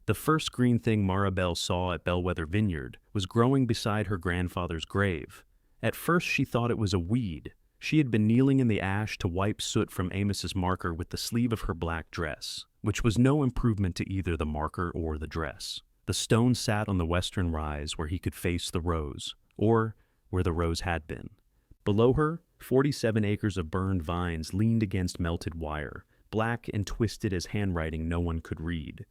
The first green thing Maribel saw at Bellwether Vineyard was growing beside her grandfather's grave. At first she thought it was a weed. She had been kneeling in the ash to wipe soot from Amos's marker with the sleeve of her black dress, which was no improvement to either the marker or the dress. The stone sat on the western rise where he could face the rose, or where the rose had been. Below her, 47 acres of burned vines leaned against melted wire, black and twisted as handwriting no one could read.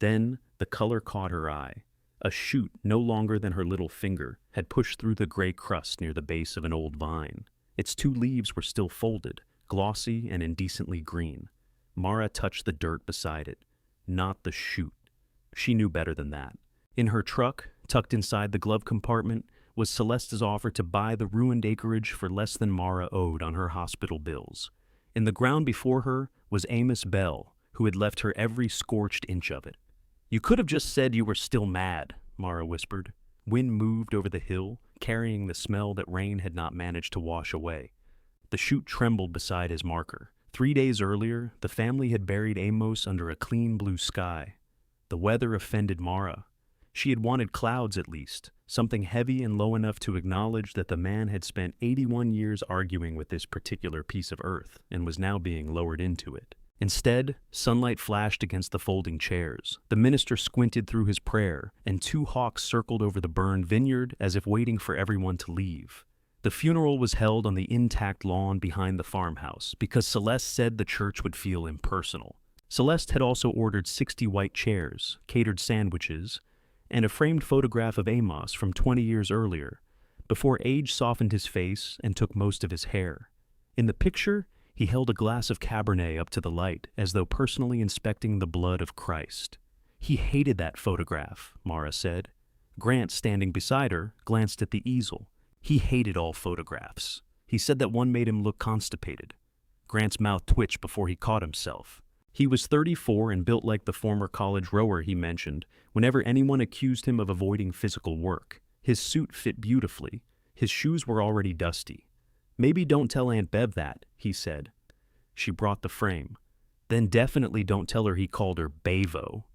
Then the color caught her eye. A shoot, no longer than her little finger, had pushed through the gray crust near the base of an old vine. Its two leaves were still folded, glossy and indecently green. Mara touched the dirt beside it, not the shoot. She knew better than that. In her truck, tucked inside the glove compartment, was Celeste's offer to buy the ruined acreage for less than Mara owed on her hospital bills. In the ground before her was Amos Bell, who had left her every scorched inch of it. "You could have just said you were still mad," Mara whispered. Wind moved over the hill, carrying the smell that rain had not managed to wash away. The chute trembled beside his marker. 3 days earlier, the family had buried Amos under a clean blue sky. The weather offended Mara. She had wanted clouds at least, something heavy and low enough to acknowledge that the man had spent 81 years arguing with this particular piece of earth and was now being lowered into it. Instead, sunlight flashed against the folding chairs. The minister squinted through his prayer, and 2 hawks circled over the burned vineyard as if waiting for everyone to leave. The funeral was held on the intact lawn behind the farmhouse because Celeste said the church would feel impersonal. Celeste had also ordered 60 white chairs, catered sandwiches, and a framed photograph of Amos from 20 years earlier, before age softened his face and took most of his hair. In the picture, he held a glass of Cabernet up to the light, as though personally inspecting the blood of Christ. He hated that photograph, Mara said. Grant, standing beside her, glanced at the easel. He hated all photographs. He said that one made him look constipated. Grant's mouth twitched before he caught himself. He was 34 and built like the former college rower he mentioned whenever anyone accused him of avoiding physical work. His suit fit beautifully. His shoes were already dusty. "Maybe don't tell Aunt Bev that," he said. She brought the frame. "Then definitely don't tell her he called her Bavo."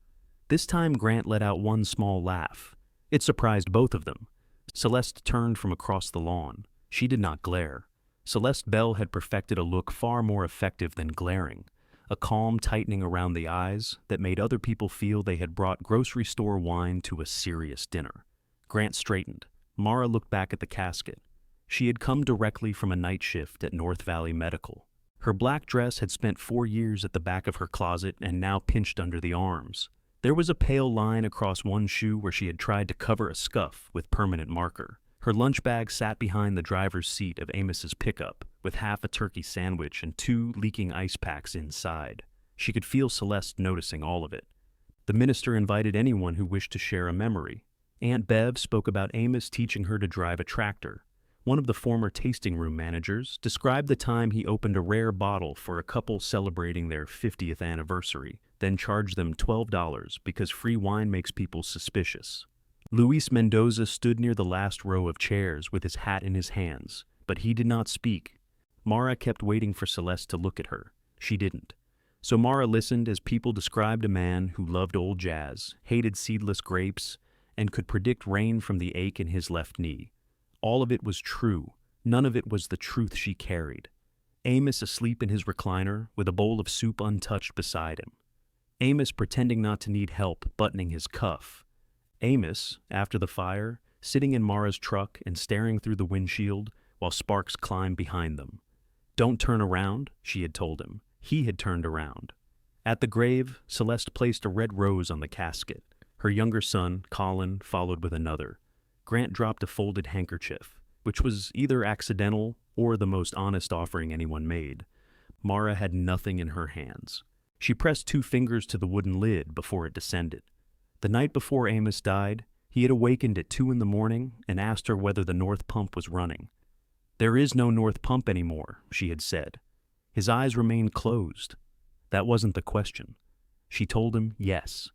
This time Grant let out one small laugh. It surprised both of them. Celeste turned from across the lawn. She did not glare. Celeste Bell had perfected a look far more effective than glaring, a calm tightening around the eyes that made other people feel they had brought grocery store wine to a serious dinner. Grant straightened. Mara looked back at the casket. She had come directly from a night shift at North Valley Medical. Her black dress had spent 4 years at the back of her closet and now pinched under the arms. There was a pale line across one shoe where she had tried to cover a scuff with permanent marker. Her lunch bag sat behind the driver's seat of Amos's pickup, with half a turkey sandwich and 2 leaking ice packs inside. She could feel Celeste noticing all of it. The minister invited anyone who wished to share a memory. Aunt Bev spoke about Amos teaching her to drive a tractor. One of the former tasting room managers described the time he opened a rare bottle for a couple celebrating their 50th anniversary, then charged them $12 because free wine makes people suspicious. Luis Mendoza stood near the last row of chairs with his hat in his hands, but he did not speak. Mara kept waiting for Celeste to look at her. She didn't. So Mara listened as people described a man who loved old jazz, hated seedless grapes, and could predict rain from the ache in his left knee. All of it was true. None of it was the truth she carried. Amos asleep in his recliner, with a bowl of soup untouched beside him. Amos pretending not to need help buttoning his cuff. Amos, after the fire, sitting in Mara's truck and staring through the windshield while sparks climbed behind them. "Don't turn around," she had told him. He had turned around. At the grave, Celeste placed a red rose on the casket. Her younger son, Colin, followed with another. Grant dropped a folded handkerchief, which was either accidental or the most honest offering anyone made. Mara had nothing in her hands. She pressed 2 fingers to the wooden lid before it descended. The night before Amos died, he had awakened at 2 in the morning and asked her whether the north pump was running. "There is no north pump anymore," she had said. His eyes remained closed. That wasn't the question. She told him yes.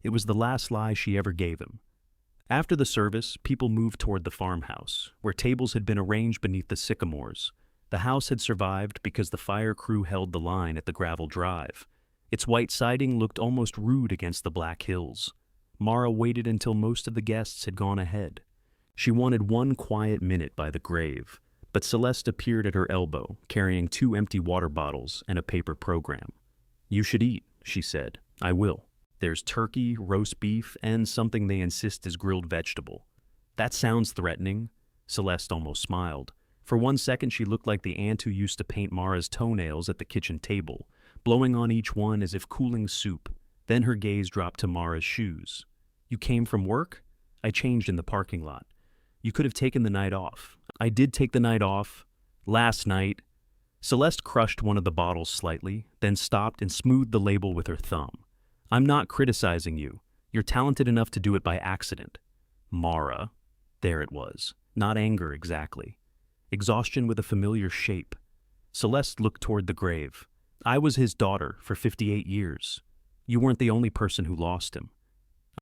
It was the last lie she ever gave him. After the service, people moved toward the farmhouse, where tables had been arranged beneath the sycamores. The house had survived because the fire crew held the line at the gravel drive. Its white siding looked almost rude against the black hills. Mara waited until most of the guests had gone ahead. She wanted one quiet minute by the grave, but Celeste appeared at her elbow, carrying 2 empty water bottles and a paper program. "You should eat," she said. "I will. There's turkey, roast beef, and something they insist is grilled vegetable." "That sounds threatening." Celeste almost smiled. For one second she looked like the aunt who used to paint Mara's toenails at the kitchen table, blowing on each one as if cooling soup. Then her gaze dropped to Mara's shoes. "You came from work?" "I changed in the parking lot." "You could have taken the night off." "I did take the night off. Last night." Celeste crushed one of the bottles slightly, then stopped and smoothed the label with her thumb. "I'm not criticizing you. You're talented enough to do it by accident." Mara. There it was. Not anger exactly. Exhaustion with a familiar shape. Celeste looked toward the grave. "I was his daughter for 58 years. You weren't the only person who lost him."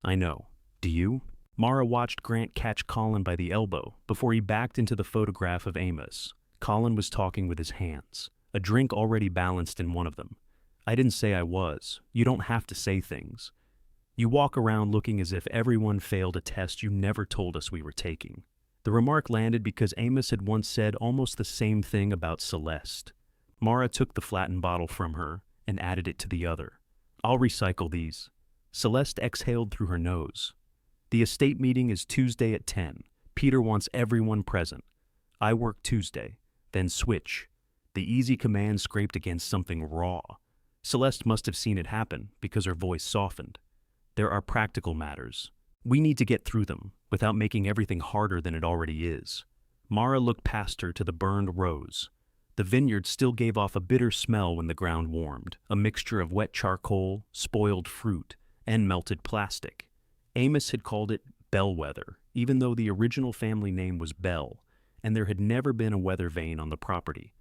"I know. Do you?" Mara watched Grant catch Colin by the elbow before he backed into the photograph of Amos. Colin was talking with his hands, a drink already balanced in one of them. "I didn't say I was. You don't have to say things. You walk around looking as if everyone failed a test you never told us we were taking." The remark landed because Amos had once said almost the same thing about Celeste. Mara took the flattened bottle from her and added it to the other. "I'll recycle these." Celeste exhaled through her nose. "The estate meeting is Tuesday at 10. Peter wants everyone present. I work Tuesday, then switch." The easy command scraped against something raw. Celeste must have seen it happen because her voice softened. "There are practical matters. We need to get through them without making everything harder than it already is." Mara looked past her to the burned rose. The vineyard still gave off a bitter smell when the ground warmed, a mixture of wet charcoal, spoiled fruit, and melted plastic. Amos had called it Bellwether, even though the original family name was Bell, and there had never been a weather vane on the property.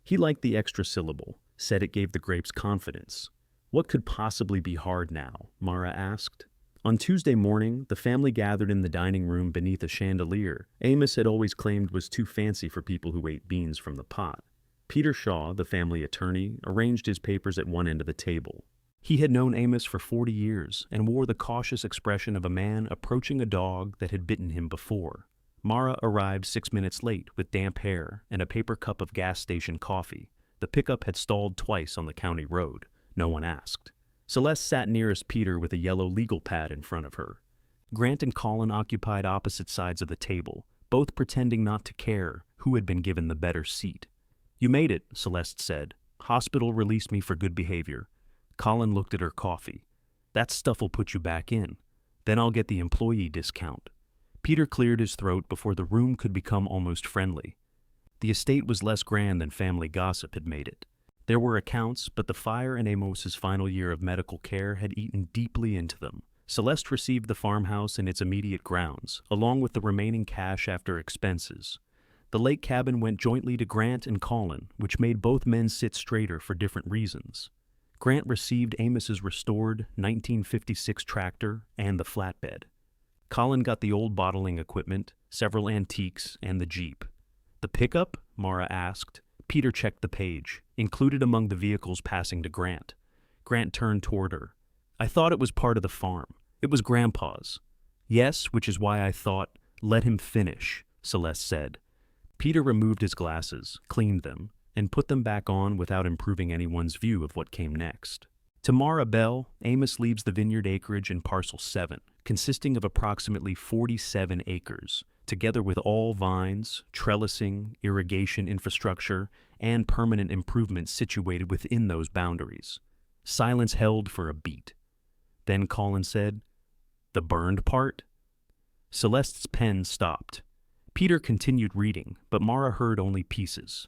He liked the extra syllable, said it gave the grapes confidence. "What could possibly be hard now?" Mara asked. On Tuesday morning, the family gathered in the dining room beneath a chandelier Amos had always claimed was too fancy for people who ate beans from the pot. Peter Shaw, the family attorney, arranged his papers at one end of the table. He had known Amos for 40 years and wore the cautious expression of a man approaching a dog that had bitten him before. Mara arrived 6 minutes late with damp hair and a paper cup of gas station coffee. The pickup had stalled twice on the county road. No one asked. Celeste sat nearest Peter with a yellow legal pad in front of her. Grant and Colin occupied opposite sides of the table, both pretending not to care who had been given the better seat. "You made it," Celeste said. "Hospital released me for good behavior." Colin looked at her coffee. "That stuff will put you back in. Then I'll get the employee discount." Peter cleared his throat before the room could become almost friendly. The estate was less grand than family gossip had made it. There were accounts, but the fire in Amos's final year of medical care had eaten deeply into them. Celeste received the farmhouse and its immediate grounds, along with the remaining cash after expenses. The lake cabin went jointly to Grant and Colin, which made both men sit straighter for different reasons. Grant received Amos's restored 1956 tractor and the flatbed. Colin got the old bottling equipment, several antiques, and the Jeep. "The pickup?" Mara asked. Peter checked the page, included among the vehicles passing to Grant. Grant turned toward her. "I thought it was part of the farm. It was Grandpa's." "Yes, which is why I thought, let him finish," Celeste said. Peter removed his glasses, cleaned them, and put them back on without improving anyone's view of what came next. To Mara Bell, Amos leaves the vineyard acreage in Parcel 7, consisting of approximately 47 acres, together with all vines, trellising, irrigation infrastructure, and permanent improvements situated within those boundaries. Silence held for a beat. Then Colin said, "The burned part?" Celeste's pen stopped. Peter continued reading, but Mara heard only pieces.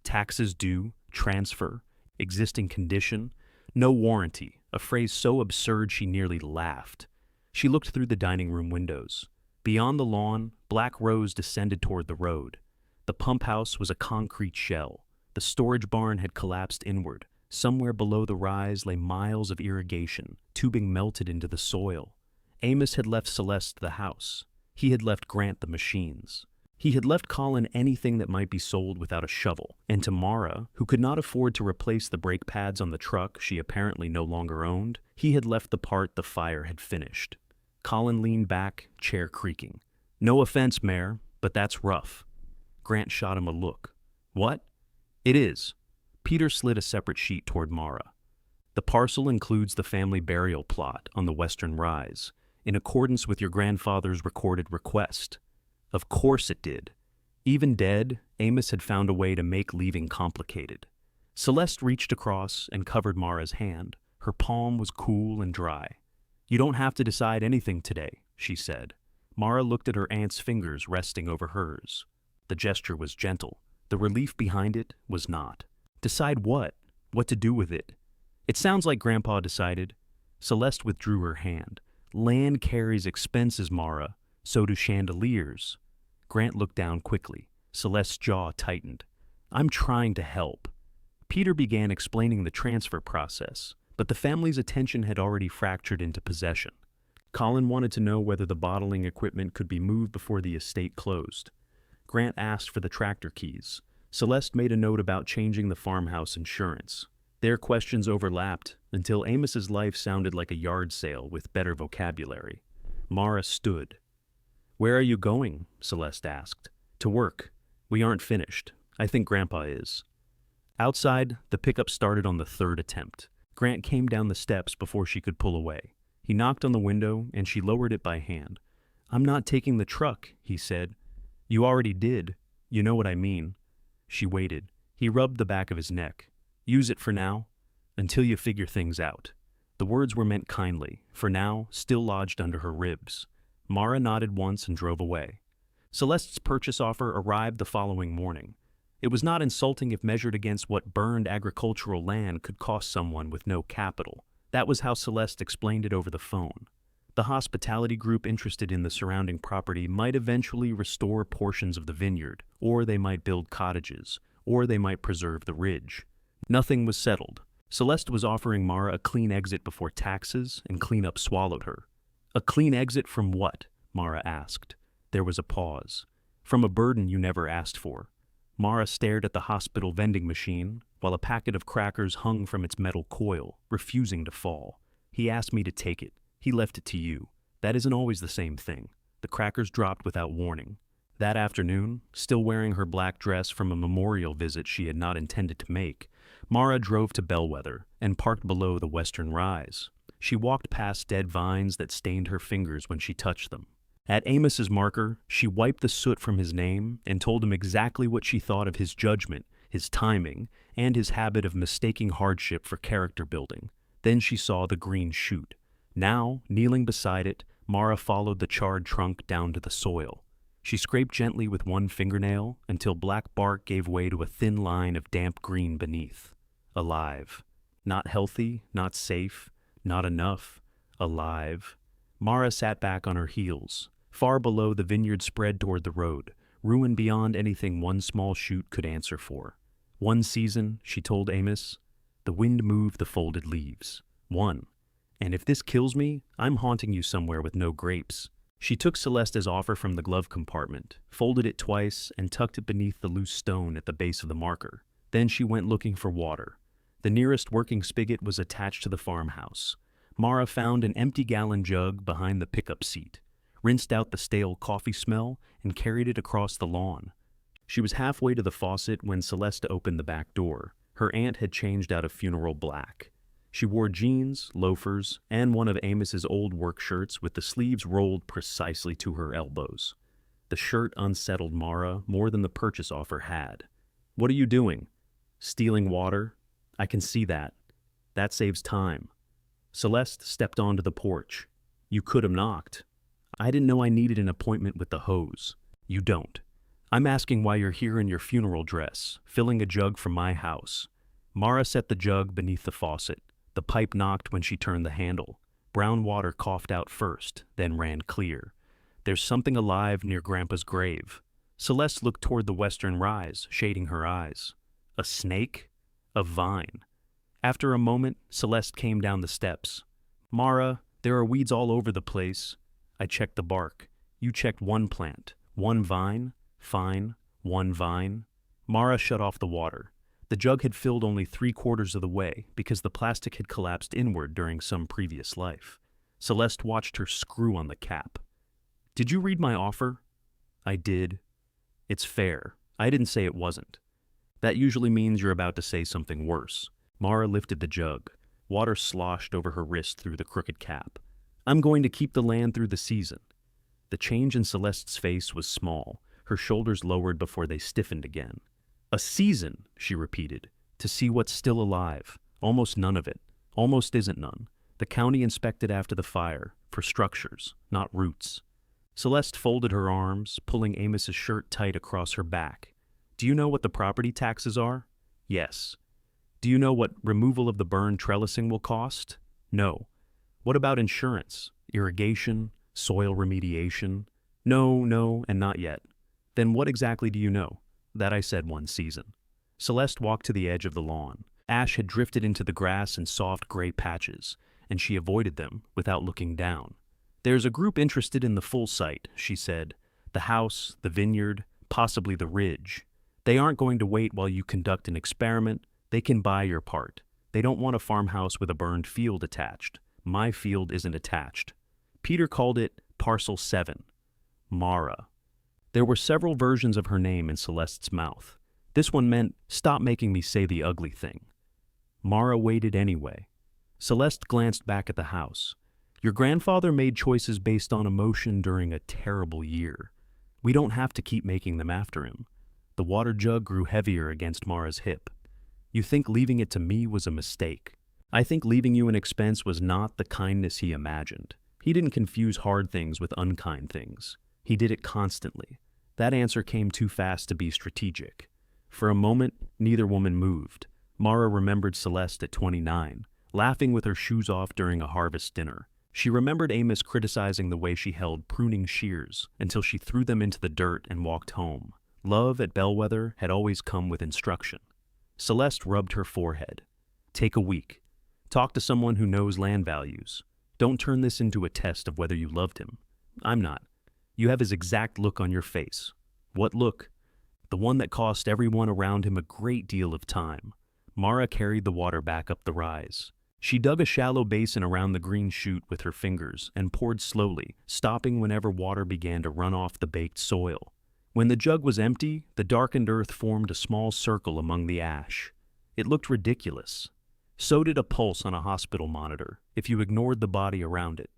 Taxes due, transfer, existing condition, no warranty, a phrase so absurd she nearly laughed. She looked through the dining room windows. Beyond the lawn, black rows descended toward the road. The pump house was a concrete shell. The storage barn had collapsed inward. Somewhere below the rise lay miles of irrigation, tubing melted into the soil. Amos had left Celeste the house. He had left Grant the machines. He had left Colin anything that might be sold without a shovel, and to Mara, who could not afford to replace the brake pads on the truck she apparently no longer owned, he had left the part the fire had finished. Colin leaned back, chair creaking. "No offense, Mayor, but that's rough." Grant shot him a look. "What?" "It is." Peter slid a separate sheet toward Mara. "The parcel includes the family burial plot on the western rise, in accordance with your grandfather's recorded request." Of course it did. Even dead, Amos had found a way to make leaving complicated. Celeste reached across and covered Mara's hand. Her palm was cool and dry. "You don't have to decide anything today," she said. Mara looked at her aunt's fingers resting over hers. The gesture was gentle. The relief behind it was not. "Decide what? What to do with it?" "It sounds like Grandpa decided." Celeste withdrew her hand. "Land carries expenses, Mara. So do chandeliers." Grant looked down quickly. Celeste's jaw tightened. "I'm trying to help." Peter began explaining the transfer process, but the family's attention had already fractured into possession. Colin wanted to know whether the bottling equipment could be moved before the estate closed. Grant asked for the tractor keys. Celeste made a note about changing the farmhouse insurance. Their questions overlapped until Amos's life sounded like a yard sale with better vocabulary. Mara stood. "Where are you going?" Celeste asked. "To work. We aren't finished. I think Grandpa is." Outside, the pickup started on the third attempt. Grant came down the steps before she could pull away. He knocked on the window, and she lowered it by hand. "I'm not taking the truck," he said. "You already did. You know what I mean." She waited. He rubbed the back of his neck. "Use it for now, until you figure things out." The words were meant kindly. For now, still lodged under her ribs. Mara nodded once and drove away. Celeste's purchase offer arrived the following morning. It was not insulting if measured against what burned agricultural land could cost someone with no capital. That was how Celeste explained it over the phone. The hospitality group interested in the surrounding property might eventually restore portions of the vineyard, or they might build cottages, or they might preserve the ridge. Nothing was settled. Celeste was offering Mara a clean exit before taxes and cleanup swallowed her. "A clean exit from what?" Mara asked. There was a pause. "From a burden you never asked for." Mara stared at the hospital vending machine, while a packet of crackers hung from its metal coil, refusing to fall. "He asked me to take it. He left it to you. That isn't always the same thing." The crackers dropped without warning. That afternoon, still wearing her black dress from a memorial visit she had not intended to make, Mara drove to Bellwether and parked below the western rise. She walked past dead vines that stained her fingers when she touched them. At Amos's marker, she wiped the soot from his name and told him exactly what she thought of his judgment, his timing, and his habit of mistaking hardship for character building. Then she saw the green shoot. Now, kneeling beside it, Mara followed the charred trunk down to the soil. She scraped gently with one fingernail until black bark gave way to a thin line of damp green beneath. Alive. Not healthy, not safe, not enough. Alive. Mara sat back on her heels. Far below, the vineyard spread toward the road, ruin beyond anything one small shoot could answer for. One season, she told Amos, the wind moved the folded leaves. One. And if this kills me, I'm haunting you somewhere with no grapes. She took Celeste's offer from the glove compartment, folded it twice, and tucked it beneath the loose stone at the base of the marker. Then she went looking for water. The nearest working spigot was attached to the farmhouse. Mara found an empty gallon jug behind the pickup seat, rinsed out the stale coffee smell, and carried it across the lawn. She was halfway to the faucet when Celeste opened the back door. Her aunt had changed out of funeral black. She wore jeans, loafers, and one of Amos's old work shirts with the sleeves rolled precisely to her elbows. The shirt unsettled Mara more than the purchase offer had. "What are you doing?" "Stealing water." "I can see that. That saves time." Celeste stepped onto the porch. "You could have knocked." "I didn't know I needed an appointment with the hose." "You don't. I'm asking why you're here in your funeral dress, filling a jug from my house." Mara set the jug beneath the faucet. The pipe knocked when she turned the handle. Brown water coughed out first, then ran clear. "There's something alive near Grandpa's grave." Celeste looked toward the western rise, shading her eyes. "A snake? A vine?" After a moment, Celeste came down the steps. "Mara, there are weeds all over the place." "I checked the bark. You checked one plant. One vine? Fine. One vine. Mara shut off the water. The jug had filled only 3/4 of the way because the plastic had collapsed inward during some previous life. Celeste watched her screw on the cap. Did you read my offer? I did. It's fair. I didn't say it wasn't. That usually means you're about to say something worse. Mara lifted the jug. Water sloshed over her wrist through the crooked cap. I'm going to keep the land through the season. The change in Celeste's face was small. Her shoulders lowered before they stiffened again. A season, she repeated, to see what's still alive. Almost none of it. Almost isn't none. The county inspected after the fire, for structures, not roots. Celeste folded her arms, pulling Amos's shirt tight across her back. Do you know what the property taxes are? Yes. Do you know what removal of the burned trellising will cost? No. What about insurance, irrigation, soil remediation? No, and not yet. Then what exactly do you know? That I said one season. Celeste walked to the edge of the lawn. Ash had drifted into the grass in soft gray patches, and she avoided them without looking down. There's a group interested in the full site, she said. The house, the vineyard, possibly the ridge. They aren't going to wait while you conduct an experiment. They can buy your part. They don't want a farmhouse with a burned field attached. My field isn't attached. Peter called it Parcel 7. Mara. There were several versions of her name in Celeste's mouth. This one meant, stop making me say the ugly thing. Mara waited anyway. Celeste glanced back at the house. Your grandfather made choices based on emotion during a terrible year. We don't have to keep making them after him. The water jug grew heavier against Mara's hip. You think leaving it to me was a mistake. I think leaving you an expense was not the kindness he imagined. He didn't confuse hard things with unkind things. He did it constantly. That answer came too fast to be strategic. For a moment, neither woman moved. Mara remembered Celeste at 29, laughing with her shoes off during a harvest dinner. She remembered Amos criticizing the way she held pruning shears until she threw them into the dirt and walked home. Love at Bellwether had always come with instruction. Celeste rubbed her forehead. Take a week. Talk to someone who knows land values. Don't turn this into a test of whether you loved him. I'm not. You have his exact look on your face. What look? The one that cost everyone around him a great deal of time. Mara carried the water back up the rise. She dug a shallow basin around the green chute with her fingers and poured slowly, stopping whenever water began to run off the baked soil. When the jug was empty, the darkened earth formed a small circle among the ash. It looked ridiculous. So did a pulse on a hospital monitor, if you ignored the body around it.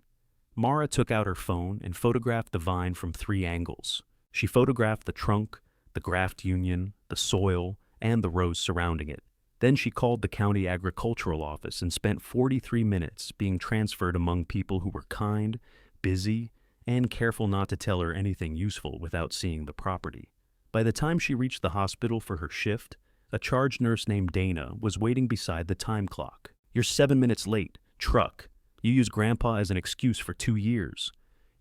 Mara took out her phone and photographed the vine from 3 angles. She photographed the trunk, the graft union, the soil, and the rows surrounding it. Then she called the county agricultural office and spent 43 minutes being transferred among people who were kind, busy, and careful not to tell her anything useful without seeing the property. By the time she reached the hospital for her shift, a charge nurse named Dana was waiting beside the time clock. You're 7 minutes late. Truck. You used Grandpa as an excuse for 2 years.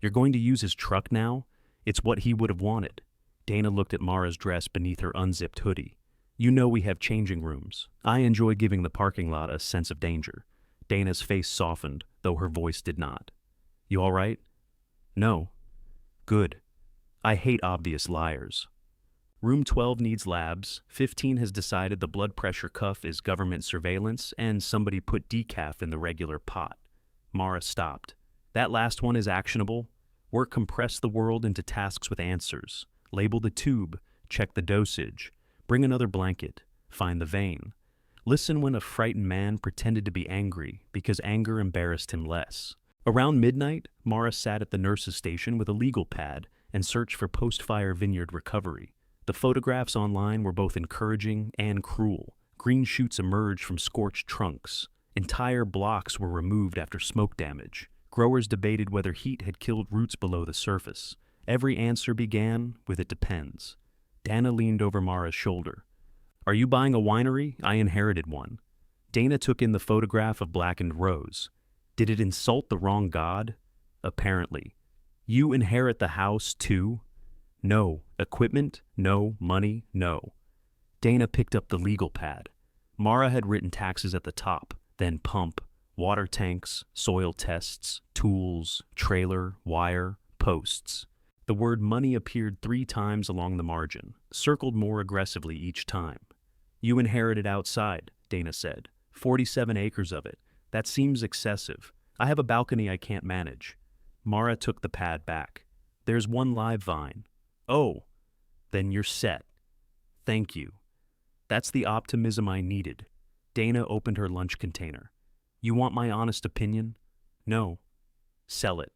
You're going to use his truck now? It's what he would have wanted. Dana looked at Mara's dress beneath her unzipped hoodie. You know we have changing rooms. I enjoy giving the parking lot a sense of danger. Dana's face softened, though her voice did not. You all right? No. Good. I hate obvious liars. Room 12 needs labs. 15 has decided the blood pressure cuff is government surveillance, and somebody put decaf in the regular pot. Mara stopped. That last one is actionable. Work compress the world into tasks with answers. Label the tube. Check the dosage. Bring another blanket. Find the vein. Listen when a frightened man pretended to be angry because anger embarrassed him less. Around midnight, Mara sat at the nurse's station with a legal pad and searched for post-fire vineyard recovery. The photographs online were both encouraging and cruel. Green shoots emerged from scorched trunks. Entire blocks were removed after smoke damage. Growers debated whether heat had killed roots below the surface. Every answer began with "it depends." Dana leaned over Mara's shoulder. Are you buying a winery? I inherited one. Dana took in the photograph of blackened rose. Did it insult the wrong god? Apparently. You inherit the house too? No. Equipment? No. Money? No. Dana picked up the legal pad. Mara had written taxes at the top, then pump, water tanks, soil tests, tools, trailer, wire, posts. The word money appeared 3 times along the margin, circled more aggressively each time. You inherited outside, Dana said. 47 acres of it. That seems excessive. I have a balcony I can't manage. Mara took the pad back. There's one live vine. Oh, then you're set. Thank you. That's the optimism I needed. Dana opened her lunch container. You want my honest opinion? No. Sell it.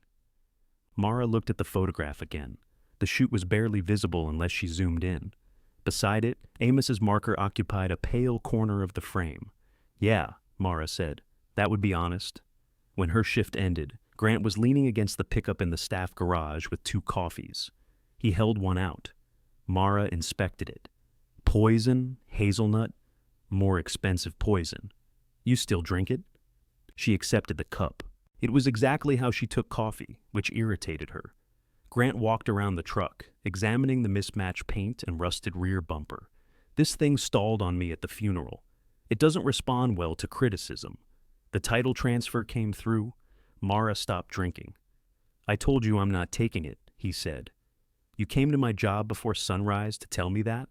Mara looked at the photograph again. The shoot was barely visible unless she zoomed in. Beside it, Amos's marker occupied a pale corner of the frame. Yeah, Mara said. That would be honest. When her shift ended, Grant was leaning against the pickup in the staff garage with 2 coffees. He held one out. Mara inspected it. Poison, hazelnut, more expensive poison. You still drink it? She accepted the cup. It was exactly how she took coffee, which irritated her. Grant walked around the truck, examining the mismatched paint and rusted rear bumper. This thing stalled on me at the funeral. It doesn't respond well to criticism. The title transfer came through. Mara stopped drinking. I told you I'm not taking it, he said. You came to my job before sunrise to tell me that?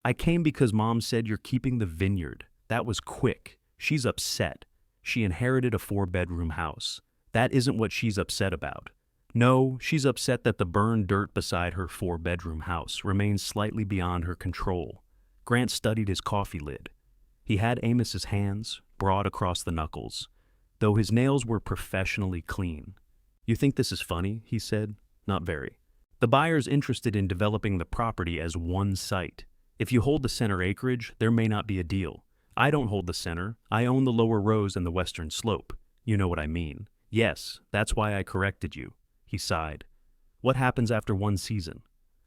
I came because Mom said you're keeping the Vineyard. That was quick. She's upset. She inherited a 4-bedroom house. That isn't what she's upset about. No, she's upset that the burned dirt beside her 4-bedroom house remains slightly beyond her control. Grant studied his coffee lid. He had Amos's hands, broad across the knuckles, though his nails were professionally clean. You think this is funny, he said. Not very. The buyer's interested in developing the property as one site. If you hold the center acreage, there may not be a deal. I don't hold the center. I own the lower rows and the western slope. You know what I mean. Yes, that's why I corrected you. He sighed. What happens after one season?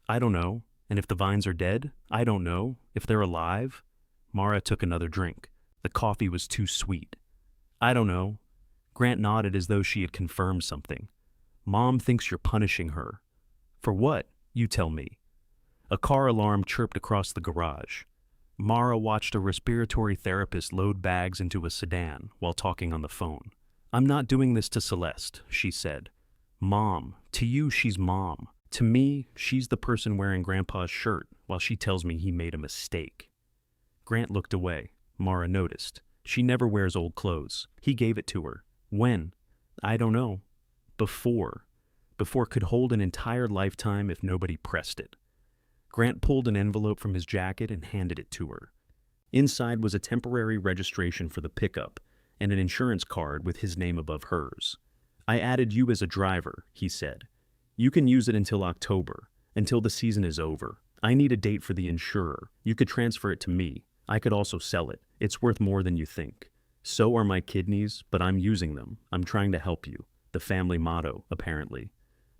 I don't know. And if the vines are dead? I don't know. If they're alive? Mara took another drink. The coffee was too sweet. I don't know. Grant nodded as though she had confirmed something. Mom thinks you're punishing her. For what? You tell me. A car alarm chirped across the garage. Mara watched a respiratory therapist load bags into a sedan while talking on the phone. I'm not doing this to Celeste, she said. Mom. To you, she's Mom. To me, she's the person wearing Grandpa's shirt while she tells me he made a mistake. Grant looked away. Mara noticed. She never wears old clothes. He gave it to her. When? I don't know. Before. Before could hold an entire lifetime if nobody pressed it. Grant pulled an envelope from his jacket and handed it to her. Inside was a temporary registration for the pickup and an insurance card with his name above hers. I added you as a driver, he said. You can use it until October, until the season is over. I need a date for the insurer. You could transfer it to me. I could also sell it. It's worth more than you think. So are my kidneys, but I'm using them. I'm trying to help you. The family motto, apparently.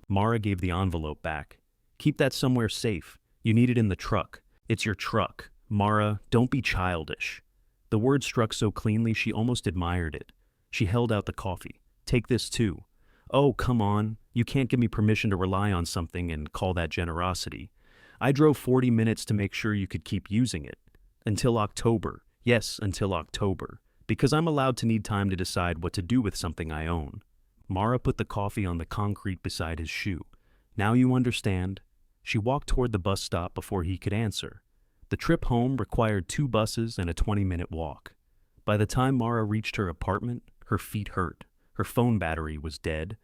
Mara gave the envelope back. Keep that somewhere safe. You need it in the truck. It's your truck. Mara, don't be childish. The word struck so cleanly she almost admired it. She held out the coffee. Take this too. Oh, come on. You can't give me permission to rely on something and call that generosity. I drove 40 minutes to make sure you could keep using it. Until October. Yes, until October. Because I'm allowed to need time to decide what to do with something I own. Mara put the coffee on the concrete beside his shoe. Now you understand. She walked toward the bus stop before he could answer. The trip home required 2 buses and a 20-minute walk. By the time Mara reached her apartment, her feet hurt, her phone battery was dead,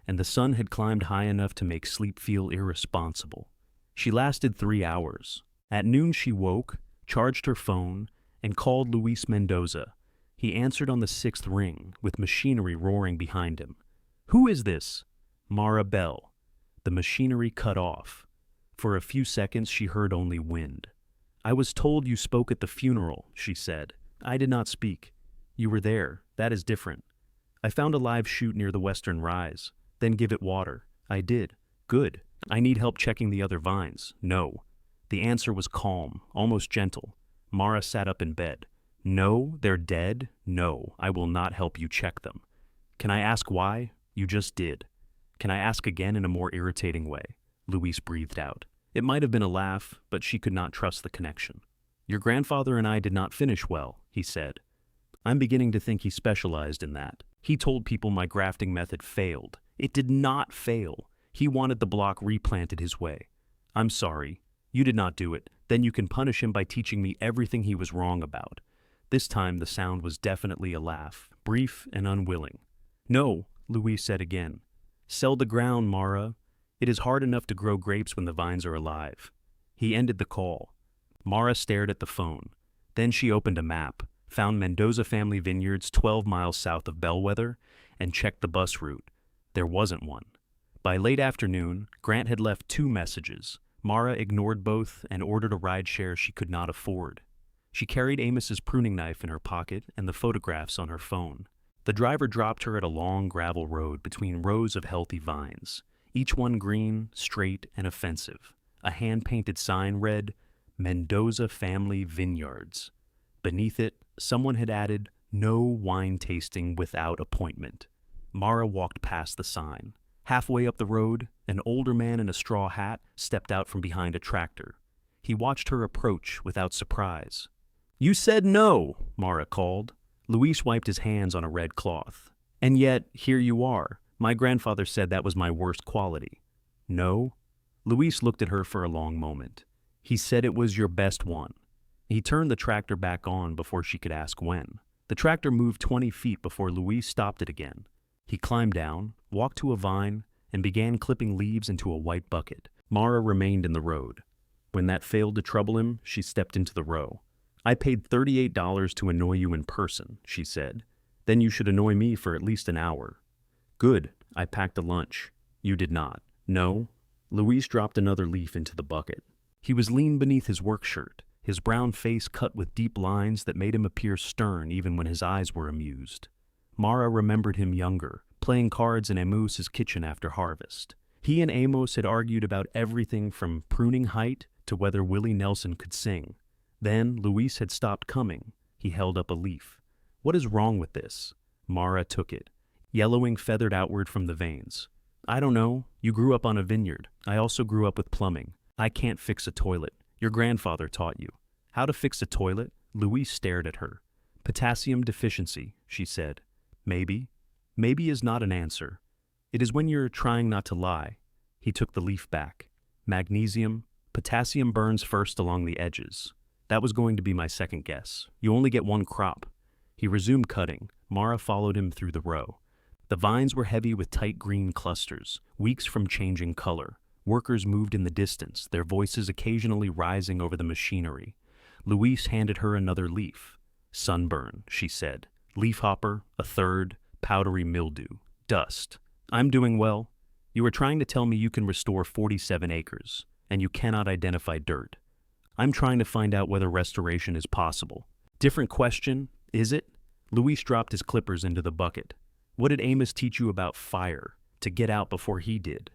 and the sun had climbed high enough to make sleep feel irresponsible. She lasted 3 hours. At noon she woke, charged her phone, and called Luis Mendoza. He answered on the 6th ring, with machinery roaring behind him. Who is this? Mara Bell. The machinery cut off. For a few seconds she heard only wind. I was told you spoke at the funeral, she said. I did not speak. You were there. That is different. I found a live shoot near the western rise. Then give it water. I did. Good. I need help checking the other vines. No. The answer was calm, almost gentle. Mara sat up in bed. No, they're dead. No, I will not help you check them. Can I ask why? You just did. Can I ask again in a more irritating way? Luis breathed out. It might have been a laugh, but she could not trust the connection. Your grandfather and I did not finish well, he said. I'm beginning to think he specialized in that. He told people my grafting method failed. It did not fail. He wanted the block replanted his way. I'm sorry. You did not do it. Then you can punish him by teaching me everything he was wrong about. This time the sound was definitely a laugh, brief and unwilling. No, Louise said again. Sell the ground, Mara. It is hard enough to grow grapes when the vines are alive. He ended the call. Mara stared at the phone. Then she opened a map, found Mendoza Family Vineyards 12 miles south of Bellwether, and checked the bus route. There wasn't one. By late afternoon, Grant had left 2 messages. Mara ignored both and ordered a rideshare she could not afford. She carried Amos's pruning knife in her pocket and the photographs on her phone. The driver dropped her at a long gravel road between rows of healthy vines, each one green, straight, and offensive. A hand-painted sign read, Mendoza Family Vineyards. Beneath it, someone had added, no wine tasting without appointment. Mara walked past the sign. Halfway up the road, an older man in a straw hat stepped out from behind a tractor. He watched her approach without surprise. You said no, Mara called. Luis wiped his hands on a red cloth. And yet, here you are. My grandfather said that was my worst quality. No? Luis looked at her for a long moment. He said it was your best one. He turned the tractor back on before she could ask when. The tractor moved 20 feet before Luis stopped it again. He climbed down, walked to a vine, and began clipping leaves into a white bucket. Mara remained in the road. When that failed to trouble him, she stepped into the row. I paid $38 to annoy you in person, she said. Then you should annoy me for at least an hour. Good, I packed a lunch. You did not. No? Luis dropped another leaf into the bucket. He was lean beneath his work shirt, his brown face cut with deep lines that made him appear stern even when his eyes were amused. Mara remembered him younger, playing cards in Amos's kitchen after harvest. He and Amos had argued about everything from pruning height to whether Willie Nelson could sing. Then Luis had stopped coming. He held up a leaf. What is wrong with this? Mara took it, yellowing feathered outward from the veins. I don't know. You grew up on a vineyard. I also grew up with plumbing. I can't fix a toilet. Your grandfather taught you. How to fix a toilet? Luis stared at her. Potassium deficiency, she said. Maybe. Maybe is not an answer. It is when you're trying not to lie. He took the leaf back. Magnesium. Potassium burns first along the edges. That was going to be my second guess. You only get one crop. He resumed cutting. Mara followed him through the row. The vines were heavy with tight green clusters, weeks from changing color. Workers moved in the distance, their voices occasionally rising over the machinery. Luis handed her another leaf. Sunburn, she said. Leafhopper, a third, powdery mildew, dust. I'm doing well. You are trying to tell me you can restore 47 acres, and you cannot identify dirt. I'm trying to find out whether restoration is possible. Different question, is it? Luis dropped his clippers into the bucket. What did Amos teach you about fire, to get out before he did?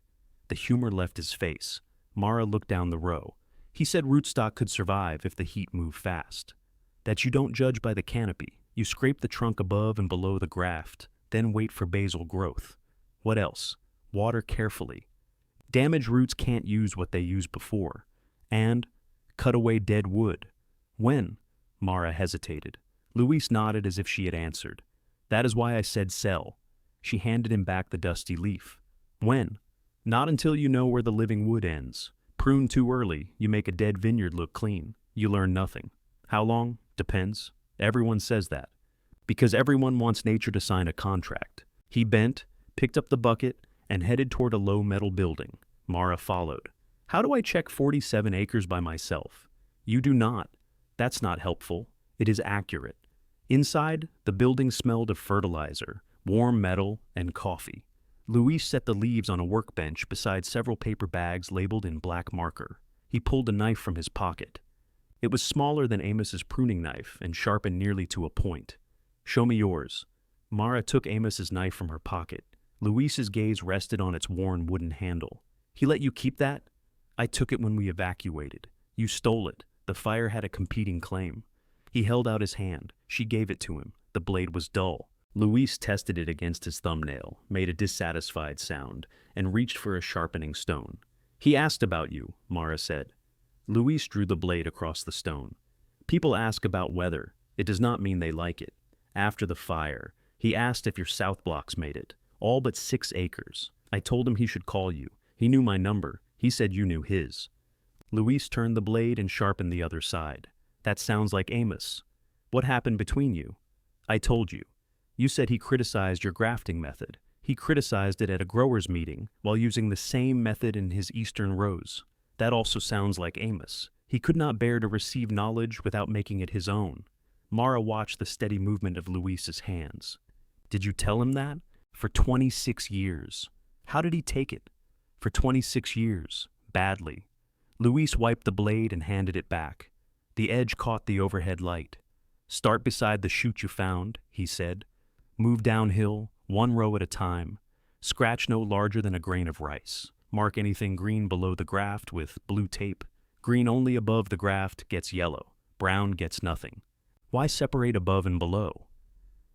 The humor left his face. Mara looked down the row. He said rootstock could survive if the heat moved fast. That you don't judge by the canopy. You scrape the trunk above and below the graft, then wait for basal growth. What else? Water carefully. Damaged roots can't use what they used before. And cut away dead wood. When? Mara hesitated. Luis nodded as if she had answered. That is why I said sell. She handed him back the dusty leaf. When? Not until you know where the living wood ends. Prune too early, you make a dead vineyard look clean. You learn nothing. How long? Depends. Everyone says that. Because everyone wants nature to sign a contract. He bent, picked up the bucket, and headed toward a low metal building. Mara followed. How do I check 47 acres by myself? You do not. That's not helpful. It is accurate. Inside, the building smelled of fertilizer, warm metal, and coffee. Luis set the leaves on a workbench beside several paper bags labeled in black marker. He pulled a knife from his pocket. It was smaller than Amos's pruning knife and sharpened nearly to a point. Show me yours. Mara took Amos's knife from her pocket. Luis's gaze rested on its worn wooden handle. He let you keep that? I took it when we evacuated. You stole it. The fire had a competing claim. He held out his hand. She gave it to him. The blade was dull. Luis tested it against his thumbnail, made a dissatisfied sound, and reached for a sharpening stone. He asked about you, Mara said. Luis drew the blade across the stone. People ask about weather. It does not mean they like it. After the fire, he asked if your south blocks made it. All but 6 acres. I told him he should call you. He knew my number. He said you knew his. Luis turned the blade and sharpened the other side. That sounds like Amos. What happened between you? I told you. You said he criticized your grafting method. He criticized it at a growers' meeting while using the same method in his eastern rows. That also sounds like Amos. He could not bear to receive knowledge without making it his own. Mara watched the steady movement of Luis's hands. Did you tell him that? For 26 years. How did he take it? For 26 years. Badly. Luis wiped the blade and handed it back. The edge caught the overhead light. Start beside the chute you found, he said. Move downhill, one row at a time. Scratch no larger than a grain of rice. Mark anything green below the graft with blue tape. Green only above the graft gets yellow. Brown gets nothing. Why separate above and below?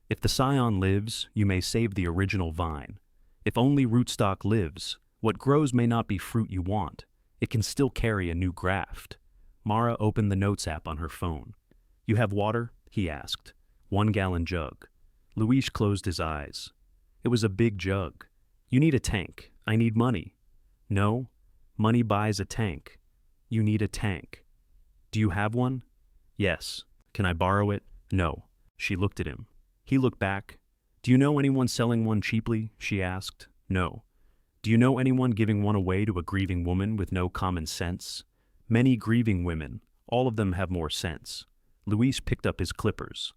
If the scion lives, you may save the original vine. If only rootstock lives, what grows may not be fruit you want. It can still carry a new graft. Mara opened the notes app on her phone. You have water? He asked. 1-gallon jug. Luis closed his eyes. It was a big jug. You need a tank. I need money. No, money buys a tank. You need a tank. Do you have one? Yes. Can I borrow it? No. She looked at him. He looked back. Do you know anyone selling one cheaply? She asked. No. Do you know anyone giving one away to a grieving woman with no common sense? Many grieving women. All of them have more sense. Luis picked up his clippers.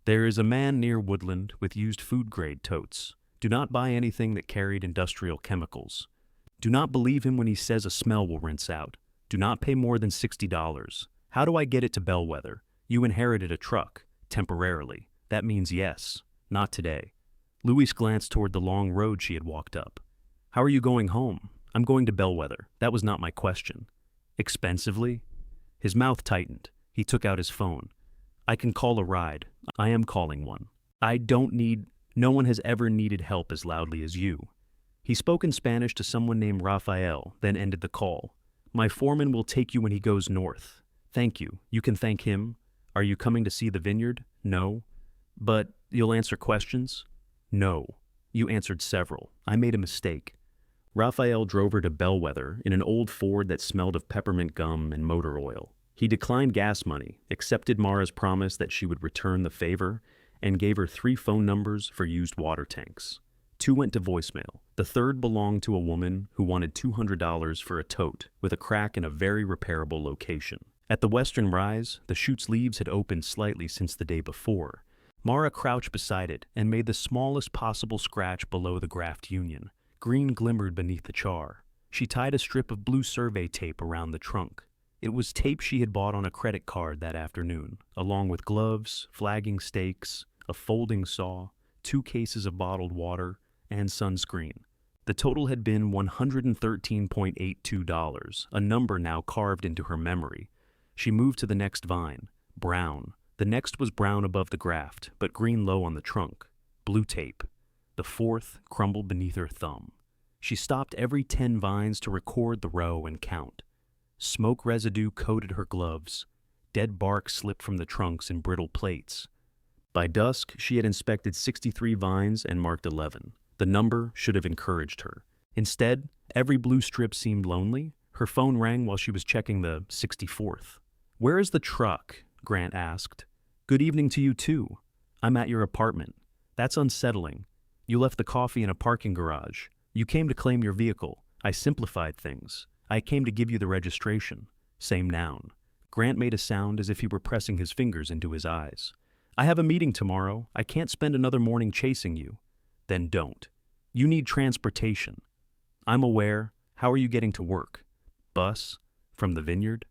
There is a man near Woodland with used food-grade totes. Do not buy anything that carried industrial chemicals. Do not believe him when he says a smell will rinse out. Do not pay more than $60. How do I get it to Bellwether? You inherited a truck, temporarily. That means yes, not today. Luis glanced toward the long road she had walked up. How are you going home? I'm going to Bellwether. That was not my question. Expensively? His mouth tightened. He took out his phone. I can call a ride. I am calling one. No one has ever needed help as loudly as you. He spoke in Spanish to someone named Rafael, then ended the call. My foreman will take you when he goes north. Thank you. You can thank him. Are you coming to see the vineyard? No. But you'll answer questions? No. You answered several. I made a mistake. Rafael drove her to Bellwether in an old Ford that smelled of peppermint gum and motor oil. He declined gas money, accepted Mara's promise that she would return the favor, and gave her 3 phone numbers for used water tanks. 2 went to voicemail. The third belonged to a woman who wanted $200 for a tote with a crack in a very repairable location. At the western rise, the chute's leaves had opened slightly since the day before. Mara crouched beside it and made the smallest possible scratch below the graft union. Green glimmered beneath the char. She tied a strip of blue survey tape around the trunk. It was tape she had bought on a credit card that afternoon, along with gloves, flagging stakes, a folding saw, 2 cases of bottled water, and sunscreen. The total had been $113.82, a number now carved into her memory. She moved to the next vine, brown. The next was brown above the graft, but green low on the trunk. Blue tape. The 4th crumbled beneath her thumb. She stopped every 10 vines to record the row and count. Smoke residue coated her gloves. Dead bark slipped from the trunks in brittle plates. By dusk, she had inspected 63 vines and marked 11. The number should have encouraged her. Instead, every blue strip seemed lonely. Her phone rang while she was checking the 64th. Where is the truck? Grant asked. Good evening to you too. I'm at your apartment. That's unsettling. You left the coffee in a parking garage. You came to claim your vehicle. I simplified things. I came to give you the registration. Same noun. Grant made a sound as if he were pressing his fingers into his eyes. I have a meeting tomorrow. I can't spend another morning chasing you. Then don't. You need transportation. I'm aware. How are you getting to work? Bus? From the vineyard?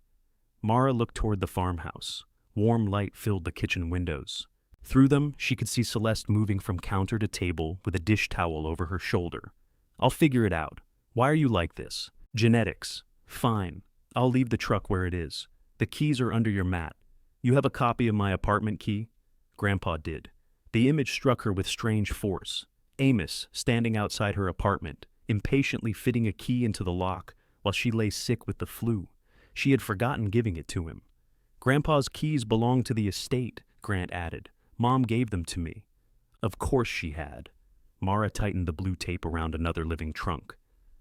Mara looked toward the farmhouse. Warm light filled the kitchen windows. Through them, she could see Celeste moving from counter to table with a dish towel over her shoulder. I'll figure it out. Why are you like this? Genetics. Fine. I'll leave the truck where it is. The keys are under your mat. You have a copy of my apartment key? Grandpa did. The image struck her with strange force. Amos, standing outside her apartment, impatiently fitting a key into the lock while she lay sick with the flu. She had forgotten giving it to him. Grandpa's keys belonged to the estate, Grant added. Mom gave them to me. Of course she had. Mara tightened the blue tape around another living trunk.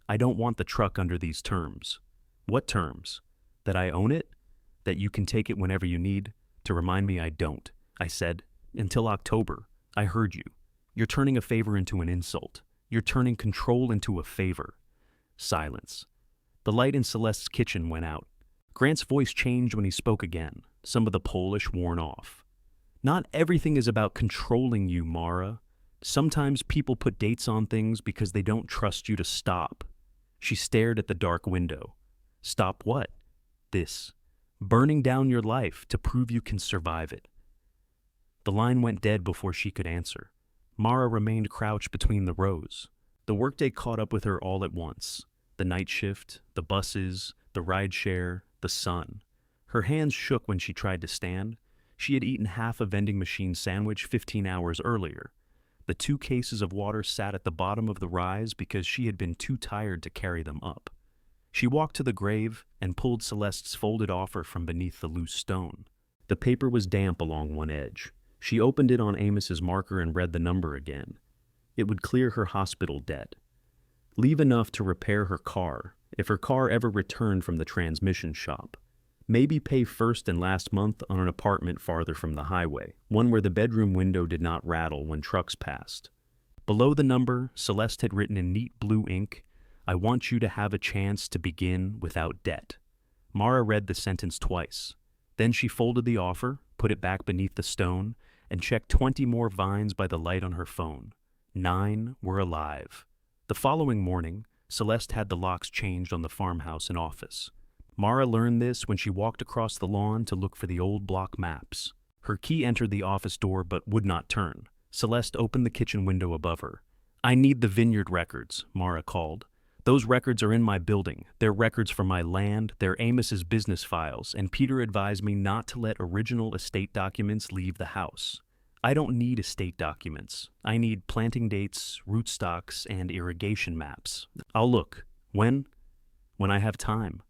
I don't want the truck under these terms. What terms? That I own it? That you can take it whenever you need? To remind me I don't, I said. Until October. I heard you. You're turning a favor into an insult. You're turning control into a favor. Silence. The light in Celeste's kitchen went out. Grant's voice changed when he spoke again, some of the Polish worn off. Not everything is about controlling you, Mara. Sometimes people put dates on things because they don't trust you to stop. She stared at the dark window. Stop what? This. Burning down your life to prove you can survive it. The line went dead before she could answer. Mara remained crouched between the rows. The workday caught up with her all at once. The night shift, the buses, the rideshare, the sun. Her hands shook when she tried to stand. She had eaten half a vending machine sandwich 15 hours earlier. The 2 cases of water sat at the bottom of the rise because she had been too tired to carry them up. She walked to the grave and pulled Celeste's folded offer from beneath the loose stone. The paper was damp along one edge. She opened it on Amos's marker and read the number again. It would clear her hospital debt. Leave enough to repair her car, if her car ever returned from the transmission shop. Maybe pay first and last month on an apartment farther from the highway, one where the bedroom window did not rattle when trucks passed. Below the number, Celeste had written in neat blue ink, I want you to have a chance to begin without debt. Mara read the sentence twice. Then she folded the offer, put it back beneath the stone, and checked 20 more vines by the light on her phone. 9 were alive. The following morning, Celeste had the locks changed on the farmhouse and office. Mara learned this when she walked across the lawn to look for the old block maps. Her key entered the office door but would not turn. Celeste opened the kitchen window above her. I need the Vineyard records, Mara called. Those records are in my building. They're records for my land, they're Amos's business files, and Peter advised me not to let original estate documents leave the house. I don't need estate documents. I need planting dates, rootstocks, and irrigation maps. I'll look. When? When I have time.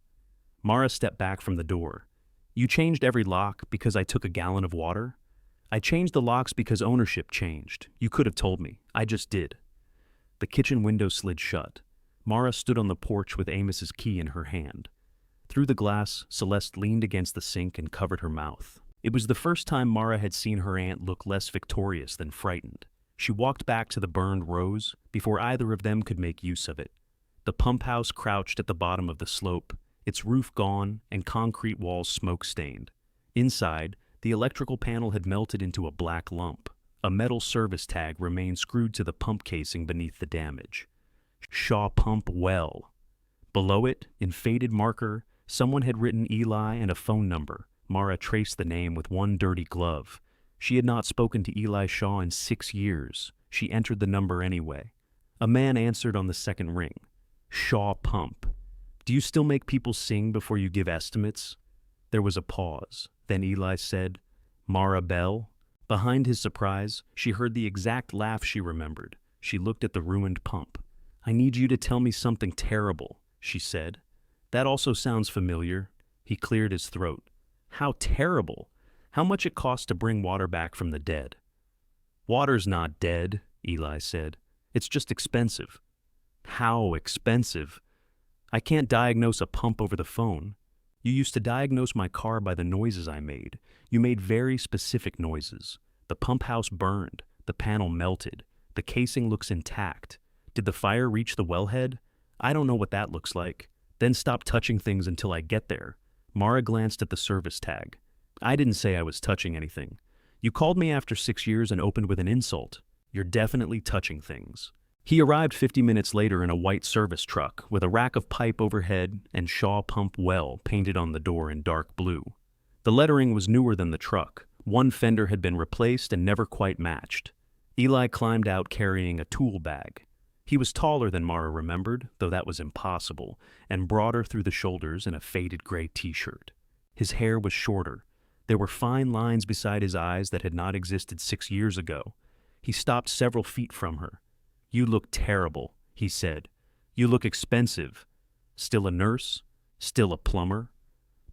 Mara stepped back from the door. You changed every lock because I took a gallon of water? I changed the locks because ownership changed. You could have told me. I just did. The kitchen window slid shut. Mara stood on the porch with Amos's key in her hand. Through the glass, Celeste leaned against the sink and covered her mouth. It was the first time Mara had seen her aunt look less victorious than frightened. She walked back to the burned rows before either of them could make use of it. The pump house crouched at the bottom of the slope, its roof gone and concrete walls smoke-stained. Inside, the electrical panel had melted into a black lump. A metal service tag remained screwed to the pump casing beneath the damage. Shaw Pump Well. Below it, in faded marker, someone had written Eli and a phone number. Mara traced the name with one dirty glove. She had not spoken to Eli Shaw in 6 years. She entered the number anyway. A man answered on the second ring. Shaw Pump. Do you still make people sing before you give estimates? There was a pause. Then Eli said, Mara Bell? Behind his surprise, she heard the exact laugh she remembered. She looked at the ruined pump. I need you to tell me something terrible, she said. That also sounds familiar. He cleared his throat. How terrible! How much it costs to bring water back from the dead. Water's not dead, Eli said. It's just expensive. How expensive? I can't diagnose a pump over the phone. You used to diagnose my car by the noises I made. You made very specific noises. The pump house burned. The panel melted. The casing looks intact. Did the fire reach the wellhead? I don't know what that looks like. Then stop touching things until I get there. Mara glanced at the service tag. I didn't say I was touching anything. You called me after 6 years and opened with an insult. You're definitely touching things. He arrived 50 minutes later in a white service truck with a rack of pipe overhead and Shaw Pump Well painted on the door in dark blue. The lettering was newer than the truck. One fender had been replaced and never quite matched. Eli climbed out carrying a tool bag. He was taller than Mara remembered, though that was impossible, and broader through the shoulders in a faded gray t-shirt. His hair was shorter. There were fine lines beside his eyes that had not existed 6 years ago. He stopped several feet from her. You look terrible, he said. You look expensive. Still a nurse? Still a plumber?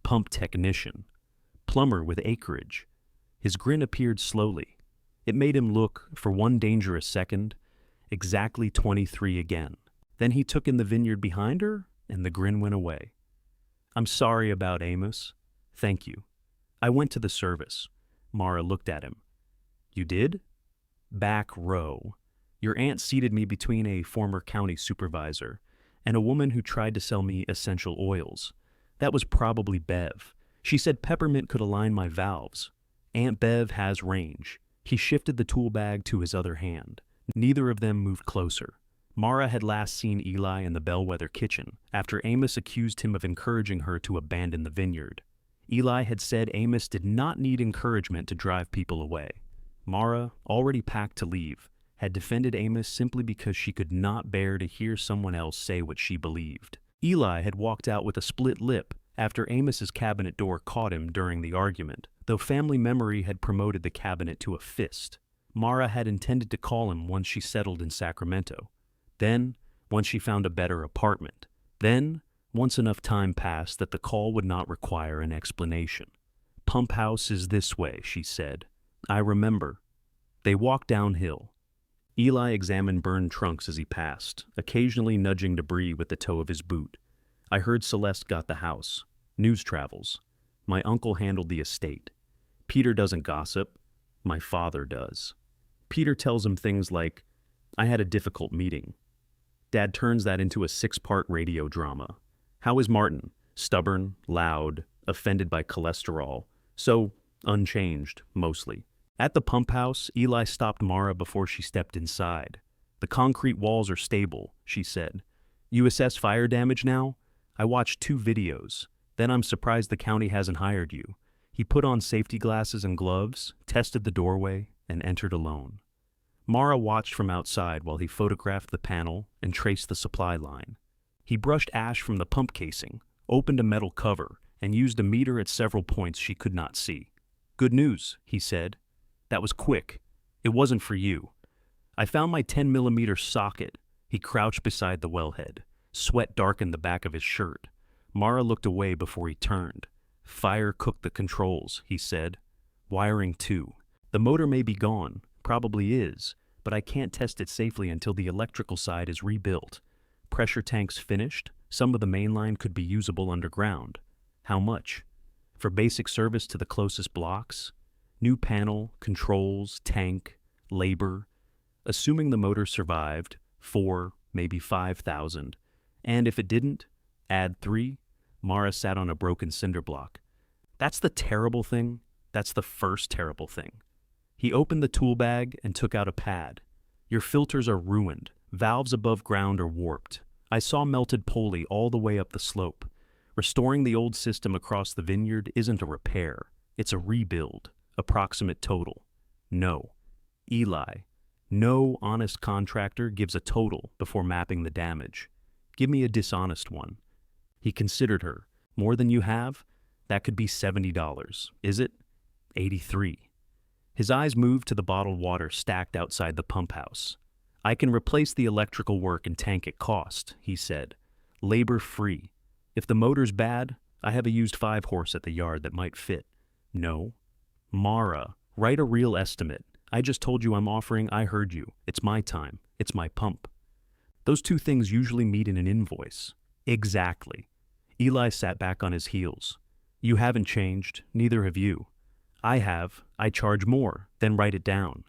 Pump technician. Plumber with acreage. His grin appeared slowly. It made him look, for one dangerous second, exactly 23 again. Then he took in the vineyard behind her, and the grin went away. I'm sorry about Amos. Thank you. I went to the service. Mara looked at him. You did? Back row. Your aunt seated me between a former county supervisor and a woman who tried to sell me essential oils. That was probably Bev. She said peppermint could align my valves. Aunt Bev has range. He shifted the tool bag to his other hand. Neither of them moved closer. Mara had last seen Eli in the bellwether kitchen after Amos accused him of encouraging her to abandon the vineyard. Eli had said Amos did not need encouragement to drive people away. Mara, already packed to leave, had defended Amos simply because she could not bear to hear someone else say what she believed. Eli had walked out with a split lip after Amos's cabinet door caught him during the argument, though family memory had promoted the cabinet to a fist. Mara had intended to call him once she settled in Sacramento. Then, once she found a better apartment. Then, once enough time passed that the call would not require an explanation. Pump house is this way, she said. I remember. They walked downhill. Eli examined burned trunks as he passed, occasionally nudging debris with the toe of his boot. I heard Celeste got the house. News travels. My uncle handled the estate. Peter doesn't gossip. My father does. Peter tells him things like, I had a difficult meeting. Dad turns that into a 6-part radio drama. How is Martin? Stubborn, loud, offended by cholesterol. So, unchanged, mostly. At the pump house, Eli stopped Mara before she stepped inside. The concrete walls are stable, she said. You assess fire damage now? I watched 2 videos. Then I'm surprised the county hasn't hired you. He put on safety glasses and gloves, tested the doorway, and entered alone. Mara watched from outside while he photographed the panel and traced the supply line. He brushed ash from the pump casing, opened a metal cover, and used a meter at several points she could not see. Good news, he said. That was quick. It wasn't for you. I found my 10mm socket. He crouched beside the wellhead. Sweat darkened the back of his shirt. Mara looked away before he turned. Fire cooked the controls, he said. Wiring too. The motor may be gone. Probably is, but I can't test it safely until the electrical side is rebuilt. Pressure tanks finished, some of the main line could be usable underground. How much? For basic service to the closest blocks? New panel, controls, tank, labor. Assuming the motor survived, 4, maybe 5,000. And if it didn't, add 3. Mara sat on a broken cinder block. That's the terrible thing. That's the first terrible thing. He opened the tool bag and took out a pad. Your filters are ruined. Valves above ground are warped. I saw melted pulley all the way up the slope. Restoring the old system across the vineyard isn't a repair. It's a rebuild. Approximate total. No. Eli. No honest contractor gives a total before mapping the damage. Give me a dishonest one. He considered her. More than you have? That could be $70. Is it? 83. His eyes moved to the bottled water stacked outside the pump house. I can replace the electrical work and tank at cost, he said. Labor free. If the motor's bad, I have a used 5-horse at the yard that might fit. No. Mara, write a real estimate. I just told you I'm offering. I heard you. It's my time. It's my pump. Those 2 things usually meet in an invoice. Exactly. Eli sat back on his heels. You haven't changed. Neither have you. I have. I charge more, then write it down.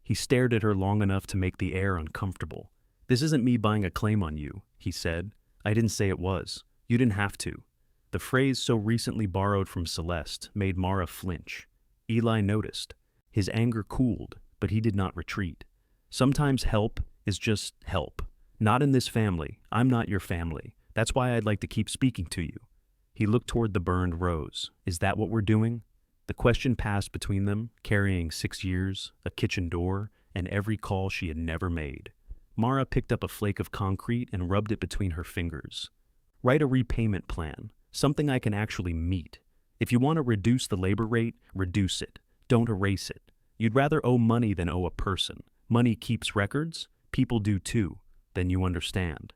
He stared at her long enough to make the air uncomfortable. This isn't me buying a claim on you, he said. I didn't say it was. You didn't have to. The phrase so recently borrowed from Celeste made Mara flinch. Eli noticed. His anger cooled, but he did not retreat. Sometimes help is just help. Not in this family. I'm not your family. That's why I'd like to keep speaking to you. He looked toward the burned rose. Is that what we're doing? The question passed between them, carrying 6 years, a kitchen door, and every call she had never made. Mara picked up a flake of concrete and rubbed it between her fingers. Write a repayment plan, something I can actually meet. If you want to reduce the labor rate, reduce it. Don't erase it. You'd rather owe money than owe a person. Money keeps records. People do too. Then you understand.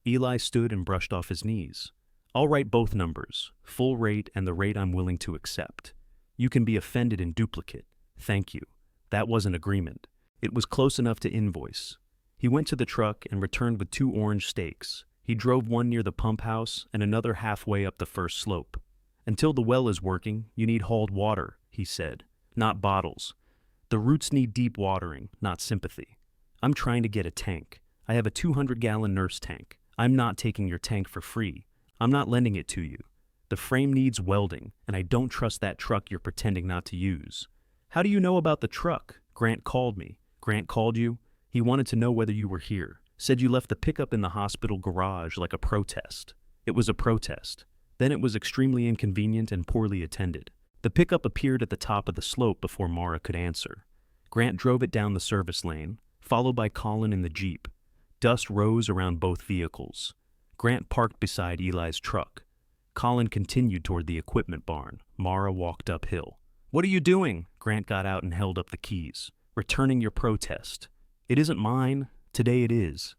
Eli stood and brushed off his knees. I'll write both numbers, full rate and the rate I'm willing to accept. You can be offended in duplicate. Thank you. That was an agreement. It was close enough to invoice. He went to the truck and returned with 2 orange stakes. He drove one near the pump house and another halfway up the first slope. "Until the well is working, you need hauled water," he said, "not bottles. The roots need deep watering, not sympathy. I'm trying to get a tank. I have a 200-gallon nurse tank. I'm not taking your tank for free. I'm not lending it to you. The frame needs welding, and I don't trust that truck you're pretending not to use." "How do you know about the truck?" "Grant called me." "Grant called you?" "He wanted to know whether you were here. Said you left the pickup in the hospital garage like a protest." "It was a protest. Then it was extremely inconvenient and poorly attended." The pickup appeared at the top of the slope before Mara could answer. Grant drove it down the service lane, followed by Colin in the Jeep. Dust rose around both vehicles. Grant parked beside Eli's truck. Colin continued toward the equipment barn. Mara walked uphill. "What are you doing?" Grant got out and held up the keys. "Returning your protest." "It isn't mine. Today it is."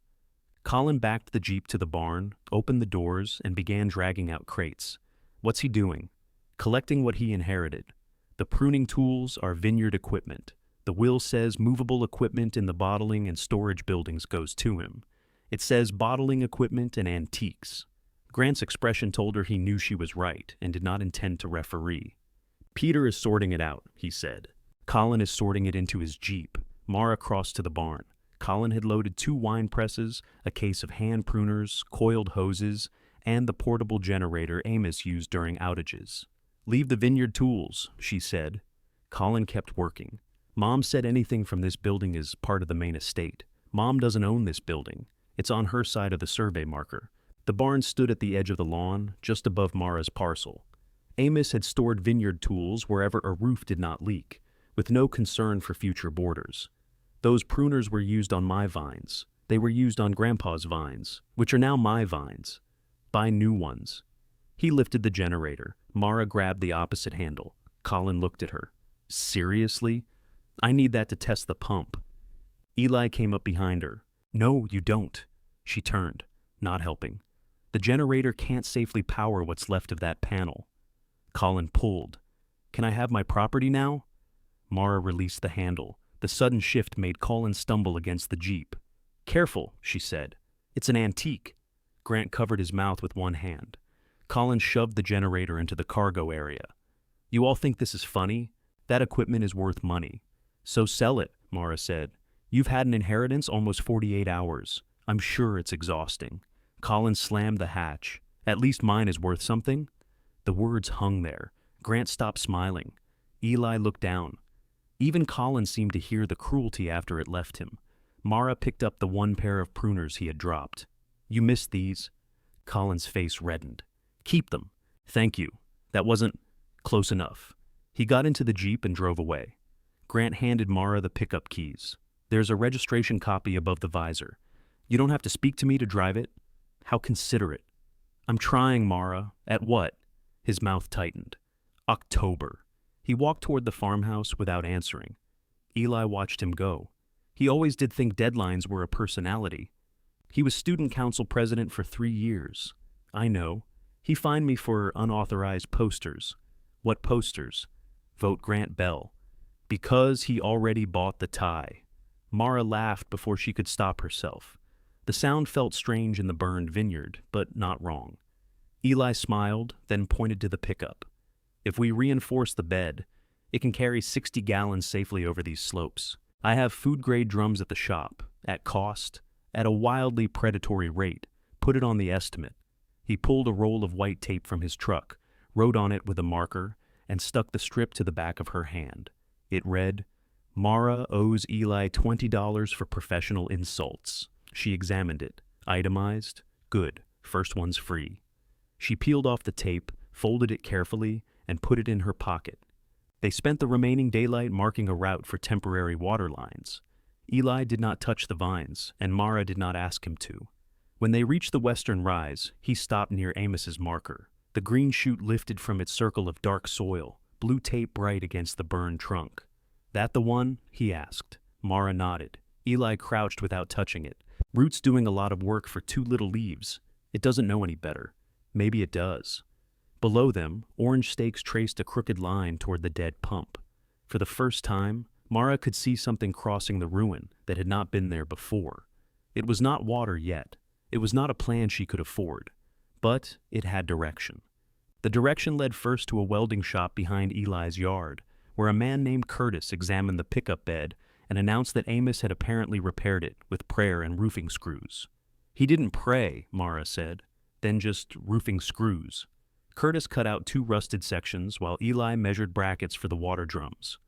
Colin backed the Jeep to the barn, opened the doors, and began dragging out crates. What's he doing? Collecting what he inherited. The pruning tools are Vineyard equipment. The will says movable equipment in the bottling and storage buildings goes to him. It says bottling equipment and antiques. Grant's expression told her he knew she was right and did not intend to referee. "Peter is sorting it out," he said. Colin is sorting it into his Jeep. Mara crossed to the barn. Colin had loaded 2 wine presses, a case of hand pruners, coiled hoses, and the portable generator Amos used during outages. "Leave the Vineyard tools," she said. Colin kept working. "Mom said anything from this building is part of the main estate. Mom doesn't own this building. It's on her side of the survey marker." The barn stood at the edge of the lawn, just above Mara's parcel. Amos had stored Vineyard tools wherever a roof did not leak, with no concern for future boarders. "Those pruners were used on my vines. They were used on Grandpa's vines, which are now my vines. Buy new ones." He lifted the generator. Mara grabbed the opposite handle. Colin looked at her. "Seriously? I need that to test the pump." Eli came up behind her. "No, you don't." She turned, not helping. "The generator can't safely power what's left of that panel." Colin pulled. "Can I have my property now?" Mara released the handle. The sudden shift made Colin stumble against the Jeep. "Careful," she said. "It's an antique." Grant covered his mouth with one hand. Colin shoved the generator into the cargo area. "You all think this is funny? That equipment is worth money." "So sell it," Mara said. "You've had an inheritance almost 48 hours. I'm sure it's exhausting." Colin slammed the hatch. "At least mine is worth something?" The words hung there. Grant stopped smiling. Eli looked down. Even Colin seemed to hear the cruelty after it left him. Mara picked up the 1 pair of pruners he had dropped. "You missed these?" Colin's face reddened. "Keep them." "Thank you. That wasn't close enough." He got into the Jeep and drove away. Grant handed Mara the pickup keys. "There's a registration copy above the visor. You don't have to speak to me to drive it." "How considerate." "I'm trying, Mara." "At what?" His mouth tightened. "October." He walked toward the farmhouse without answering. Eli watched him go. He always did think deadlines were a personality. He was student council president for 3 years. "I know. He fined me for unauthorized posters." "What posters?" "Vote Grant Bell." "Because he already bought the tie." Mara laughed before she could stop herself. The sound felt strange in the burned vineyard, but not wrong. Eli smiled, then pointed to the pickup. "If we reinforce the bed, it can carry 60 gallons safely over these slopes. I have food-grade drums at the shop, at cost, at a wildly predatory rate. Put it on the estimate." He pulled a roll of white tape from his truck, wrote on it with a marker, and stuck the strip to the back of her hand. It read, "Mara owes Eli $20 for professional insults." She examined it. Itemized. Good. First one's free. She peeled off the tape, folded it carefully, and put it in her pocket. They spent the remaining daylight marking a route for temporary water lines. Eli did not touch the vines, and Mara did not ask him to. When they reached the western rise, he stopped near Amos's marker. The green chute lifted from its circle of dark soil, blue tape bright against the burned trunk. "That the one?" he asked. Mara nodded. Eli crouched without touching it. "Root's doing a lot of work for 2 little leaves. It doesn't know any better. Maybe it does." Below them, orange stakes traced a crooked line toward the dead pump. For the first time, Mara could see something crossing the ruin that had not been there before. It was not water yet. It was not a plan she could afford. But it had direction. The direction led first to a welding shop behind Eli's yard, where a man named Curtis examined the pickup bed and announced that Amos had apparently repaired it with prayer and roofing screws. He didn't pray, Mara said, then just roofing screws. Curtis cut out 2 rusted sections while Eli measured brackets for the water drums.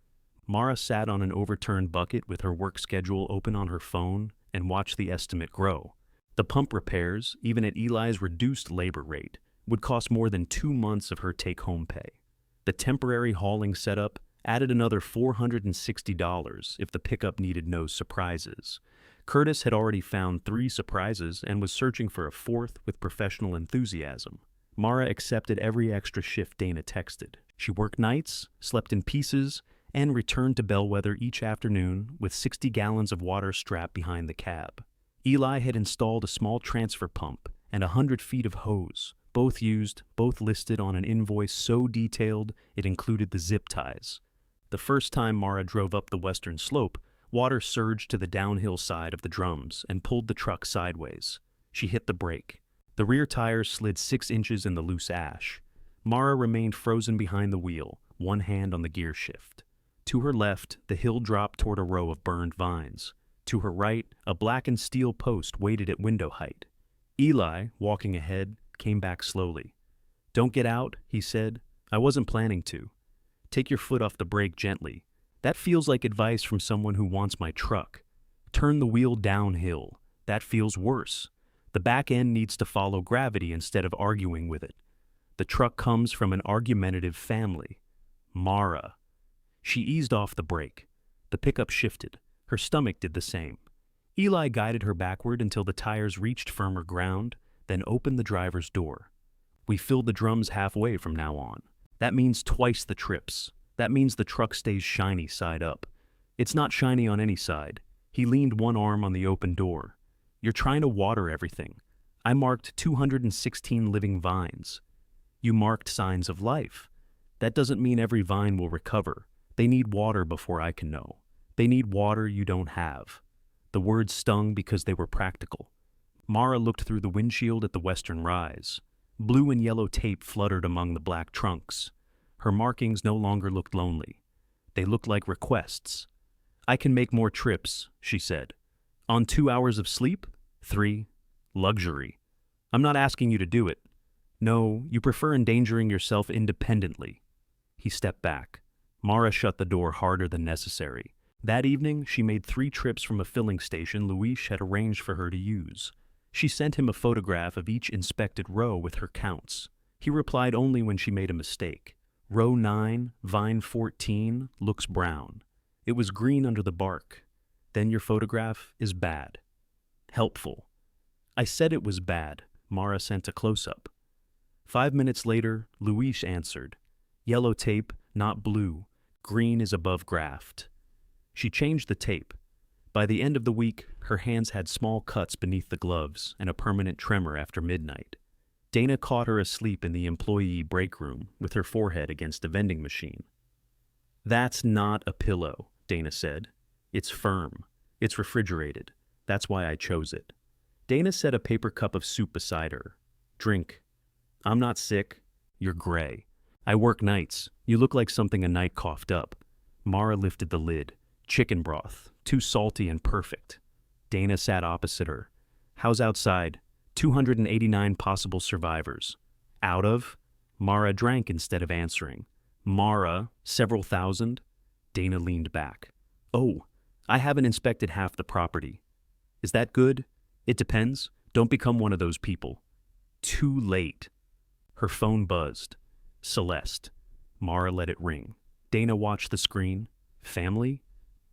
Mara sat on an overturned bucket with her work schedule open on her phone and watched the estimate grow. The pump repairs, even at Eli's reduced labor rate, would cost more than 2 months of her take-home pay. The temporary hauling setup added another $460 if the pickup needed no surprises. Curtis had already found 3 surprises and was searching for a 4th with professional enthusiasm. Mara accepted every extra shift Dana texted. She worked nights, slept in pieces, and returned to Bellwether each afternoon with 60 gallons of water strapped behind the cab. Eli had installed a small transfer pump and 100 feet of hose, both used, both listed on an invoice so detailed it included the zip ties. The first time Mara drove up the western slope, water surged to the downhill side of the drums and pulled the truck sideways. She hit the brake. The rear tires slid 6 inches in the loose ash. Mara remained frozen behind the wheel, one hand on the gear shift. To her left, the hill dropped toward a row of burned vines. To her right, a blackened steel post waited at window height. Eli, walking ahead, came back slowly. "Don't get out," he said. "I wasn't planning to. Take your foot off the brake gently. That feels like advice from someone who wants my truck. Turn the wheel downhill. That feels worse. The back end needs to follow gravity instead of arguing with it. The truck comes from an argumentative family. Mara." She eased off the brake. The pickup shifted. Her stomach did the same. Eli guided her backward until the tires reached firmer ground, then opened the driver's door. "We fill the drums halfway from now on. That means twice the trips. That means the truck stays shiny side up. It's not shiny on any side." He leaned one arm on the open door. "You're trying to water everything. I marked 216 living vines. You marked signs of life. That doesn't mean every vine will recover. They need water before I can know. They need water you don't have." The words stung because they were practical. Mara looked through the windshield at the western rise. Blue and yellow tape fluttered among the black trunks. Her markings no longer looked lonely. They looked like requests. "I can make more trips," she said. "On 2 hours of sleep? 3. Luxury. I'm not asking you to do it. No, you prefer endangering yourself independently." He stepped back. Mara shut the door harder than necessary. That evening, she made 3 trips from a filling station Luis had arranged for her to use. She sent him a photograph of each inspected row with her counts. He replied only when she made a mistake. "Row 9, vine 14, looks brown. It was green under the bark. Then your photograph is bad." Helpful. "I said it was bad." Mara sent a close-up. 5 minutes later, Luis answered. "Yellow tape, not blue. Green is above graft." She changed the tape. By the end of the week, her hands had small cuts beneath the gloves and a permanent tremor after midnight. Dana caught her asleep in the employee break room with her forehead against a vending machine. "That's not a pillow," Dana said. "It's firm. It's refrigerated. That's why I chose it." Dana set a paper cup of soup beside her. "Drink." "I'm not sick. You're gray. I work nights. You look like something a night coughed up." Mara lifted the lid. Chicken broth. Too salty and perfect. Dana sat opposite her. "How's outside?" 289 possible survivors. "Out of?" Mara drank instead of answering. "Mara, several thousand?" Dana leaned back. "Oh, I haven't inspected half the property." "Is that good?" "It depends. Don't become one of those people." "Too late." Her phone buzzed. Celeste. Mara let it ring. Dana watched the screen. Family?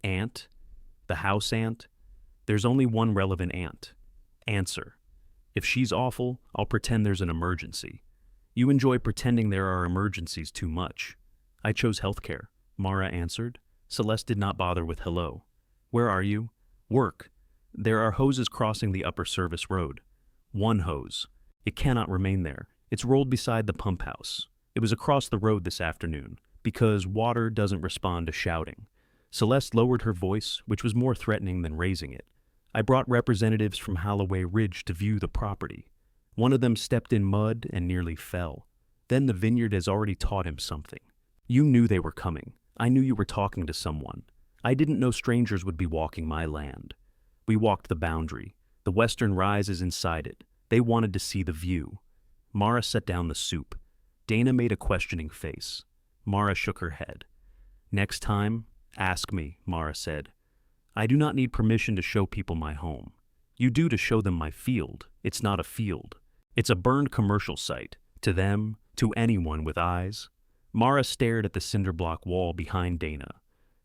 Aunt? The house aunt? There's only one relevant aunt. Answer. If she's awful, I'll pretend there's an emergency. You enjoy pretending there are emergencies too much. I chose healthcare, Mara answered. Celeste did not bother with hello. Where are you? Work. There are hoses crossing the upper service road. One hose. It cannot remain there. It's rolled beside the pump house. It was across the road this afternoon, because water doesn't respond to shouting. Celeste lowered her voice, which was more threatening than raising it. I brought representatives from Holloway Ridge to view the property. One of them stepped in mud and nearly fell. Then the vineyard has already taught him something. You knew they were coming. I knew you were talking to someone. I didn't know strangers would be walking my land. We walked the boundary. The western rise is inside it. They wanted to see the view. Mara set down the soup. Dana made a questioning face. Mara shook her head. Next time, ask me, Mara said. I do not need permission to show people my home. You do to show them my field. It's not a field. It's a burned commercial site. To them, to anyone with eyes. Mara stared at the cinder block wall behind Dana.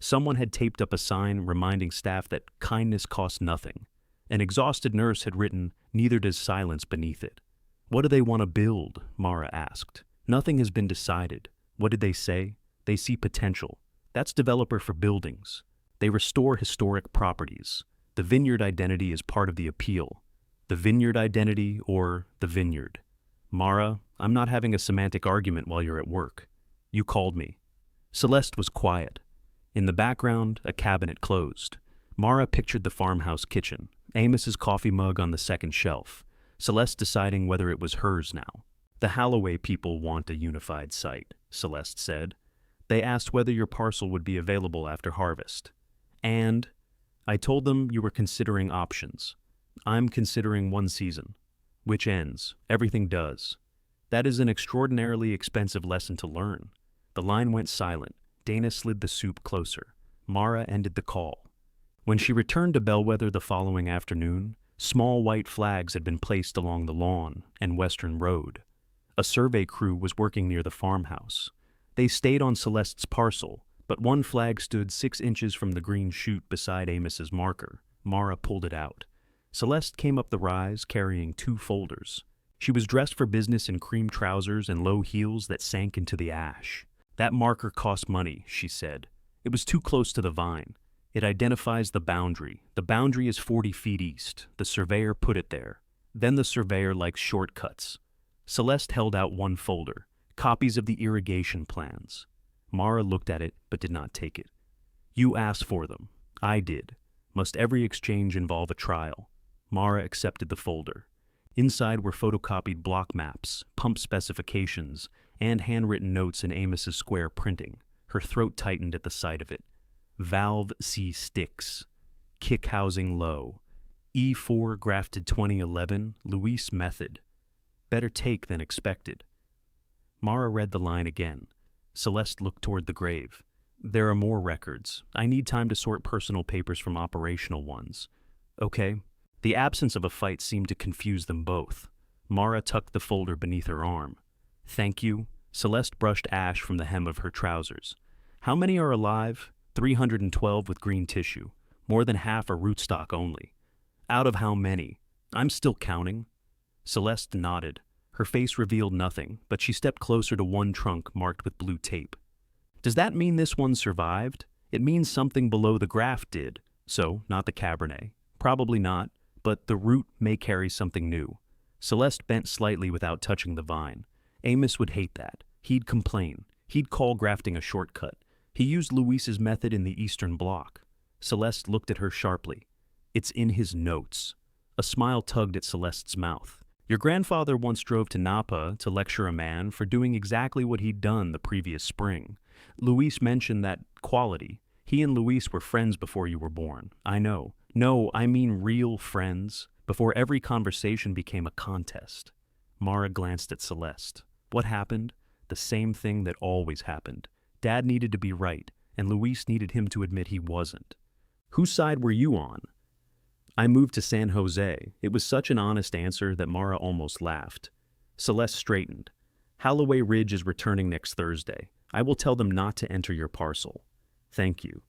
Someone had taped up a sign reminding staff that kindness costs nothing. An exhausted nurse had written, "Neither does silence," beneath it. What do they want to build? Mara asked. Nothing has been decided. What did they say? They see potential. That's developer for buildings. They restore historic properties. The vineyard identity is part of the appeal. The vineyard identity or the vineyard. Mara, I'm not having a semantic argument while you're at work. You called me. Celeste was quiet. In the background, a cabinet closed. Mara pictured the farmhouse kitchen, Amos's coffee mug on the second shelf, Celeste deciding whether it was hers now. The Holloway people want a unified site, Celeste said. They asked whether your parcel would be available after harvest. And I told them you were considering options. I'm considering one season. Which ends. Everything does. That is an extraordinarily expensive lesson to learn. The line went silent. Dana slid the soup closer. Mara ended the call. When she returned to Bellwether the following afternoon, small white flags had been placed along the lawn and Western Road. A survey crew was working near the farmhouse. They stayed on Celeste's parcel, but one flag stood 6 inches from the green chute beside Amos's marker. Mara pulled it out. Celeste came up the rise carrying 2 folders. She was dressed for business in cream trousers and low heels that sank into the ash. That marker cost money, she said. It was too close to the vine. It identifies the boundary. The boundary is 40 feet east. The surveyor put it there. Then the surveyor likes shortcuts. Celeste held out 1 folder, copies of the irrigation plans. Mara looked at it but did not take it. You asked for them. I did. Must every exchange involve a trial? Mara accepted the folder. Inside were photocopied block maps, pump specifications, and handwritten notes in Amos's square printing. Her throat tightened at the sight of it. Valve C sticks. Kick housing low. E4 grafted 2011, Luis method. Better take than expected. Mara read the line again. Celeste looked toward the grave. There are more records. I need time to sort personal papers from operational ones. Okay. The absence of a fight seemed to confuse them both. Mara tucked the folder beneath her arm. Thank you. Celeste brushed ash from the hem of her trousers. How many are alive? 312 with green tissue. More than half are rootstock only. Out of how many? I'm still counting. Celeste nodded. Her face revealed nothing, but she stepped closer to one trunk marked with blue tape. Does that mean this one survived? It means something below the graft did. So, not the Cabernet. Probably not, but the root may carry something new. Celeste bent slightly without touching the vine. Amos would hate that. He'd complain. He'd call grafting a shortcut. He used Luis's method in the Eastern Bloc. Celeste looked at her sharply. It's in his notes. A smile tugged at Celeste's mouth. Your grandfather once drove to Napa to lecture a man for doing exactly what he'd done the previous spring. Luis mentioned that quality. He and Luis were friends before you were born. I know. No, I mean real friends. Before every conversation became a contest. Mara glanced at Celeste. What happened? The same thing that always happened. Dad needed to be right, and Luis needed him to admit he wasn't. Whose side were you on? I moved to San Jose. It was such an honest answer that Mara almost laughed. Celeste straightened. Holloway Ridge is returning next Thursday. I will tell them not to enter your parcel. Thank you.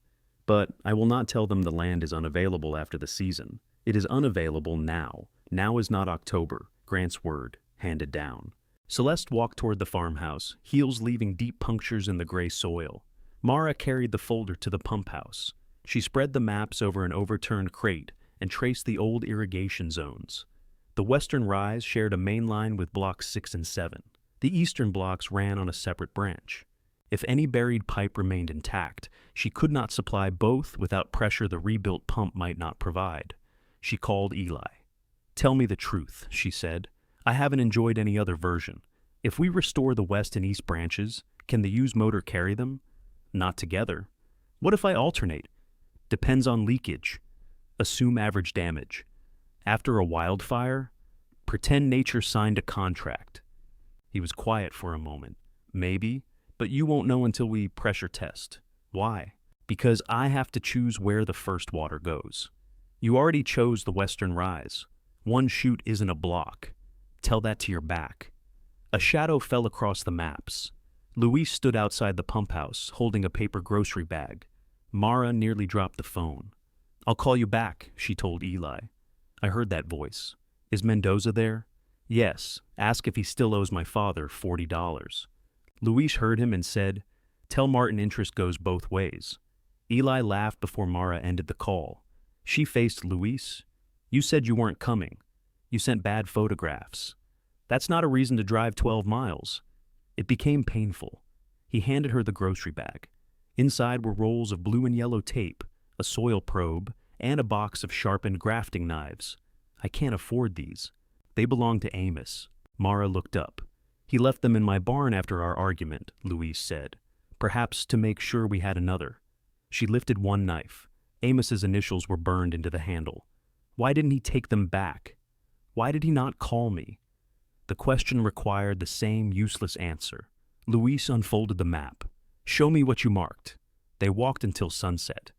But I will not tell them the land is unavailable after the season. It is unavailable now. Now is not October. Grant's word, handed down. Celeste walked toward the farmhouse, heels leaving deep punctures in the gray soil. Mara carried the folder to the pump house. She spread the maps over an overturned crate and traced the old irrigation zones. The western rise shared a main line with blocks 6 and 7. The eastern blocks ran on a separate branch. If any buried pipe remained intact, she could not supply both without pressure the rebuilt pump might not provide. She called Eli. "Tell me the truth," she said. "I haven't enjoyed any other version. If we restore the west and east branches, can the used motor carry them? Not together. What if I alternate? Depends on leakage. Assume average damage. After a wildfire, pretend nature signed a contract." He was quiet for a moment. "Maybe, but you won't know until we pressure test." "Why?" "Because I have to choose where the first water goes. You already chose the western rise. One chute isn't a block. Tell that to your back." A shadow fell across the maps. Luis stood outside the pump house, holding a paper grocery bag. Mara nearly dropped the phone. "I'll call you back," she told Eli. "I heard that voice. Is Mendoza there?" "Yes. Ask if he still owes my father $40. Luis heard him and said, "Tell Martin interest goes both ways." Eli laughed before Mara ended the call. She faced Luis. "You said you weren't coming. You sent bad photographs. That's not a reason to drive 12 miles. It became painful. He handed her the grocery bag. Inside were rolls of blue and yellow tape, a soil probe, and a box of sharpened grafting knives. "I can't afford these. They belong to Amos." Mara looked up. "He left them in my barn after our argument," Luis said. "Perhaps to make sure we had another." She lifted one knife. Amos's initials were burned into the handle. "Why didn't he take them back? Why did he not call me?" The question required the same useless answer. Luis unfolded the map. "Show me what you marked." They walked until sunset.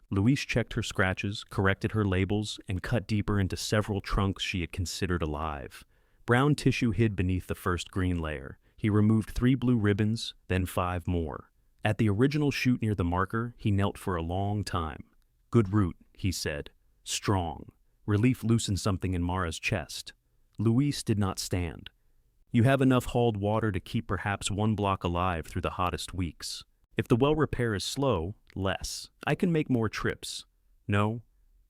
Luis checked her scratches, corrected her labels, and cut deeper into several trunks she had considered alive. Brown tissue hid beneath the first green layer. He removed 3 blue ribbons, then 5 more. At the original chute near the marker, he knelt for a long time. "Good root," he said. "Strong." Relief loosened something in Mara's chest. Luis did not stand. "You have enough hauled water to keep perhaps 1 block alive through the hottest weeks. If the well repair is slow, less. I can make more trips." "No,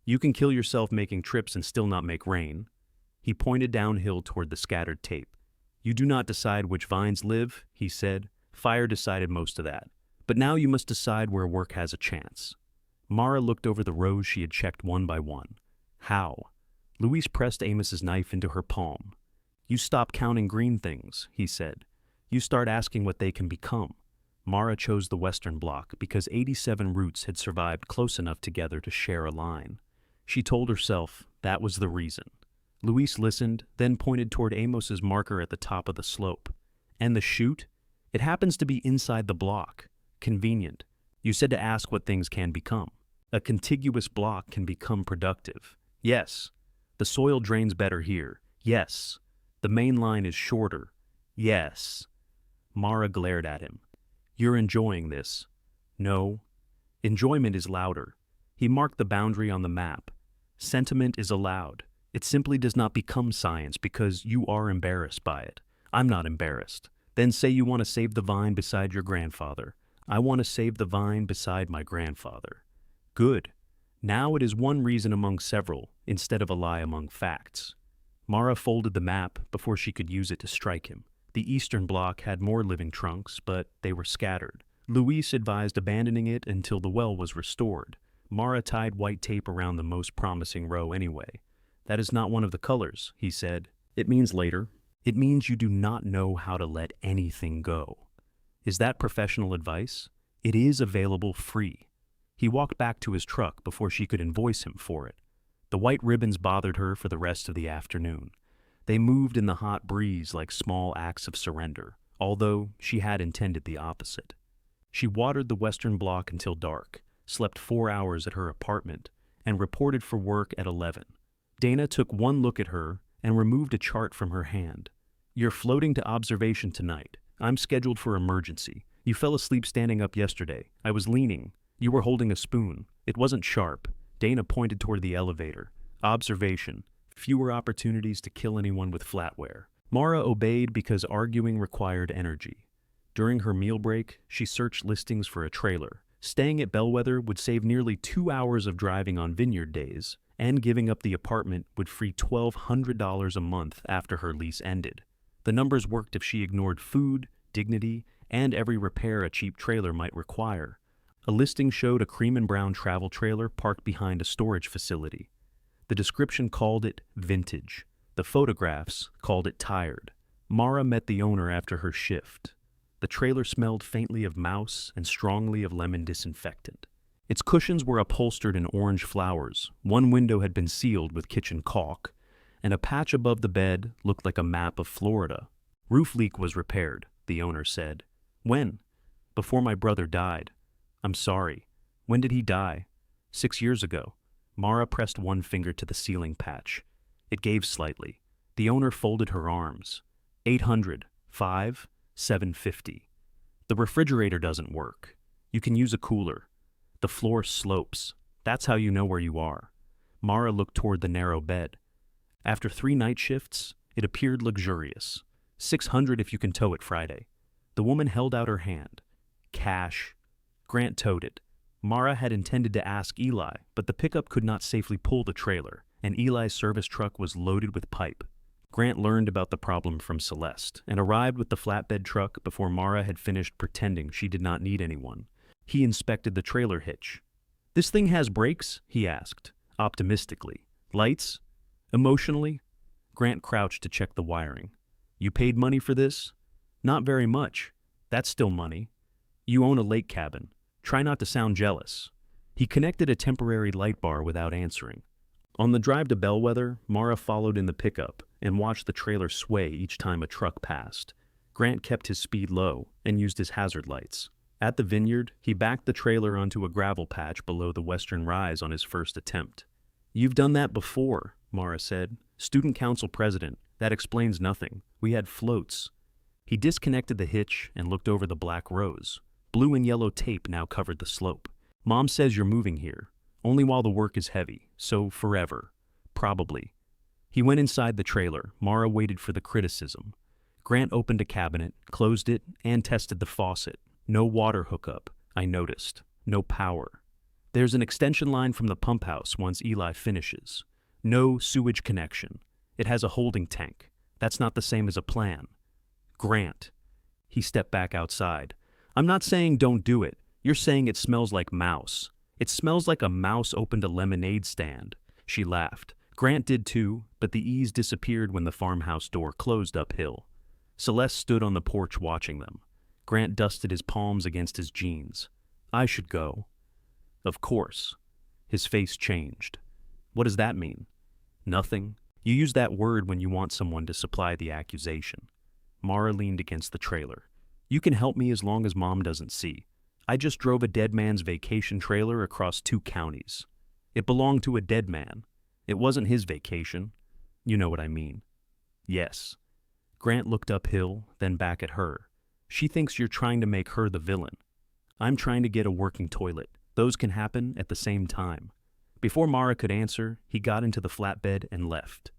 you can kill yourself making trips and still not make rain." He pointed downhill toward the scattered tape. "You do not decide which vines live," he said. "Fire decided most of that. But now you must decide where work has a chance." Mara looked over the rows she had checked one by one. "How?" Luis pressed Amos's knife into her palm. "You stop counting green things," he said. "You start asking what they can become." Mara chose the western block because 87 roots had survived close enough together to share a line. She told herself that was the reason. Luis listened, then pointed toward Amos's marker at the top of the slope. "And the chute? It happens to be inside the block. Convenient. You said to ask what things can become. A contiguous block can become productive. Yes. The soil drains better here. Yes. The main line is shorter. Yes." Mara glared at him. "You're enjoying this." "No. Enjoyment is louder." He marked the boundary on the map. "Sentiment is allowed. It simply does not become science because you are embarrassed by it. I'm not embarrassed. Then say you want to save the vine beside your grandfather. I want to save the vine beside my grandfather." "Good. Now it is one reason among several, instead of a lie among facts." Mara folded the map before she could use it to strike him. The eastern block had more living trunks, but they were scattered. Luis advised abandoning it until the well was restored. Mara tied white tape around the most promising row anyway. "That is not one of the colors," he said. "It means later. It means you do not know how to let anything go." "Is that professional advice?" "It is available free." He walked back to his truck before she could invoice him for it. The white ribbons bothered her for the rest of the afternoon. They moved in the hot breeze like small acts of surrender, although she had intended the opposite. She watered the western block until dark, slept 4 hours at her apartment, and reported for work at 11. Dana took one look at her and removed a chart from her hand. "You're floating to observation tonight. I'm scheduled for emergency. You fell asleep standing up yesterday. I was leaning. You were holding a spoon. It wasn't sharp." Dana pointed toward the elevator. "Observation. Fewer opportunities to kill anyone with flatware." Mara obeyed because arguing required energy. During her meal break, she searched listings for a trailer. Staying at Bellwether would save nearly 2 hours of driving on Vineyard days, and giving up the apartment would free $1,200 a month after her lease ended. The numbers worked if she ignored food, dignity, and every repair a cheap trailer might require. A listing showed a cream and brown travel trailer parked behind a storage facility. The description called it vintage. The photographs called it tired. Mara met the owner after her shift. The trailer smelled faintly of mouse and strongly of lemon disinfectant. Its cushions were upholstered in orange flowers, one window had been sealed with kitchen caulk, and a patch above the bed looked like a map of Florida. Roof leak was repaired, the owner said. When? Before my brother died. I'm sorry. When did he die? 6 years ago. Mara pressed one finger to the ceiling patch. It gave slightly. The owner folded her arms. 800, 5, 750. The refrigerator doesn't work. You can use a cooler. The floor slopes. That's how you know where you are. Mara looked toward the narrow bed. After 3 night shifts, it appeared luxurious. 600 if you can tow it Friday. The woman held out her hand. Cash. Grant towed it. Mara had intended to ask Eli, but the pickup could not safely pull the trailer, and Eli's service truck was loaded with pipe. Grant learned about the problem from Celeste and arrived with the flatbed truck before Mara had finished pretending she did not need anyone. He inspected the trailer hitch. This thing has brakes? He asked, optimistically. Lights? Emotionally? Grant crouched to check the wiring. You paid money for this? Not very much. That's still money. You own a lake cabin. Try not to sound jealous. He connected a temporary light bar without answering. On the drive to Bellwether, Mara followed in the pickup and watched the trailer sway each time a truck passed. Grant kept his speed low and used his hazard lights. At the Vineyard, he backed the trailer onto a gravel patch below the western rise on his first attempt. You've done that before, Mara said. Student council president. That explains nothing. We had floats. He disconnected the hitch and looked over the black rose. Blue and yellow tape now covered the slope. Mom says you're moving here. Only while the work is heavy, so forever. Probably. He went inside the trailer. Mara waited for the criticism. Grant opened a cabinet, closed it, and tested the faucet. No water hookup, I noticed. No power. There's an extension line from the pump house once Eli finishes. No sewage connection. It has a holding tank. That's not the same as a plan. Grant. He stepped back outside. I'm not saying don't do it. You're saying it smells like mouse. It smells like a mouse opened a lemonade stand. She laughed. Grant did too, but the ease disappeared when the farmhouse door closed uphill. Celeste stood on the porch watching them. Grant dusted his palms against his jeans. I should go. Of course. His face changed. What does that mean? Nothing. You use that word when you want someone to supply the accusation. Mara leaned against the trailer. You can help me as long as Mom doesn't see. I just drove a dead man's vacation trailer across 2 counties. It belonged to a dead man. It wasn't his vacation. You know what I mean. Yes. Grant looked uphill, then back at her. She thinks you're trying to make her the villain. I'm trying to get a working toilet. Those can happen at the same time. Before Mara could answer, he got into the flatbed and left.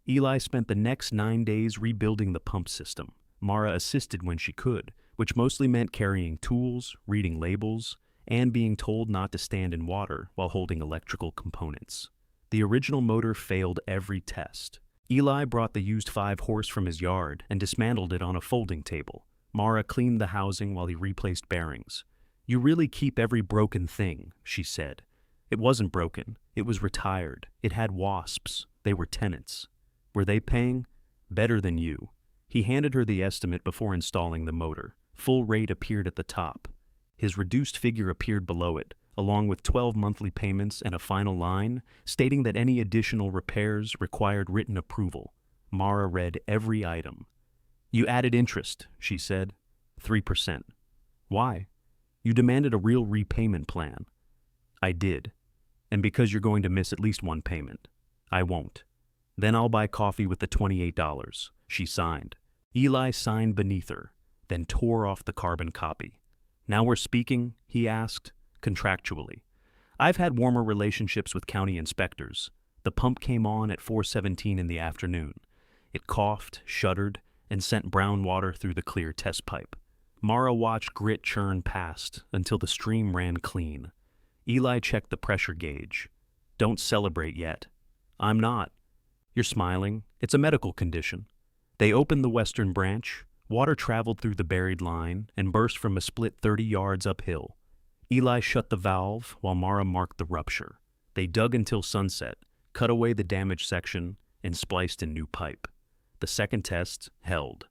Eli spent the next 9 days rebuilding the pump system. Mara assisted when she could, which mostly meant carrying tools, reading labels, and being told not to stand in water while holding electrical components. The original motor failed every test. Eli brought the used 5-horse from his yard and dismantled it on a folding table. Mara cleaned the housing while he replaced bearings. You really keep every broken thing, she said. It wasn't broken. It was retired. It had wasps. They were tenants. Were they paying? Better than you. He handed her the estimate before installing the motor. Full rate appeared at the top. His reduced figure appeared below it, along with 12 monthly payments and a final line stating that any additional repairs required written approval. Mara read every item. You added interest, she said. 3%. Why? You demanded a real repayment plan. I did. And because you're going to miss at least one payment. I won't. Then I'll buy coffee with the $28. She signed. Eli signed beneath her, then tore off the carbon copy. Now we're speaking, he asked, contractually. I've had warmer relationships with county inspectors. The pump came on at 4:17 in the afternoon. It coughed, shuddered, and sent brown water through the clear test pipe. Mara watched grit churn past until the stream ran clean. Eli checked the pressure gauge. Don't celebrate yet. I'm not. You're smiling. It's a medical condition. They opened the western branch. Water traveled through the buried line and burst from a split 30 yards uphill. Eli shut the valve while Mara marked the rupture. They dug until sunset, cut away the damaged section, and spliced in new pipe. The second test held.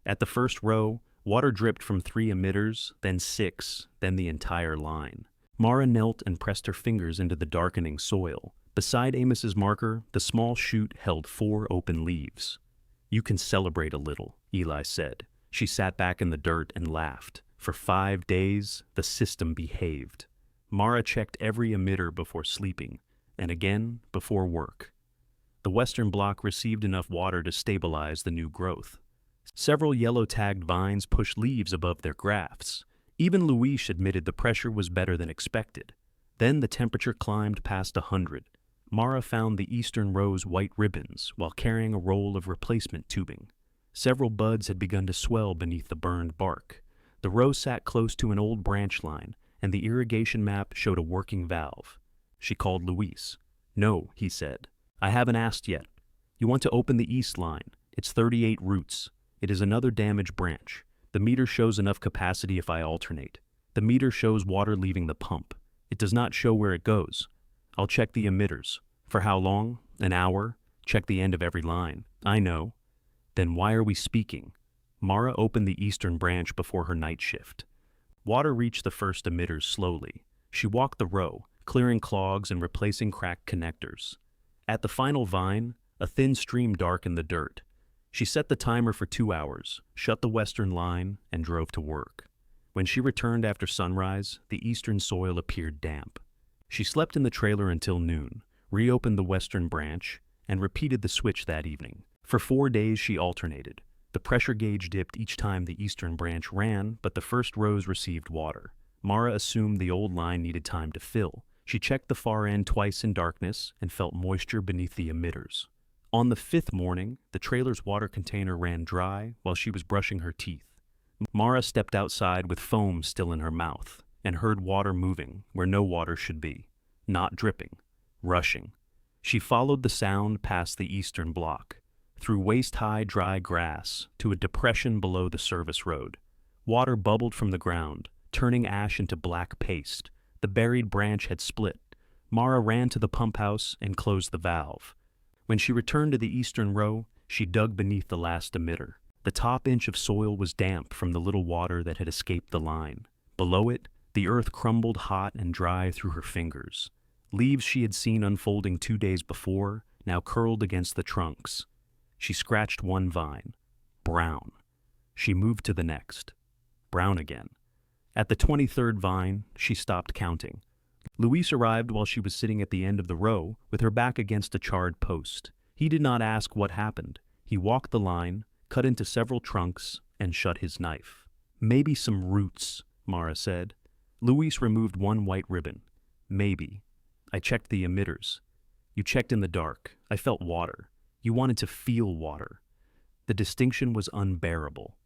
At the first row, water dripped from 3 emitters, then 6, then the entire line. Mara knelt and pressed her fingers into the darkening soil. Beside Amos's marker, the small chute held 4 open leaves. "You can celebrate a little," Eli said. She sat back in the dirt and laughed. For 5 days, the system behaved. Mara checked every emitter before sleeping, and again before work. The western block received enough water to stabilize the new growth. Several yellow-tagged vines pushed leaves above their grafts. Even Luis admitted the pressure was better than expected. Then the temperature climbed past 100. Mara found the eastern row's white ribbons while carrying a roll of replacement tubing. Several buds had begun to swell beneath the burned bark. The row sat close to an old branch line, and the irrigation map showed a working valve. She called Luis. "No," he said. "I haven't asked yet. You want to open the east line. It's 38 roots. It is another damaged branch. The meter shows enough capacity if I alternate. The meter shows water leaving the pump. It does not show where it goes. I'll check the emitters. For how long? An hour? Check the end of every line. I know." "Then why are we speaking?" Mara opened the eastern branch before her night shift. Water reached the first emitters slowly. She walked the row, clearing clogs and replacing cracked connectors. At the final vine, a thin stream darkened the dirt. She set the timer for 2 hours, shut the western line, and drove to work. When she returned after sunrise, the eastern soil appeared damp. She slept in the trailer until noon, reopened the western branch, and repeated the switch that evening. For 4 days she alternated. The pressure gauge dipped each time the eastern branch ran, but the first rows received water. Mara assumed the old line needed time to fill. She checked the far end twice in darkness and felt moisture beneath the emitters. On the 5th morning, the trailer's water container ran dry while she was brushing her teeth. Mara stepped outside with foam still in her mouth and heard water moving where no water should be. Not dripping, rushing. She followed the sound past the eastern block, through waist-high dry grass to a depression below the service road. Water bubbled from the ground, turning ash into black paste. The buried branch had split. Mara ran to the pump house and closed the valve. When she returned to the eastern row, she dug beneath the last emitter. The top inch of soil was damp from the little water that had escaped the line. Below it, the earth crumbled hot and dry through her fingers. Leaves she had seen unfolding 2 days before now curled against the trunks. She scratched one vine. Brown. She moved to the next. Brown again. At the 23rd vine, she stopped counting. Luis arrived while she was sitting at the end of the row with her back against a charred post. He did not ask what happened. He walked the line, cut into several trunks, and shut his knife. "Maybe some roots," Mara said. Luis removed one white ribbon. "Maybe. I checked the emitters." "You checked in the dark. I felt water. You wanted to feel water." The distinction was unbearable.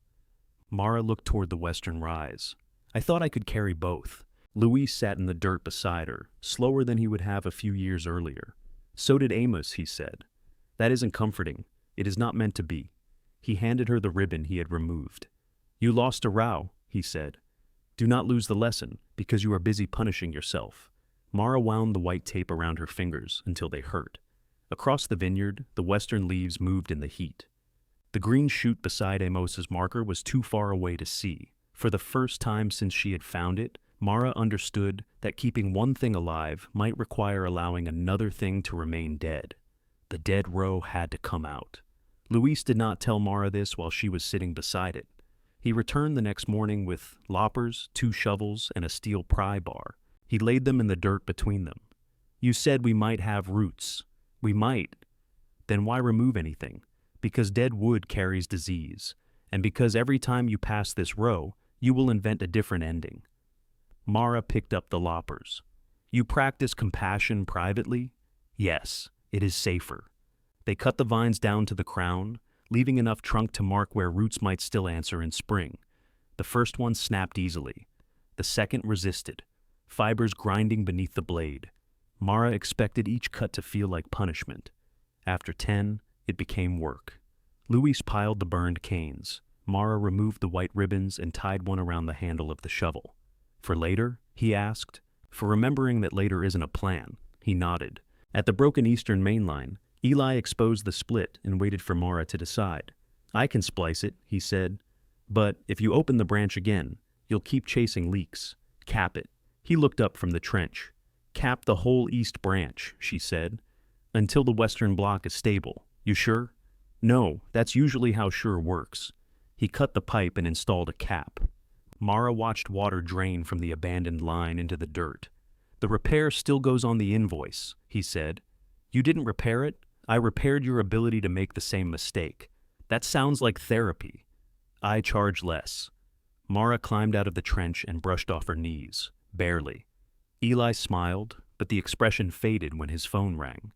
Mara looked toward the western rise. "I thought I could carry both." Luis sat in the dirt beside her, slower than he would have a few years earlier. "So did Amos," he said. "That isn't comforting. It is not meant to be." He handed her the ribbon he had removed. "You lost a row," he said. "Do not lose the lesson, because you are busy punishing yourself." Mara wound the white tape around her fingers until they hurt. Across the vineyard, the western leaves moved in the heat. The green chute beside Amos's marker was too far away to see. For the first time since she had found it, Mara understood that keeping one thing alive might require allowing another thing to remain dead. The dead row had to come out. Luis did not tell Mara this while she was sitting beside it. He returned the next morning with loppers, 2 shovels, and a steel pry bar. He laid them in the dirt between them. "You said we might have roots. We might. Then why remove anything? Because dead wood carries disease, and because every time you pass this row, you will invent a different ending." Mara picked up the loppers. "You practice compassion privately?" "Yes, it is safer." They cut the vines down to the crown, leaving enough trunk to mark where roots might still answer in spring. The first one snapped easily. The second resisted, fibers grinding beneath the blade. Mara expected each cut to feel like punishment. After 10, it became work. Luis piled the burned canes. Mara removed the white ribbons and tied one around the handle of the shovel. "For later?" he asked. "For remembering that later isn't a plan." He nodded. At the broken eastern main line, Eli exposed the split and waited for Mara to decide. I can splice it, he said. But if you open the branch again, you'll keep chasing leaks. Cap it. He looked up from the trench. Cap the whole east branch, she said. Until the western block is stable. You sure? No, that's usually how sure works. He cut the pipe and installed a cap. Mara watched water drain from the abandoned line into the dirt. The repair still goes on the invoice, he said. You didn't repair it? I repaired your ability to make the same mistake. That sounds like therapy. I charge less. Mara climbed out of the trench and brushed off her knees, barely. Eli smiled, but the expression faded when his phone rang.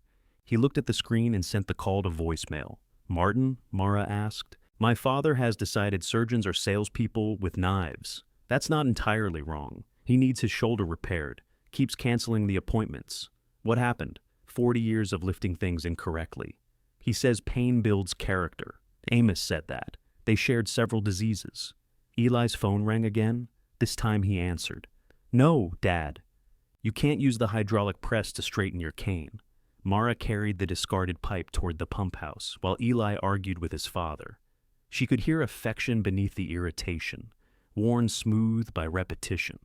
He looked at the screen and sent the call to voicemail. Martin? Mara asked. My father has decided surgeons are salespeople with knives. That's not entirely wrong. He needs his shoulder repaired. Keeps canceling the appointments. What happened? 40 years of lifting things incorrectly. He says pain builds character. Amos said that. They shared several diseases. Eli's phone rang again. This time he answered. No, Dad. You can't use the hydraulic press to straighten your cane. Mara carried the discarded pipe toward the pump house, while Eli argued with his father. She could hear affection beneath the irritation, worn smooth by repetition.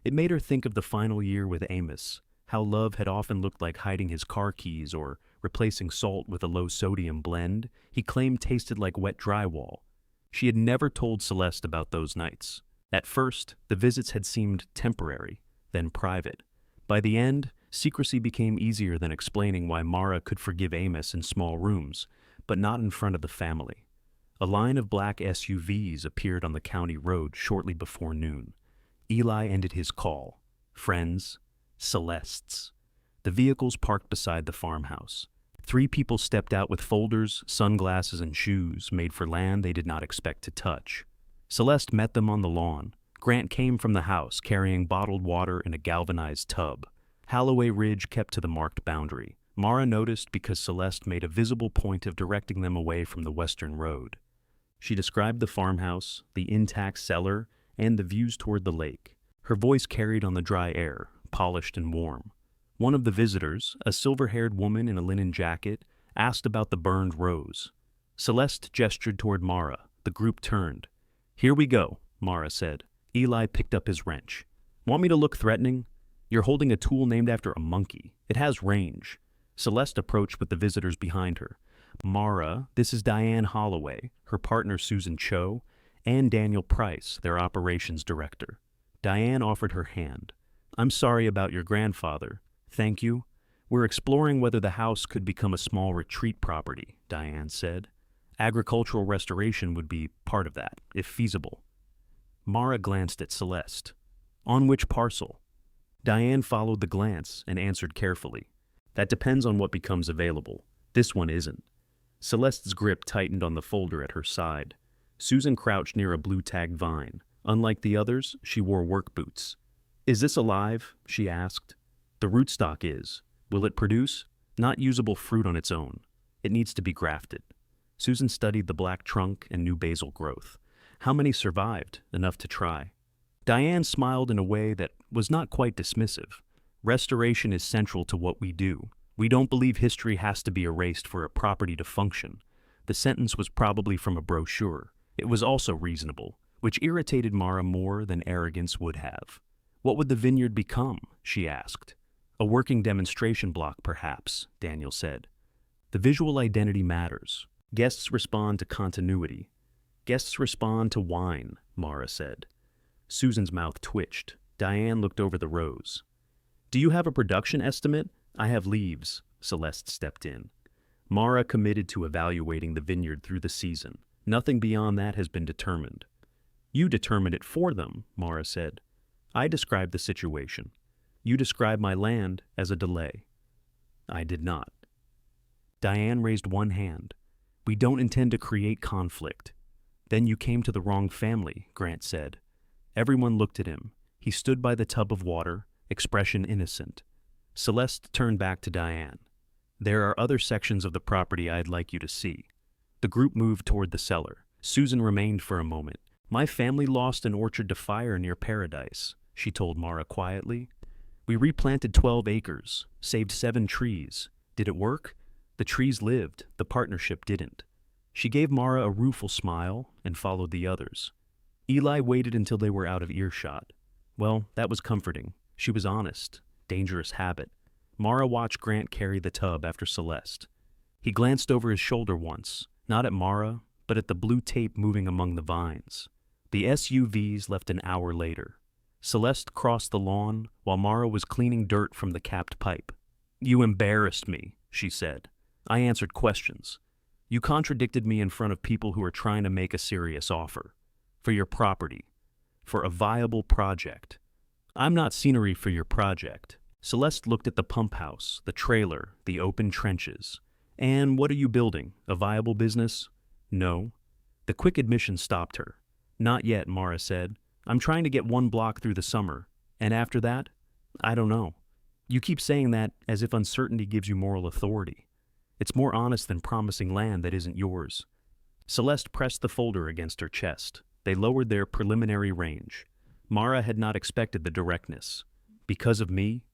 It made her think of the final year with Amos, how love had often looked like hiding his car keys or replacing salt with a low-sodium blend he claimed tasted like wet drywall. She had never told Celeste about those nights. At first, the visits had seemed temporary, then private. By the end, secrecy became easier than explaining why Mara could forgive Amos in small rooms, but not in front of the family. A line of black SUVs appeared on the county road shortly before noon. Eli ended his call. Friends, Celeste's. The vehicles parked beside the farmhouse. 3 people stepped out with folders, sunglasses, and shoes made for land they did not expect to touch. Celeste met them on the lawn. Grant came from the house carrying bottled water in a galvanized tub. Holloway Ridge kept to the marked boundary. Mara noticed because Celeste made a visible point of directing them away from the western road. She described the farmhouse, the intact cellar, and the views toward the lake. Her voice carried on the dry air, polished and warm. One of the visitors, a silver-haired woman in a linen jacket, asked about the burned rose. Celeste gestured toward Mara. The group turned. Here we go, Mara said. Eli picked up his wrench. Want me to look threatening? You're holding a tool named after a monkey. It has range. Celeste approached with the visitors behind her. Mara, this is Diane Holloway, her partner Susan Cho, and Daniel Price, their operations director. Diane offered her hand. I'm sorry about your grandfather. Thank you. We're exploring whether the house could become a small retreat property, Diane said. Agricultural restoration would be part of that, if feasible. Mara glanced at Celeste. On which parcel? Diane followed the glance and answered carefully. That depends on what becomes available. This one isn't. Celeste's grip tightened on the folder at her side. Susan crouched near a blue-tagged vine. Unlike the others, she wore work boots. Is this alive? She asked. The rootstock is. Will it produce? Not usable fruit on its own. It needs to be grafted. Susan studied the black trunk and new basal growth. How many survived? Enough to try. Diane smiled in a way that was not quite dismissive. Restoration is central to what we do. We don't believe history has to be erased for a property to function. The sentence was probably from a brochure. It was also reasonable, which irritated Mara more than arrogance would have. What would the vineyard become? She asked. A working demonstration block, perhaps, Daniel said. The visual identity matters. Guests respond to continuity. Guests respond to wine, Mara said. Susan's mouth twitched. Diane looked over the rose. Do you have a production estimate? I have leaves, Celeste stepped in. Mara committed to evaluating the vineyard through the season. Nothing beyond that has been determined. You determined it for them, Mara said. I described the situation. You described my land as a delay. I did not. Diane raised one hand. We don't intend to create conflict. Then you came to the wrong family, Grant said. Everyone looked at him. He stood by the tub of water, expression innocent. Celeste turned back to Diane. There are other sections of the property I'd like you to see. The group moved toward the cellar. Susan remained for a moment. My family lost an orchard to fire near Paradise, she told Mara quietly. We replanted 12 acres, saved 7 trees. Did it work? The trees lived, the partnership didn't. She gave Mara a rueful smile and followed the others. Eli waited until they were out of earshot. Well, that was comforting. She was honest. Dangerous habit. Mara watched Grant carry the tub after Celeste. He glanced over his shoulder once, not at Mara, but at the blue tape moving among the vines. The SUVs left an hour later. Celeste crossed the lawn while Mara was cleaning dirt from the capped pipe. "You embarrassed me," she said. "I answered questions. You contradicted me in front of people who are trying to make a serious offer. For your property. For a viable project. I'm not scenery for your project." Celeste looked at the pump house, the trailer, the open trenches. "And what are you building? A viable business?" "No." The quick admission stopped her. "Not yet," Mara said. "I'm trying to get 1 block through the summer. And after that? I don't know." "You keep saying that as if uncertainty gives you moral authority. It's more honest than promising land that isn't yours." Celeste pressed the folder against her chest. They lowered their preliminary range. Mara had not expected the directness. "Because of me?"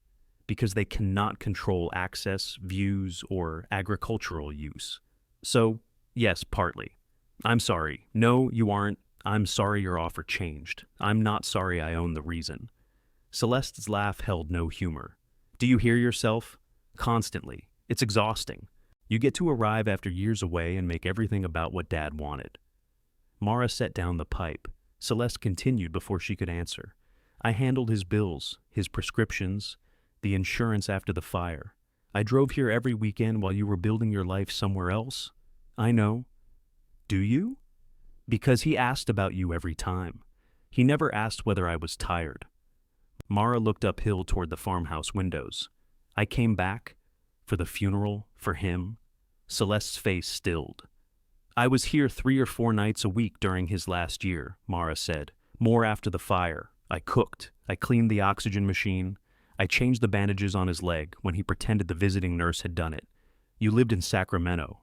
"Because they cannot control access, views, or agricultural use." "So, yes, partly." "I'm sorry." "No, you aren't. I'm sorry your offer changed. I'm not sorry I own the reason." Celeste's laugh held no humor. "Do you hear yourself? Constantly. It's exhausting. You get to arrive after years away and make everything about what Dad wanted." Mara set down the pipe. Celeste continued before she could answer. "I handled his bills, his prescriptions, the insurance after the fire. I drove here every weekend while you were building your life somewhere else. I know." "Do you?" "Because he asked about you every time. He never asked whether I was tired." Mara looked uphill toward the farmhouse windows. "I came back? For the funeral? For him?" Celeste's face stilled. "I was here 3 or 4 nights a week during his last year," Mara said. "More after the fire. I cooked. I cleaned the oxygen machine. I changed the bandages on his leg when he pretended the visiting nurse had done it. You lived in Sacramento."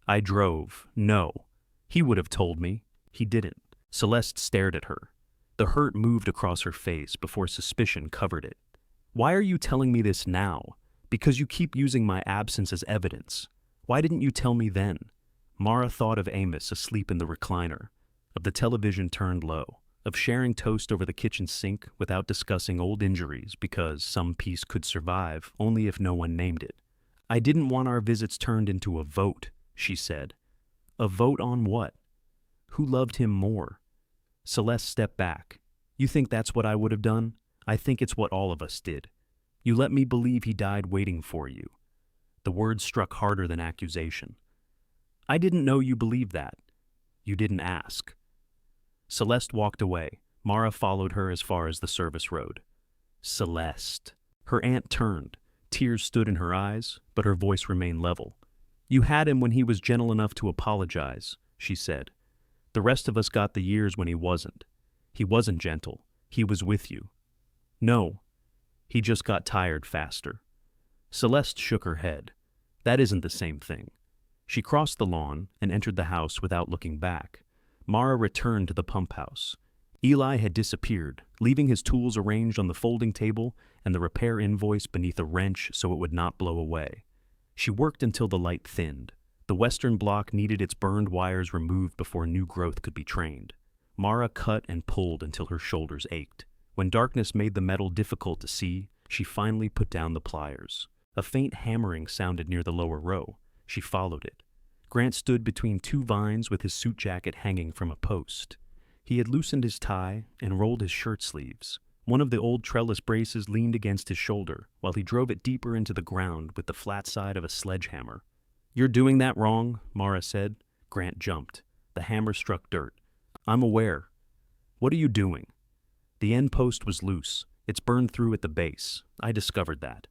"I drove. No. He would have told me. He didn't." Celeste stared at her. The hurt moved across her face before suspicion covered it. "Why are you telling me this now? Because you keep using my absence as evidence. Why didn't you tell me then?" Mara thought of Amos asleep in the recliner, of the television turned low, of sharing toast over the kitchen sink without discussing old injuries because some piece could survive only if no one named it. "I didn't want our visits turned into a vote," she said. "A vote on what? Who loved him more?" Celeste stepped back. "You think that's what I would have done? I think it's what all of us did. You let me believe he died waiting for you." The words struck harder than accusation. "I didn't know you believed that. You didn't ask." Celeste walked away. Mara followed her as far as the service road. "Celeste." Her aunt turned. Tears stood in her eyes, but her voice remained level. "You had him when he was gentle enough to apologize," she said. "The rest of us got the years when he wasn't. He wasn't gentle. He was with you." "No. He just got tired faster." Celeste shook her head. "That isn't the same thing." She crossed the lawn and entered the house without looking back. Mara returned to the pump house. Eli had disappeared, leaving his tools arranged on the folding table and the repair invoice beneath a wrench so it would not blow away. She worked until the light thinned. The western block needed its burned wires removed before new growth could be trained. Mara cut and pulled until her shoulders ached. When darkness made the metal difficult to see, she finally put down the pliers. A faint hammering sounded near the lower row. She followed it. Grant stood between 2 vines with his suit jacket hanging from a post. He had loosened his tie and rolled his shirt sleeves. One of the old trellis braces leaned against his shoulder while he drove it deeper into the ground with the flat side of a sledgehammer. "You're doing that wrong," Mara said. Grant jumped. The hammer struck dirt. "I'm aware." "What are you doing?" "The end post was loose. It's burned through at the base. I discovered that."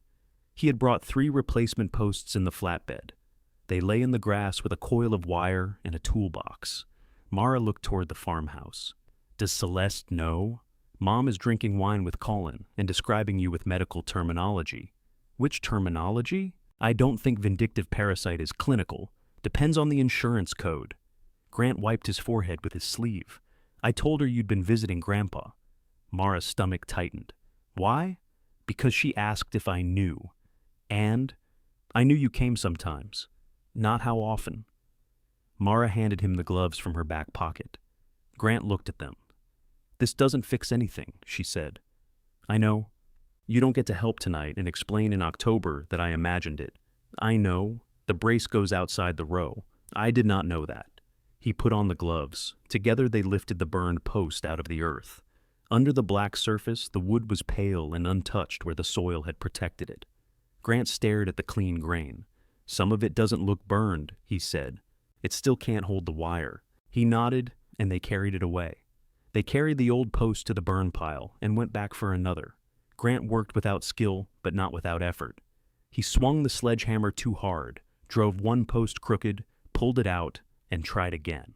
He had brought 3 replacement posts in the flatbed. They lay in the grass with a coil of wire and a toolbox. Mara looked toward the farmhouse. "Does Celeste know? Mom is drinking wine with Colin and describing you with medical terminology." "Which terminology?" "I don't think vindictive parasite is clinical. Depends on the insurance code." Grant wiped his forehead with his sleeve. "I told her you'd been visiting Grandpa." Mara's stomach tightened. "Why?" Because she asked if I knew. And I knew you came sometimes. Not how often. Mara handed him the gloves from her back pocket. Grant looked at them. This doesn't fix anything, she said. I know. You don't get to help tonight and explain in October that I imagined it. I know. The brace goes outside the row. I did not know that. He put on the gloves. Together they lifted the burned post out of the earth. Under the black surface, the wood was pale and untouched where the soil had protected it. Grant stared at the clean grain. Some of it doesn't look burned, he said. It still can't hold the wire. He nodded, and they carried it away. They carried the old post to the burn pile and went back for another. Grant worked without skill, but not without effort. He swung the sledgehammer too hard, drove one post crooked, pulled it out, and tried again.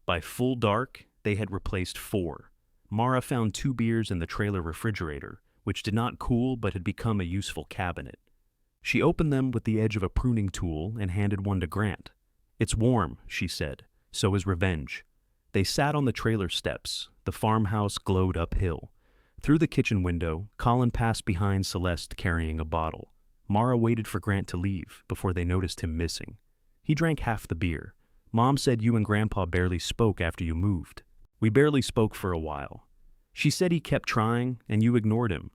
By full dark, they had replaced 4. Mara found 2 beers in the trailer refrigerator, which did not cool but had become a useful cabinet. She opened them with the edge of a pruning tool and handed one to Grant. It's warm, she said. So is revenge. They sat on the trailer steps. The farmhouse glowed uphill. Through the kitchen window, Colin passed behind Celeste carrying a bottle. Mara waited for Grant to leave before they noticed him missing. He drank half the beer. Mom said you and Grandpa barely spoke after you moved. We barely spoke for a while. She said he kept trying and you ignored him.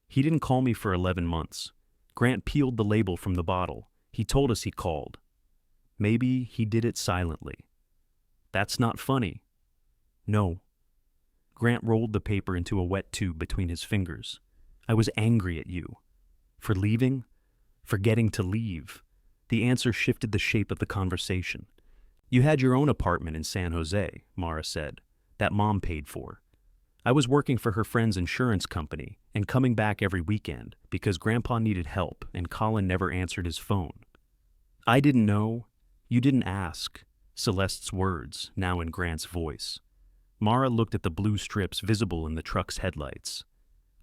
He didn't call me for 11 months. Grant peeled the label from the bottle. He told us he called. Maybe he did it silently. That's not funny. No. Grant rolled the paper into a wet tube between his fingers. I was angry at you. For leaving? For getting to leave. The answer shifted the shape of the conversation. You had your own apartment in San Jose, Mara said, that Mom paid for. I was working for her friend's insurance company and coming back every weekend because Grandpa needed help and Colin never answered his phone. I didn't know. You didn't ask. Celeste's words, now in Grant's voice. Mara looked at the blue strips visible in the truck's headlights.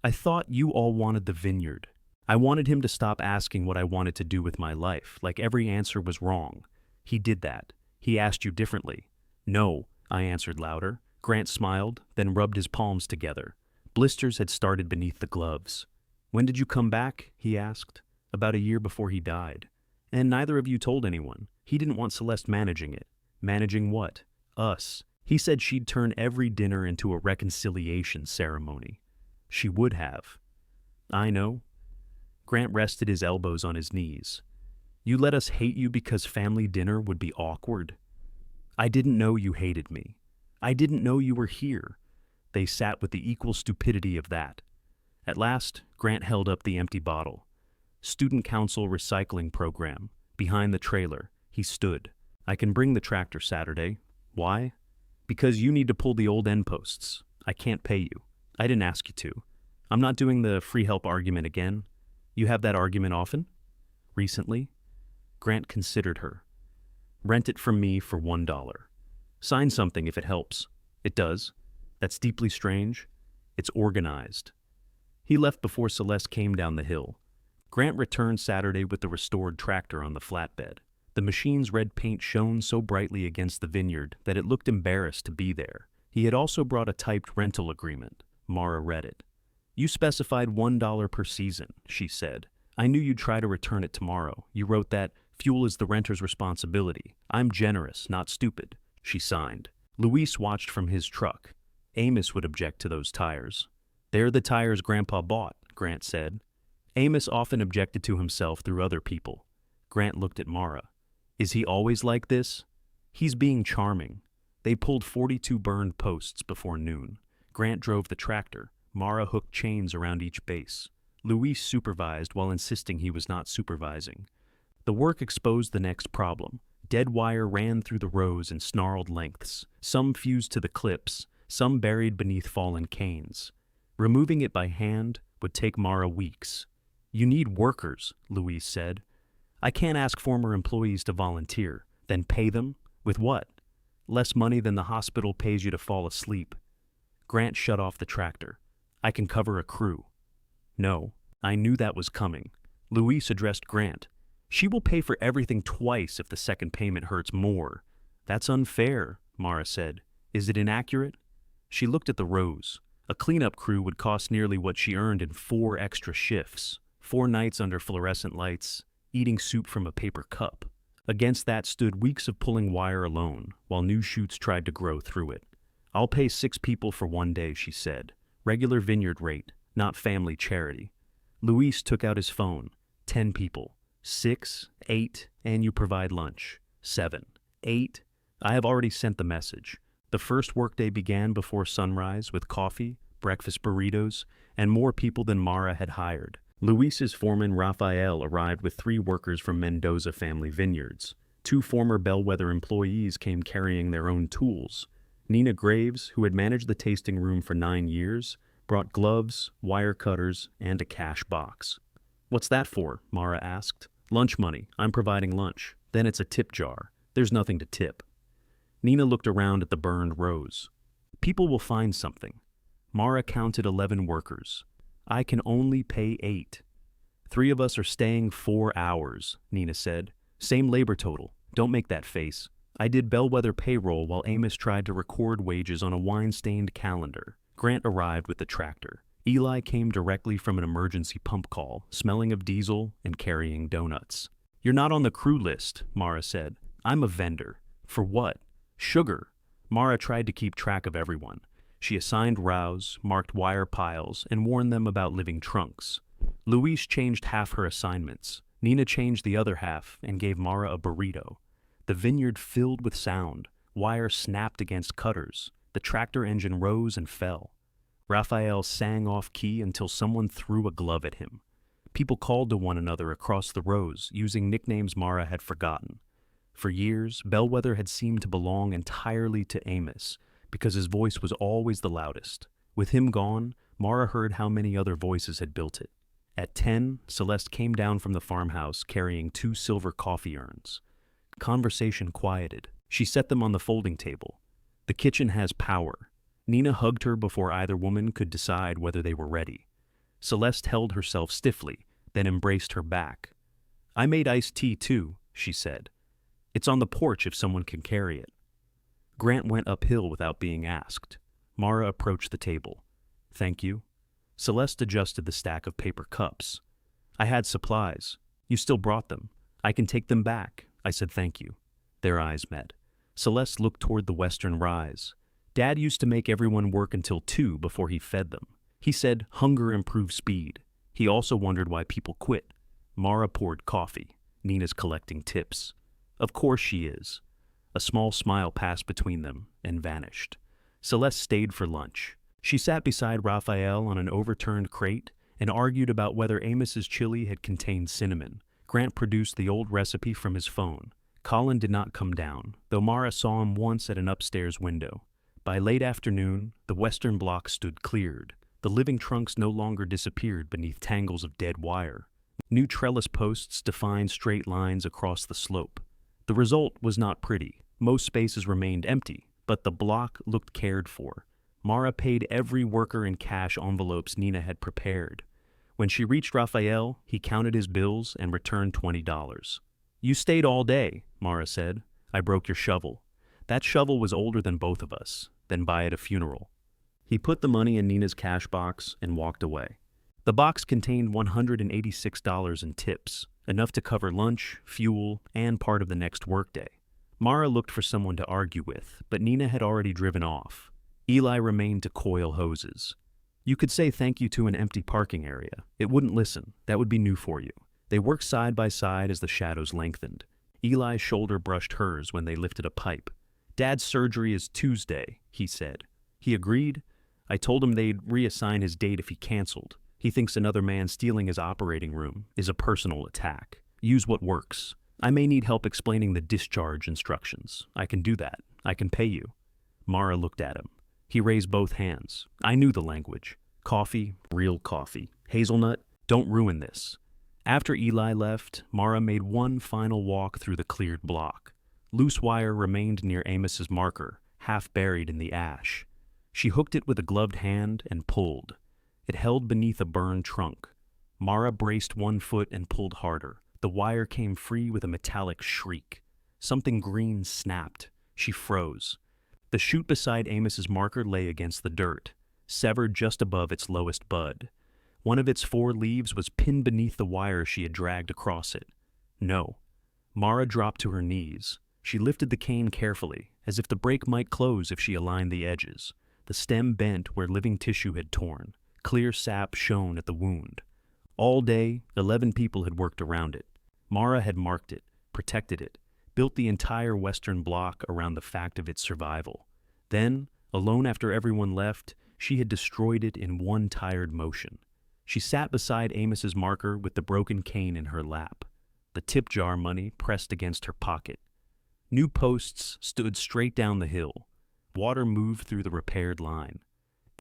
I thought you all wanted the Vineyard. I wanted him to stop asking what I wanted to do with my life, like every answer was wrong. He did that. He asked you differently. No, I answered louder. Grant smiled, then rubbed his palms together. Blisters had started beneath the gloves. When did you come back? He asked. About a year before he died. And neither of you told anyone. He didn't want Celeste managing it. Managing what? Us. He said she'd turn every dinner into a reconciliation ceremony. She would have. I know. Grant rested his elbows on his knees. You let us hate you because family dinner would be awkward? I didn't know you hated me. I didn't know you were here. They sat with the equal stupidity of that. At last, Grant held up the empty bottle. Student Council Recycling Program. Behind the trailer, he stood. I can bring the tractor Saturday. Why? Because you need to pull the old end posts. I can't pay you. I didn't ask you to. I'm not doing the free help argument again. You have that argument often? Recently? Grant considered her. Rent it from me for $1. Sign something if it helps. It does. That's deeply strange. It's organized. He left before Celeste came down the hill. Grant returned Saturday with the restored tractor on the flatbed. The machine's red paint shone so brightly against the Vineyard that it looked embarrassed to be there. He had also brought a typed rental agreement. Mara read it. You specified $1 per season, she said. I knew you'd try to return it tomorrow. You wrote that fuel is the renter's responsibility. I'm generous, not stupid. She signed. Luis watched from his truck. Amos would object to those tires. They're the tires Grandpa bought, Grant said. Amos often objected to himself through other people. Grant looked at Mara. Is he always like this? He's being charming. They pulled 42 burned posts before noon. Grant drove the tractor. Mara hooked chains around each base. Luis supervised while insisting he was not supervising. The work exposed the next problem. Dead wire ran through the rows in snarled lengths, some fused to the clips, some buried beneath fallen canes. Removing it by hand would take Mara weeks. You need workers, Luis said. I can't ask former employees to volunteer, then pay them? With what? Less money than the hospital pays you to fall asleep. Grant shut off the tractor. I can cover a crew. No, I knew that was coming. Luis addressed Grant. She will pay for everything twice if the second payment hurts more. That's unfair, Mara said. Is it inaccurate? She looked at the rows. A cleanup crew would cost nearly what she earned in 4 extra shifts, 4 nights under fluorescent lights, eating soup from a paper cup. Against that stood weeks of pulling wire alone, while new shoots tried to grow through it. "I'll pay 6 people for 1 day," she said. "Regular Vineyard rate, not family charity." Luis took out his phone. 10 people. 6, 8, and you provide lunch. 7, 8. I have already sent the message. The first workday began before sunrise with coffee, breakfast burritos, and more people than Mara had hired. Luis's foreman Rafael arrived with 3 workers from Mendoza family vineyards. 2 former Bellwether employees came carrying their own tools. Nina Graves, who had managed the tasting room for 9 years, brought gloves, wire cutters, and a cash box. "What's that for?" Mara asked. "Lunch money. I'm providing lunch. Then it's a tip jar. There's nothing to tip." Nina looked around at the burned rows. "People will find something." Mara counted 11 workers. "I can only pay 8. 3 of us are staying 4 hours, Nina said. "Same labor total. Don't make that face. I did Bellwether payroll while Amos tried to record wages on a wine-stained calendar." Grant arrived with the tractor. Eli came directly from an emergency pump call, smelling of diesel and carrying donuts. "You're not on the crew list," Mara said. "I'm a vendor." "For what?" "Sugar." Mara tried to keep track of everyone. She assigned rows, marked wire piles, and warned them about living trunks. Luis changed half her assignments. Nina changed the other half and gave Mara a burrito. The vineyard filled with sound. Wire snapped against cutters. The tractor engine rose and fell. Raphael sang off-key until someone threw a glove at him. People called to one another across the rows, using nicknames Mara had forgotten. For years, Bellwether had seemed to belong entirely to Amos, because his voice was always the loudest. With him gone, Mara heard how many other voices had built it. At 10, Celeste came down from the farmhouse carrying 2 silver coffee urns. Conversation quieted. She set them on the folding table. "The kitchen has power." Nina hugged her before either woman could decide whether they were ready. Celeste held herself stiffly, then embraced her back. "I made iced tea too," she said. "It's on the porch if someone can carry it." Grant went uphill without being asked. Mara approached the table. "Thank you." Celeste adjusted the stack of paper cups. "I had supplies. You still brought them. I can take them back." I said thank you. Their eyes met. Celeste looked toward the western rise. "Dad used to make everyone work until 2 before he fed them. He said hunger improves speed. He also wondered why people quit." Mara poured coffee. Nina's collecting tips. "Of course she is." A small smile passed between them and vanished. Celeste stayed for lunch. She sat beside Raphael on an overturned crate and argued about whether Amos's chili had contained cinnamon. Grant produced the old recipe from his phone. Colin did not come down, though Mara saw him once at an upstairs window. By late afternoon, the western block stood cleared. The living trunks no longer disappeared beneath tangles of dead wire. New trellis posts defined straight lines across the slope. The result was not pretty. Most spaces remained empty, but the block looked cared for. Mara paid every worker in cash envelopes Nina had prepared. When she reached Raphael, he counted his bills and returned $20. "You stayed all day," Mara said. "I broke your shovel. That shovel was older than both of us. Then buy at a funeral." He put the money in Nina's cash box and walked away. The box contained $186 in tips, enough to cover lunch, fuel, and part of the next workday. Mara looked for someone to argue with, but Nina had already driven off. Eli remained to coil hoses. "You could say thank you to an empty parking area. It wouldn't listen. That would be new for you." They worked side by side as the shadows lengthened. Eli's shoulder brushed hers when they lifted a pipe. "Dad's surgery is Tuesday," he said. He agreed. I told him they'd reassign his date if he canceled. He thinks another man stealing his operating room is a personal attack. Use what works. I may need help explaining the discharge instructions. I can do that. I can pay you. Mara looked at him. He raised both hands. I knew the language. Coffee, real coffee. Hazelnut, don't ruin this. After Eli left, Mara made one final walk through the cleared block. Loose wire remained near Amos's marker, half buried in the ash. She hooked it with a gloved hand and pulled. It held beneath a burned trunk. Mara braced one foot and pulled harder. The wire came free with a metallic shriek. Something green snapped. She froze. The chute beside Amos's marker lay against the dirt. severed just above its lowest bud. One of its 4 leaves was pinned beneath the wire she had dragged across it. No. Mara dropped to her knees. She lifted the cane carefully, as if the break might close if she aligned the edges. The stem bent where living tissue had torn. Clear sap shone at the wound. All day, 11 people had worked around it. Mara had marked it, protected it, built the entire western block around the fact of its survival. Then, alone after everyone left, she had destroyed it in one tired motion. She sat beside Amos's marker with the broken cane in her lap, the tip jar money pressed against her pocket. New posts stood straight down the hill. Water moved through the repaired line.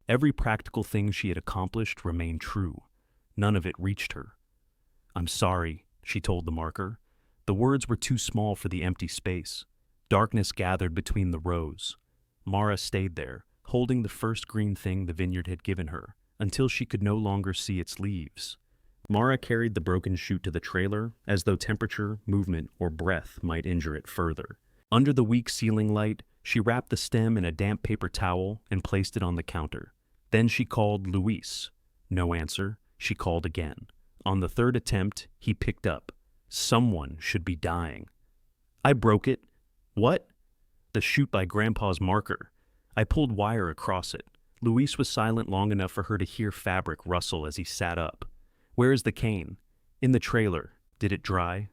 Every practical thing she had accomplished remained true. None of it reached her. "I'm sorry," she told the marker. The words were too small for the empty space. Darkness gathered between the rows. Mara stayed there, holding the first green thing the vineyard had given her, until she could no longer see its leaves. Mara carried the broken shoot to the trailer, as though temperature, movement, or breath might injure it further. Under the weak ceiling light, she wrapped the stem in a damp paper towel and placed it on the counter. Then she called Luis. No answer. She called again. On the 3rd attempt, he picked up. Someone should be dying. "I broke it." "What?" "The shoot by Grandpa's marker. I pulled wire across it." Luis was silent long enough for her to hear fabric rustle as he sat up. "Where is the cane?" "In the trailer." "Did it dry?"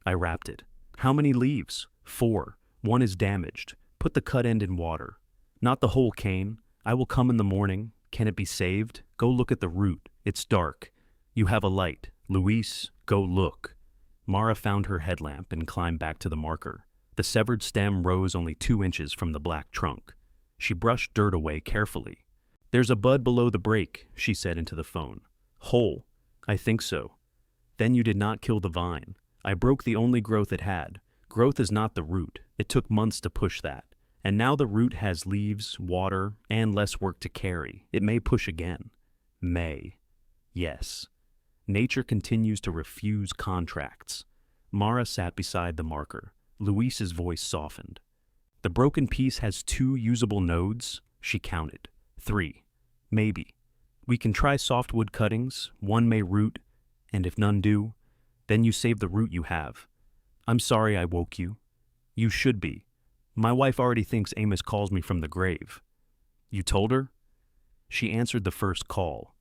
"I wrapped it." "How many leaves?" 4. "One is damaged. Put the cut end in water." "Not the whole cane. I will come in the morning. Can it be saved?" "Go look at the root. It's dark." "You have a light." "Luis, go look." Mara found her headlamp and climbed back to the marker. The severed stem rose only 2 inches from the black trunk. She brushed dirt away carefully. "There's a bud below the break," she said into the phone. "Whole?" "I think so." "Then you did not kill the vine. I broke the only growth it had. Growth is not the root. It took months to push that. And now the root has leaves, water, and less work to carry. It may push again." "May." "Yes." Nature continues to refuse contracts. Mara sat beside the marker. Luis's voice softened. "The broken piece has 2 usable nodes," she counted. 3. "Maybe. We can try softwood cuttings. One may root, and if none do, then you save the root you have." "I'm sorry I woke you." "You should be. My wife already thinks Amos calls me from the grave." "You told her?" She answered the first call.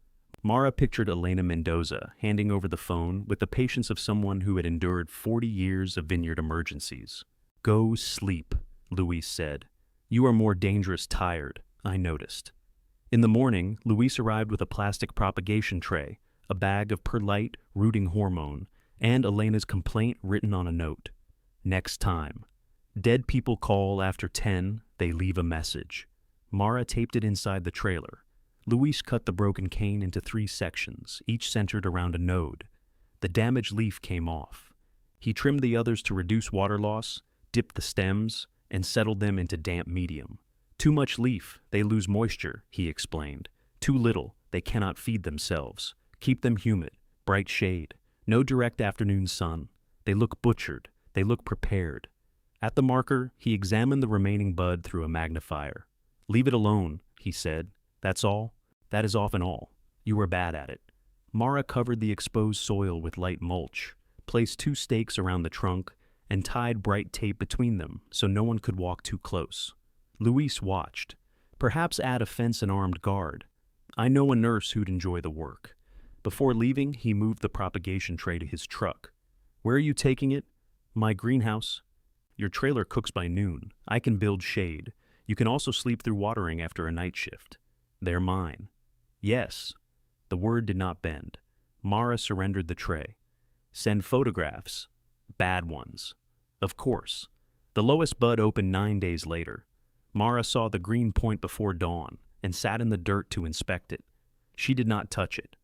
Mara pictured Elena Mendoza handing over the phone with the patience of someone who had endured 40 years of vineyard emergencies. "Go sleep," Luis said. "You are more dangerous tired, I noticed." In the morning, Luis arrived with a plastic propagation tray, a bag of perlite rooting hormone, and Elena's complaint written on a note. "Next time. Dead people call after 10, they leave a message." Mara taped it inside the trailer. Luis cut the broken cane into 3 sections, each centered around a node. The damaged leaf came off. He trimmed the others to reduce water loss, dipped the stems, and settled them into damp medium. "Too much leaf, they lose moisture," he explained. "Too little, they cannot feed themselves. Keep them humid, bright shade. No direct afternoon sun. They look butchered, they look prepared." At the marker, he examined the remaining bud through a magnifier. "Leave it alone," he said. "That's all? That is often all. You were bad at it." Mara covered the exposed soil with light mulch, placed 2 stakes around the trunk, and tied bright tape between them so no one could walk too close. Luis watched. "Perhaps add a fence and armed guard. I know a nurse who'd enjoy the work." Before leaving, he moved the propagation tray to his truck. "Where are you taking it?" "My greenhouse." "Your trailer cooks by noon. I can build shade. You can also sleep through watering after a night shift." "They're mine." "Yes." The word did not bend. Mara surrendered the tray. "Send photographs." "Bad ones." "Of course." The lowest bud opened 9 days later. Mara saw the green point before dawn and sat in the dirt to inspect it. She did not touch it.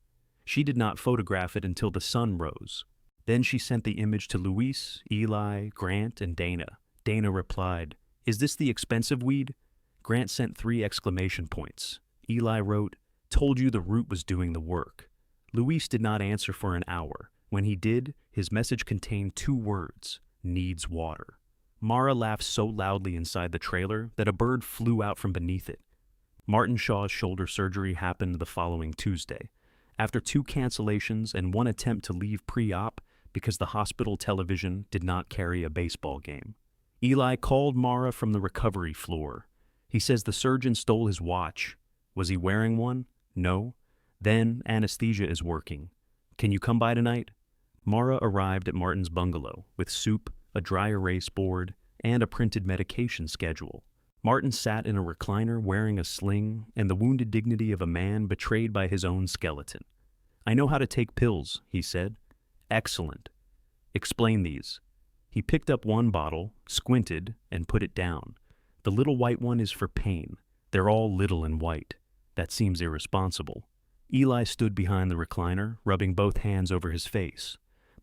She did not photograph it until the sun rose. Then she sent the image to Luis, Eli, Grant, and Dana. Dana replied, "Is this the expensive weed?" Grant sent 3 exclamation points. Eli wrote, "Told you the root was doing the work." Luis did not answer for an hour. When he did, his message contained 2 words, "Needs water." Mara laughed so loudly inside the trailer that a bird flew out from beneath it. Martin Shaw's shoulder surgery happened the following Tuesday, after 2 cancellations and 1 attempt to leave pre-op because the hospital television did not carry a baseball game. Eli called Mara from the recovery floor. He says the surgeon stole his watch. Was he wearing one? No. Then anesthesia is working. Can you come by tonight? Mara arrived at Martin's bungalow with soup, a dry erase board, and a printed medication schedule. Martin sat in a recliner wearing a sling and the wounded dignity of a man betrayed by his own skeleton. I know how to take pills, he said. Excellent. Explain these. He picked up 1 bottle, squinted, and put it down. The little white one is for pain. They're all little and white. That seems irresponsible. Eli stood behind the recliner, rubbing both hands over his face.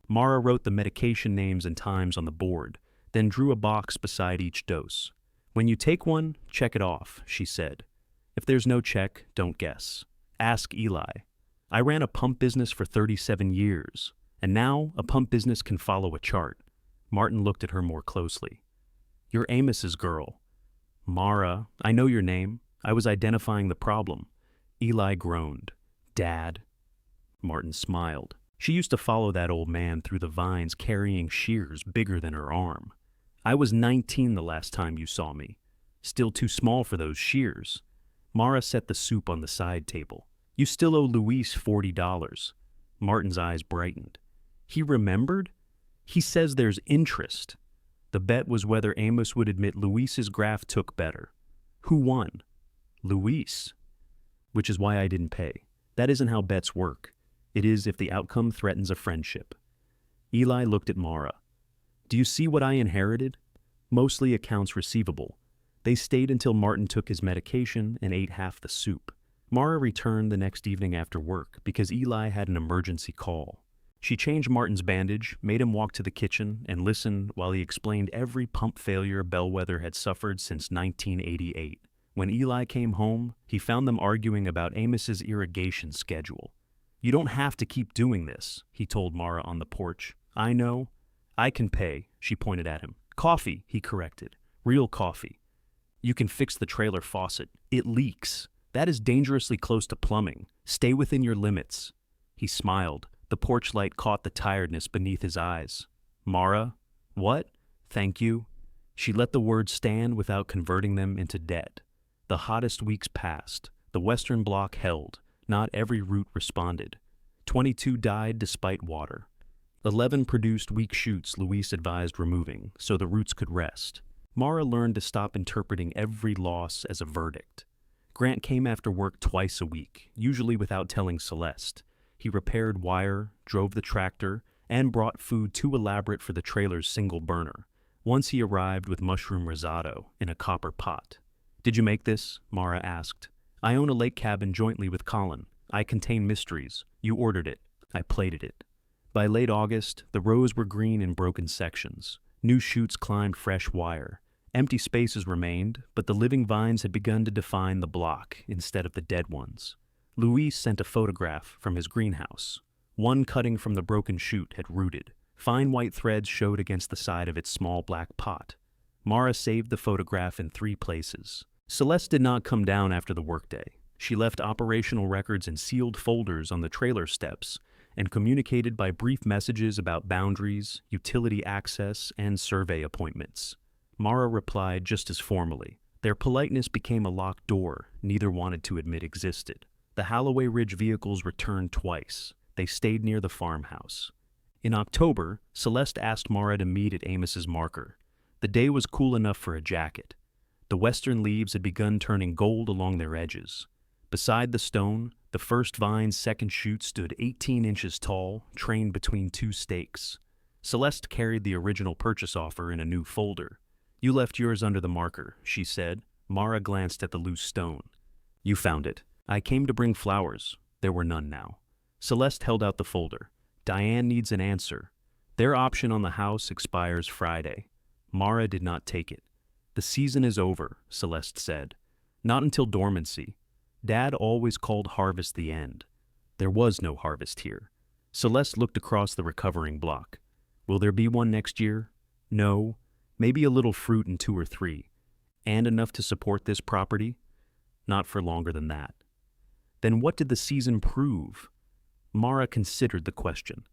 Mara wrote the medication names and times on the board, then drew a box beside each dose. When you take one, check it off, she said. If there's no check, don't guess. Ask Eli. I ran a pump business for 37 years, and now a pump business can follow a chart. Martin looked at her more closely. You're Amos's girl. Mara, I know your name. I was identifying the problem. Eli groaned. Dad. Martin smiled. She used to follow that old man through the vines carrying shears bigger than her arm. I was 19 the last time you saw me. Still too small for those shears. Mara set the soup on the side table. You still owe Luis $40. Martin's eyes brightened. He remembered? He says there's interest. The bet was whether Amos would admit Luis's graft took better. Who won? Luis. Which is why I didn't pay. That isn't how bets work. It is if the outcome threatens a friendship. Eli looked at Mara. Do you see what I inherited? Mostly accounts receivable. They stayed until Martin took his medication and ate half the soup. Mara returned the next evening after work because Eli had an emergency call. She changed Martin's bandage, made him walk to the kitchen, and listened while he explained every pump failure Bellwether had suffered since 1988. When Eli came home, he found them arguing about Amos's irrigation schedule. You don't have to keep doing this, he told Mara on the porch. I know. I can pay, she pointed at him. Coffee, he corrected. Real coffee. You can fix the trailer faucet. It leaks. That is dangerously close to plumbing. Stay within your limits. He smiled. The porch light caught the tiredness beneath his eyes. Mara? What? Thank you. She let the words stand without converting them into debt. The hottest weeks passed. The Western Bloc held. Not every root responded. 22 died despite water. 11 produced weak shoots Luis advised removing, so the roots could rest. Mara learned to stop interpreting every loss as a verdict. Grant came after work twice a week, usually without telling Celeste. He repaired wire, drove the tractor, and brought food too elaborate for the trailer's single burner. Once he arrived with mushroom risotto in a copper pot. Did you make this? Mara asked. I own a lake cabin jointly with Colin. I contain mysteries. You ordered it. I plated it. By late August, the rows were green in broken sections. New shoots climbed fresh wire. Empty spaces remained, but the living vines had begun to define the block instead of the dead ones. Luis sent a photograph from his greenhouse. One cutting from the broken shoot had rooted. Fine white threads showed against the side of its small black pot. Mara saved the photograph in 3 places. Celeste did not come down after the workday. She left operational records in sealed folders on the trailer steps and communicated by brief messages about boundaries, utility access, and survey appointments. Mara replied just as formally. Their politeness became a locked door neither wanted to admit existed. The Holloway Ridge vehicles returned twice. They stayed near the farmhouse. In October, Celeste asked Mara to meet at Amos's marker. The day was cool enough for a jacket. The western leaves had begun turning gold along their edges. Beside the stone, the first vine's second shoot stood 18 inches tall, trained between 2 stakes. Celeste carried the original purchase offer in a new folder. You left yours under the marker, she said. Mara glanced at the loose stone. You found it. I came to bring flowers. There were none now. Celeste held out the folder. Diane needs an answer. Their option on the house expires Friday. Mara did not take it. The season is over, Celeste said. Not until dormancy. Dad always called harvest the end. There was no harvest here. Celeste looked across the recovering block. Will there be one next year? No. Maybe a little fruit in 2 or 3. And enough to support this property? not for longer than that. Then what did the season prove? Mara considered the question.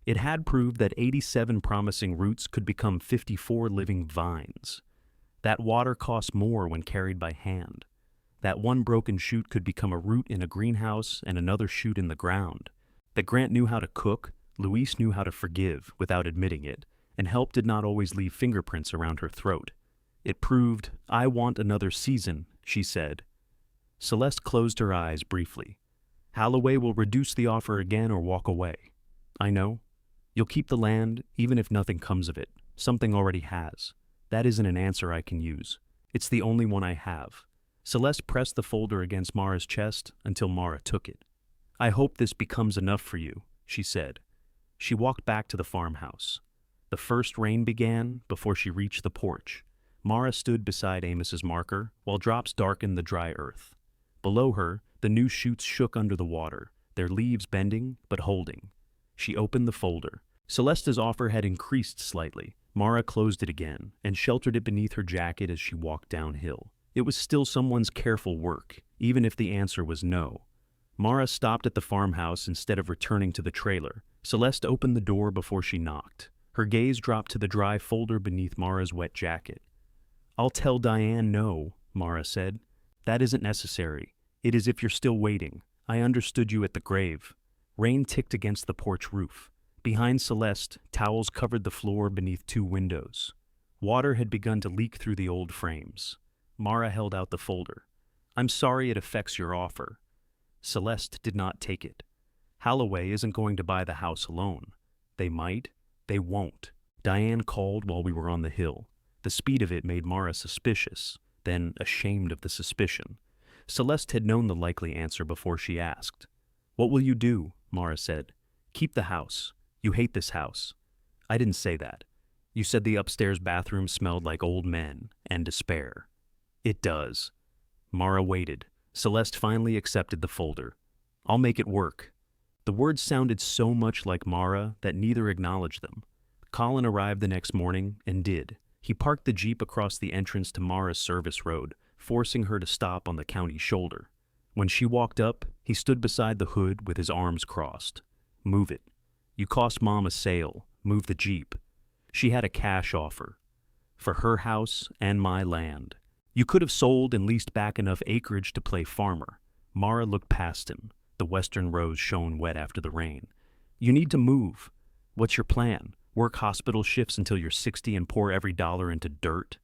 It had proved that 87 promising roots could become 54 living vines. That water cost more when carried by hand. That one broken shoot could become a root in a greenhouse and another shoot in the ground. That Grant knew how to cook, Louise knew how to forgive without admitting it, and help did not always leave fingerprints around her throat. It proved, "I want another season," she said. Celeste closed her eyes briefly. "Holloway will reduce the offer again or walk away." "I know. You'll keep the land, even if nothing comes of it. Something already has. That isn't an answer I can use. It's the only one I have." Celeste pressed the folder against Mara's chest until Mara took it. "I hope this becomes enough for you," she said. She walked back to the farmhouse. The first rain began before she reached the porch. Mara stood beside Amos's marker while drops darkened the dry earth. Below her, the new shoots shook under the water, their leaves bending but holding. She opened the folder. Celeste's offer had increased slightly. Mara closed it again and sheltered it beneath her jacket as she walked downhill. It was still someone's careful work, even if the answer was no. Mara stopped at the farmhouse instead of returning to the trailer. Celeste opened the door before she knocked. Her gaze dropped to the dry folder beneath Mara's wet jacket. "I'll tell Diane no," Mara said. "That isn't necessary. It is if you're still waiting. I understood you at the grave." Rain ticked against the porch roof. Behind Celeste, towels covered the floor beneath two windows. Water had begun to leak through the old frames. Mara held out the folder. "I'm sorry it affects your offer." Celeste did not take it. "Holloway isn't going to buy the house alone. They might. They won't." Diane called while we were on the hill. The speed of it made Mara suspicious, then ashamed of the suspicion. Celeste had known the likely answer before she asked. "What will you do?" Mara said. "Keep the house. You hate this house." "I didn't say that. You said the upstairs bathroom smelled like old men and despair." "It does." Mara waited. Celeste finally accepted the folder. "I'll make it work." The words sounded so much like Mara that neither acknowledged them. Colin arrived the next morning and did. He parked the Jeep across the entrance to Mara's service road, forcing her to stop on the county shoulder. When she walked up, he stood beside the hood with his arms crossed. "Move it. You cost Mom a sale. Move the Jeep." She had a cash offer. "For her house and my land. You could have sold and leased back enough acreage to play farmer." Mara looked past him. The western rose shone wet after the rain. "You need to move. What's your plan? Work hospital shifts until you're 60 and pour every dollar into dirt?"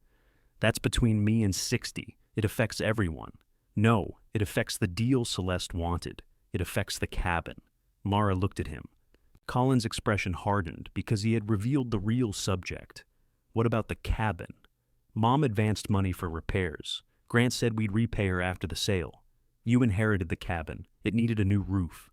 "That's between me and 60. It affects everyone." "No, it affects the deal Celeste wanted. It affects the cabin." Mara looked at him. Colin's expression hardened because he had revealed the real subject. "What about the cabin?" "Mom advanced money for repairs. Grant said we'd repay her after the sale. You inherited the cabin. It needed a new roof.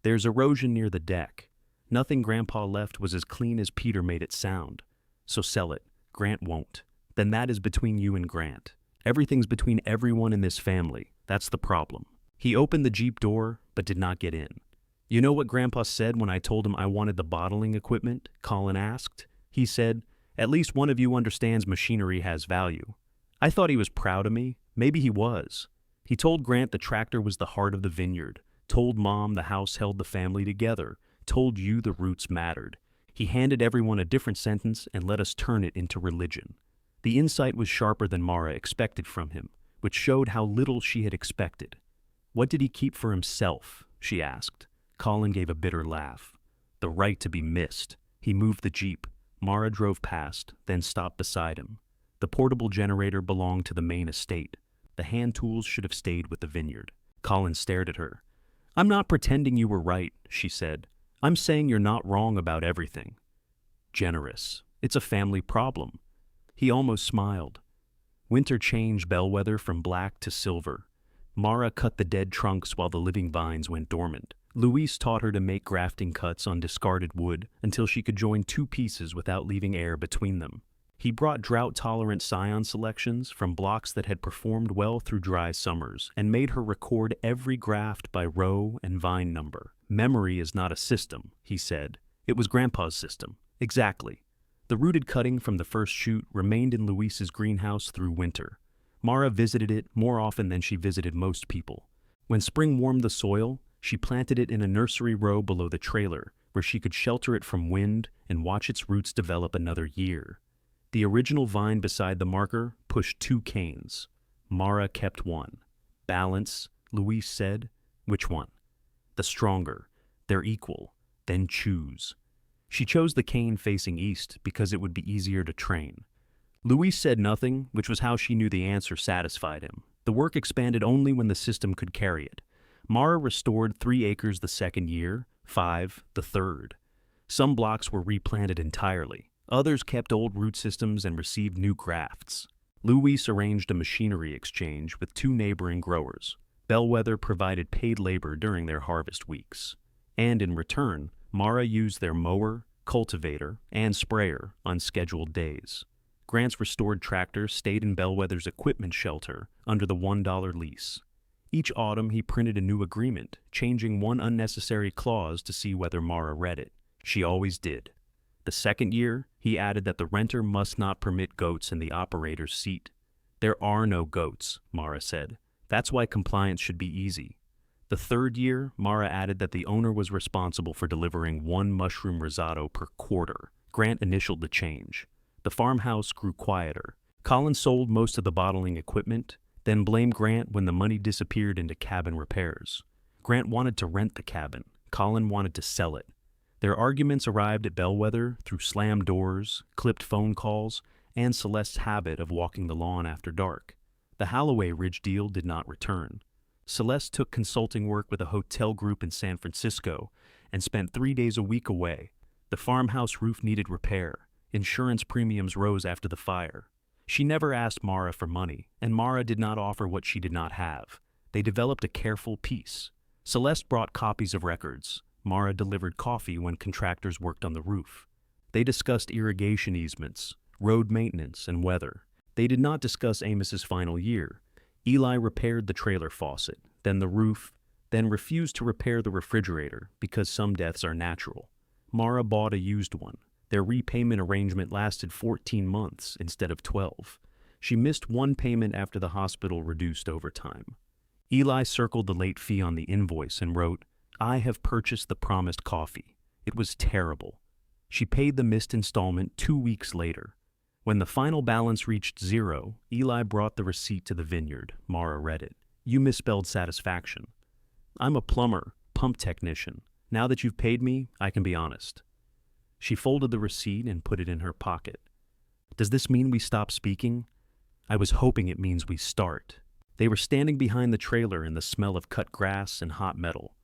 There's erosion near the deck. Nothing Grandpa left was as clean as Peter made it sound. So sell it. Grant won't. Then that is between you and Grant. Everything's between everyone in this family. That's the problem." He opened the Jeep door, but did not get in. "You know what Grandpa said when I told him I wanted the bottling equipment?" Colin asked. He said, "At least one of you understands machinery has value." I thought he was proud of me. Maybe he was. He told Grant the tractor was the heart of the vineyard, told Mom the house held the family together, told you the roots mattered. He handed everyone a different sentence and let us turn it into religion. The insight was sharper than Mara expected from him, which showed how little she had expected. "What did he keep for himself?" she asked. Colin gave a bitter laugh. "The right to be missed." He moved the Jeep. Mara drove past, then stopped beside him. The portable generator belonged to the main estate. The hand tools should have stayed with the vineyard. Colin stared at her. "I'm not pretending you were right," she said. "I'm saying you're not wrong about everything." "Generous. It's a family problem." He almost smiled. Winter changed Bellwether from black to silver. Mara cut the dead trunks while the living vines went dormant. Louise taught her to make grafting cuts on discarded wood until she could join two pieces without leaving air between them. He brought drought-tolerant scion selections from blocks that had performed well through dry summers and made her record every graft by row and vine number. "Memory is not a system," he said. "It was Grandpa's system." "Exactly." The rooted cutting from the first shoot remained in Louise's greenhouse through winter. Mara visited it more often than she visited most people. When spring warmed the soil, she planted it in a nursery row below the trailer, where she could shelter it from wind and watch its roots develop another year. The original vine beside the marker pushed 2 canes. Mara kept one. Balance, Luis said. Which one? The stronger. They're equal. Then choose. She chose the cane facing east because it would be easier to train. Luis said nothing, which was how she knew the answer satisfied him. The work expanded only when the system could carry it. Mara restored 3 acres the second year, 5 the third. Some blocks were replanted entirely. Others kept old root systems and received new grafts. Luis arranged a machinery exchange with 2 neighboring growers. Bellwether provided paid labor during their harvest weeks. And in return, Mara used their mower, cultivator, and sprayer on scheduled days. Grant's restored tractor stayed in Bellwether's equipment shelter under the $1 lease. Each autumn he printed a new agreement, changing one unnecessary clause to see whether Mara read it. She always did. The second year, he added that the renter must not permit goats in the operator's seat. There are no goats, Mara said. That's why compliance should be easy. The third year, Mara added that the owner was responsible for delivering 1 mushroom risotto per quarter. Grant initialed the change. The farmhouse grew quieter. Colin sold most of the bottling equipment, then blamed Grant when the money disappeared into cabin repairs. Grant wanted to rent the cabin. Colin wanted to sell it. Their arguments arrived at Bellwether through slammed doors, clipped phone calls, and Celeste's habit of walking the lawn after dark. The Holloway Ridge deal did not return. Celeste took consulting work with a hotel group in San Francisco and spent 3 days a week away. The farmhouse roof needed repair. Insurance premiums rose after the fire. She never asked Mara for money, and Mara did not offer what she did not have. They developed a careful peace. Celeste brought copies of records. Mara delivered coffee when contractors worked on the roof. They discussed irrigation easements, road maintenance, and weather. They did not discuss Amos's final year. Eli repaired the trailer faucet, then the roof, then refused to repair the refrigerator because some deaths are natural. Mara bought a used one. Their repayment arrangement lasted 14 months instead of 12. She missed 1 payment after the hospital reduced overtime. Eli circled the late fee on the invoice and wrote, "I have purchased the promised coffee. It was terrible." She paid the missed installment 2 weeks later. When the final balance reached 0, Eli brought the receipt to the Vineyard. Mara read it. "You misspelled satisfaction. I'm a plumber, pump technician. Now that you've paid me, I can be honest." She folded the receipt and put it in her pocket. "Does this mean we stop speaking?" "I was hoping it means we start." They were standing behind the trailer in the smell of cut grass and hot metal.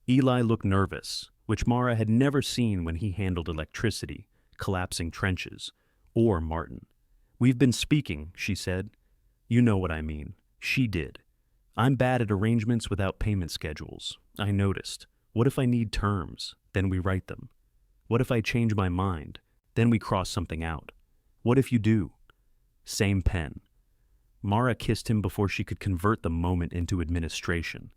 Eli looked nervous, which Mara had never seen when he handled electricity, collapsing trenches, or Martin. "We've been speaking," she said. "You know what I mean." She did. "I'm bad at arrangements without payment schedules. I noticed. What if I need terms? Then we write them. What if I change my mind? Then we cross something out. What if you do?" Same pen. Mara kissed him before she could convert the moment into administration.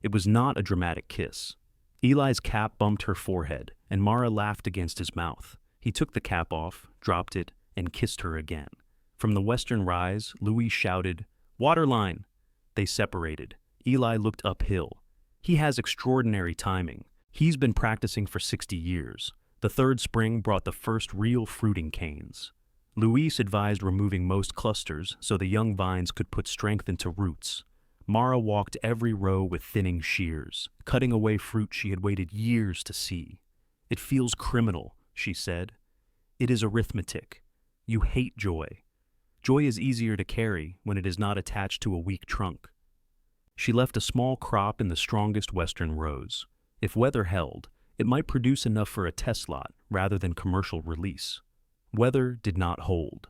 It was not a dramatic kiss. Eli's cap bumped her forehead, and Mara laughed against his mouth. He took the cap off, dropped it, and kissed her again. From the western rise, Louis shouted, "Waterline!" They separated. Eli looked uphill. He has extraordinary timing. He's been practicing for 60 years. The third spring brought the first real fruiting canes. Luis advised removing most clusters so the young vines could put strength into roots. Mara walked every row with thinning shears, cutting away fruit she had waited years to see. "It feels criminal," she said. "It is arithmetic. You hate joy. Joy is easier to carry when it is not attached to a weak trunk." She left a small crop in the strongest western rows. If weather held, it might produce enough for a test lot rather than commercial release. Weather did not hold.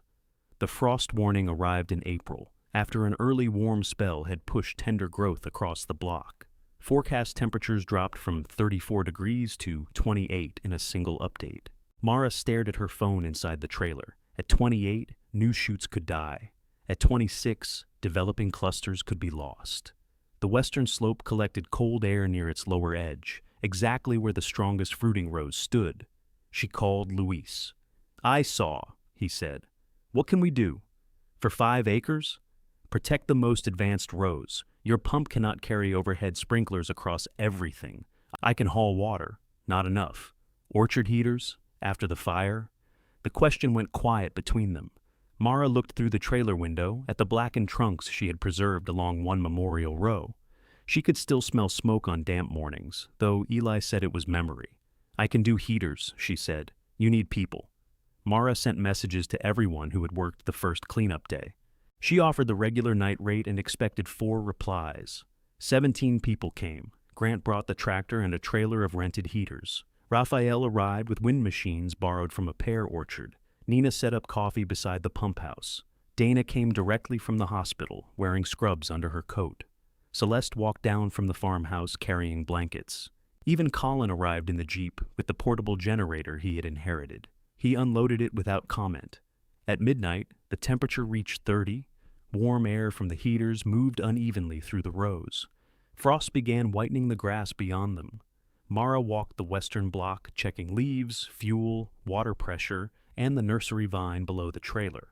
The frost warning arrived in April, after an early warm spell had pushed tender growth across the block. Forecast temperatures dropped from 34 degrees to 28 in a single update. Mara stared at her phone inside the trailer. At 28, new shoots could die. At 26, developing clusters could be lost. The western slope collected cold air near its lower edge, exactly where the strongest fruiting rows stood. She called Luis. "I saw," he said. "What can we do? For 5 acres? Protect the most advanced rows. Your pump cannot carry overhead sprinklers across everything. I can haul water. Not enough. Orchard heaters? After the fire? The question went quiet between them. Mara looked through the trailer window at the blackened trunks she had preserved along one memorial row. She could still smell smoke on damp mornings, though Eli said it was memory. I can do heaters, she said. You need people. Mara sent messages to everyone who had worked the first cleanup day. She offered the regular night rate and expected 4 replies. 17 people came. Grant brought the tractor and a trailer of rented heaters. Raphael arrived with wind machines borrowed from a pear orchard. Nina set up coffee beside the pump house. Dana came directly from the hospital, wearing scrubs under her coat. Celeste walked down from the farmhouse carrying blankets. Even Colin arrived in the Jeep with the portable generator he had inherited. He unloaded it without comment. At midnight, the temperature reached 30. Warm air from the heaters moved unevenly through the rows. Frost began whitening the grass beyond them. Mara walked the western block, checking leaves, fuel, water pressure, and the nursery vine below the trailer.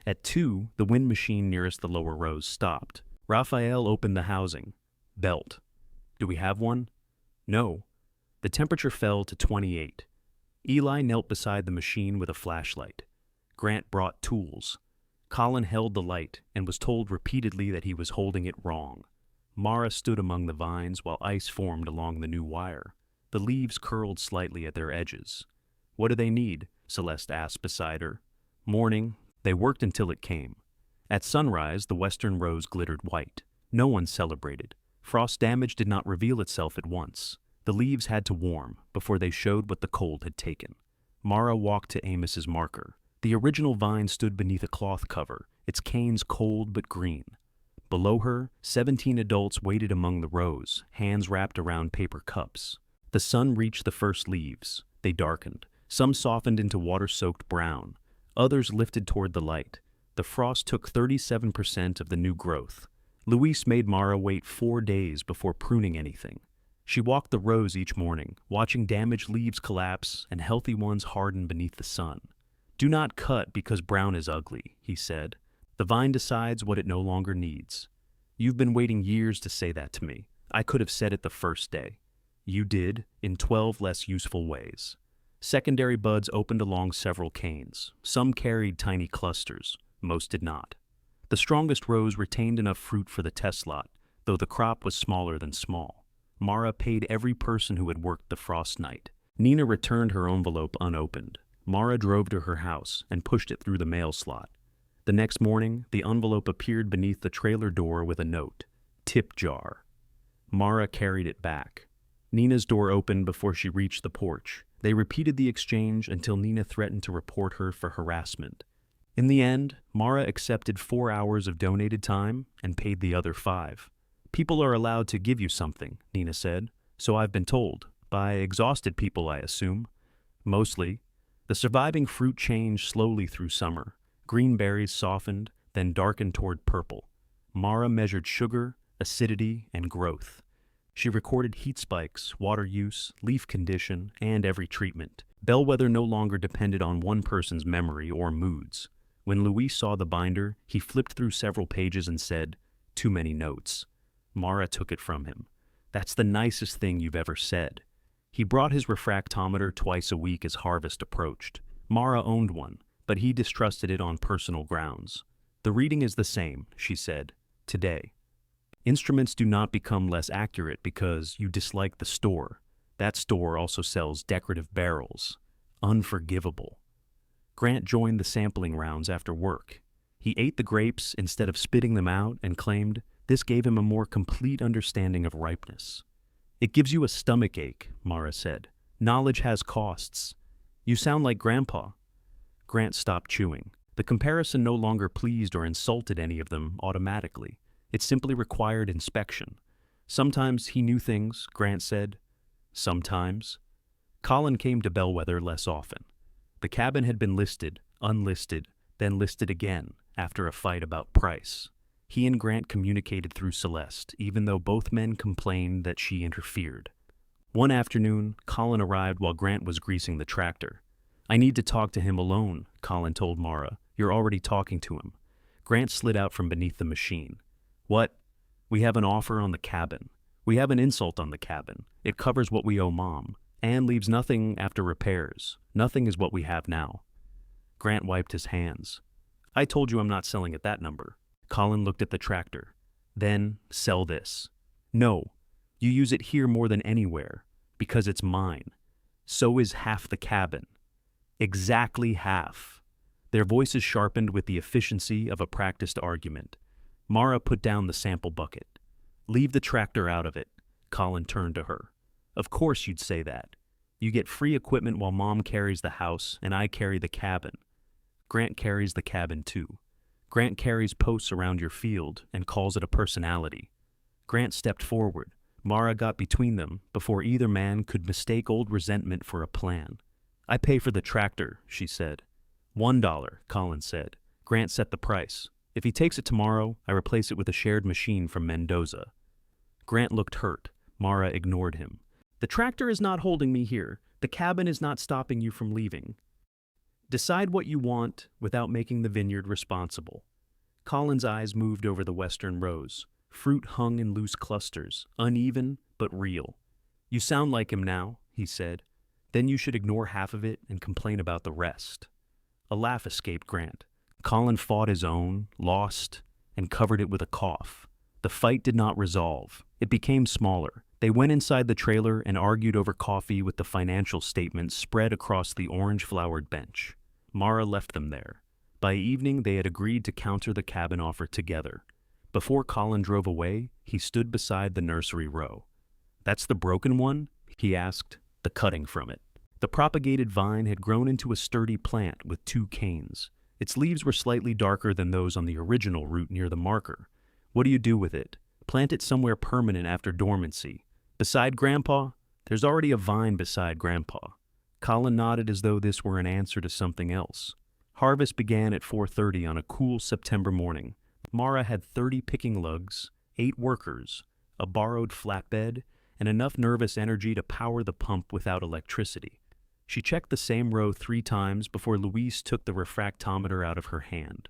At 2, the wind machine nearest the lower rows stopped. Raphael opened the housing. Belt. Do we have one? No. The temperature fell to 28. Eli knelt beside the machine with a flashlight. Grant brought tools. Colin held the light and was told repeatedly that he was holding it wrong. Mara stood among the vines while ice formed along the new wire. The leaves curled slightly at their edges. What do they need? Celeste asked beside her. Morning. They worked until it came. At sunrise, the western rose glittered white. No one celebrated. Frost damage did not reveal itself at once. The leaves had to warm before they showed what the cold had taken. Mara walked to Amos's marker. The original vine stood beneath a cloth cover, its canes cold but green. Below her, 17 adults waited among the rows, hands wrapped around paper cups. The sun reached the first leaves. They darkened. Some softened into water-soaked brown. Others lifted toward the light. The frost took 37% of the new growth. Luis made Mara wait 4 days before pruning anything. She walked the rows each morning, watching damaged leaves collapse and healthy ones harden beneath the sun. Do not cut because brown is ugly, he said. The vine decides what it no longer needs. You've been waiting years to say that to me. I could have said it the first day. You did, in 12 less useful ways. Secondary buds opened along several canes. Some carried tiny clusters. Most did not. The strongest rows retained enough fruit for the test lot, though the crop was smaller than small. Mara paid every person who had worked the frost night. Nina returned her envelope unopened. Mara drove to her house and pushed it through the mail slot. The next morning, the envelope appeared beneath the trailer door with a note. Tip jar. Mara carried it back. Nina's door opened before she reached the porch. They repeated the exchange until Nina threatened to report her for harassment. In the end, Mara accepted 4 hours of donated time and paid the other 5. People are allowed to give you something, Nina said. So I've been told. By exhausted people, I assume. Mostly. The surviving fruit changed slowly through summer. Green berries softened, then darkened toward purple. Mara measured sugar, acidity, and growth. She recorded heat spikes, water use, leaf condition, and every treatment. Bellwether no longer depended on one person's memory or moods. When Luis saw the binder, he flipped through several pages and said, "Too many notes." Mara took it from him. "That's the nicest thing you've ever said." He brought his refractometer twice a week as harvest approached. Mara owned one, but he distrusted it on personal grounds. "The reading is the same," she said, "today. Instruments do not become less accurate because you dislike the store. That store also sells decorative barrels. Unforgivable." Grant joined the sampling rounds after work. He ate the grapes instead of spitting them out and claimed this gave him a more complete understanding of ripeness. "It gives you a stomach ache," Mara said. "Knowledge has costs. You sound like Grandpa." Grant stopped chewing. The comparison no longer pleased or insulted any of them automatically. It simply required inspection. Sometimes he knew things, Grant said. Sometimes. Colin came to Bellwether less often. The cabin had been listed, unlisted, then listed again after a fight about price. He and Grant communicated through Celeste, even though both men complained that she interfered. One afternoon, Colin arrived while Grant was greasing the tractor. "I need to talk to him alone," Colin told Mara. "You're already talking to him." Grant slid out from beneath the machine. What? We have an offer on the cabin. We have an insult on the cabin. It covers what we owe Mom, and leaves nothing after repairs. Nothing is what we have now. Grant wiped his hands. I told you I'm not selling at that number. Colin looked at the tractor. Then, sell this. No, you use it here more than anywhere, because it's mine. So is half the cabin. Exactly half. Their voices sharpened with the efficiency of a practiced argument. Mara put down the sample bucket. Leave the tractor out of it. Colin turned to her. Of course you'd say that. You get free equipment while Mom carries the house and I carry the cabin. Grant carries the cabin too. Grant carries posts around your field and calls it a personality. Grant stepped forward. Mara got between them before either man could mistake old resentment for a plan. I pay for the tractor, she said. $1, Colin said. Grant set the price. If he takes it tomorrow, I replace it with a shared machine from Mendoza. Grant looked hurt. Mara ignored him. The tractor is not holding me here. The cabin is not stopping you from leaving. Decide what you want without making the vineyard responsible. Colin's eyes moved over the western rows. Fruit hung in loose clusters, uneven but real. You sound like him now, he said. Then you should ignore half of it and complain about the rest. A laugh escaped Grant. Colin fought his own, lost, and covered it with a cough. The fight did not resolve. It became smaller. They went inside the trailer and argued over coffee with the financial statements spread across the orange-flowered bench. Mara left them there. By evening, they had agreed to counter the cabin offer together. Before Colin drove away, he stood beside the nursery row. That's the broken one? He asked, the cutting from it. The propagated vine had grown into a sturdy plant with 2 canes. Its leaves were slightly darker than those on the original root near the marker. What do you do with it? Plant it somewhere permanent after dormancy. Beside Grandpa? There's already a vine beside Grandpa. Colin nodded as though this were an answer to something else. Harvest began at 4:30 on a cool September morning. Mara had 30 picking lugs, 8 workers, a borrowed flatbed, and enough nervous energy to power the pump without electricity. She checked the same row 3 times before Louise took the refractometer out of her hand.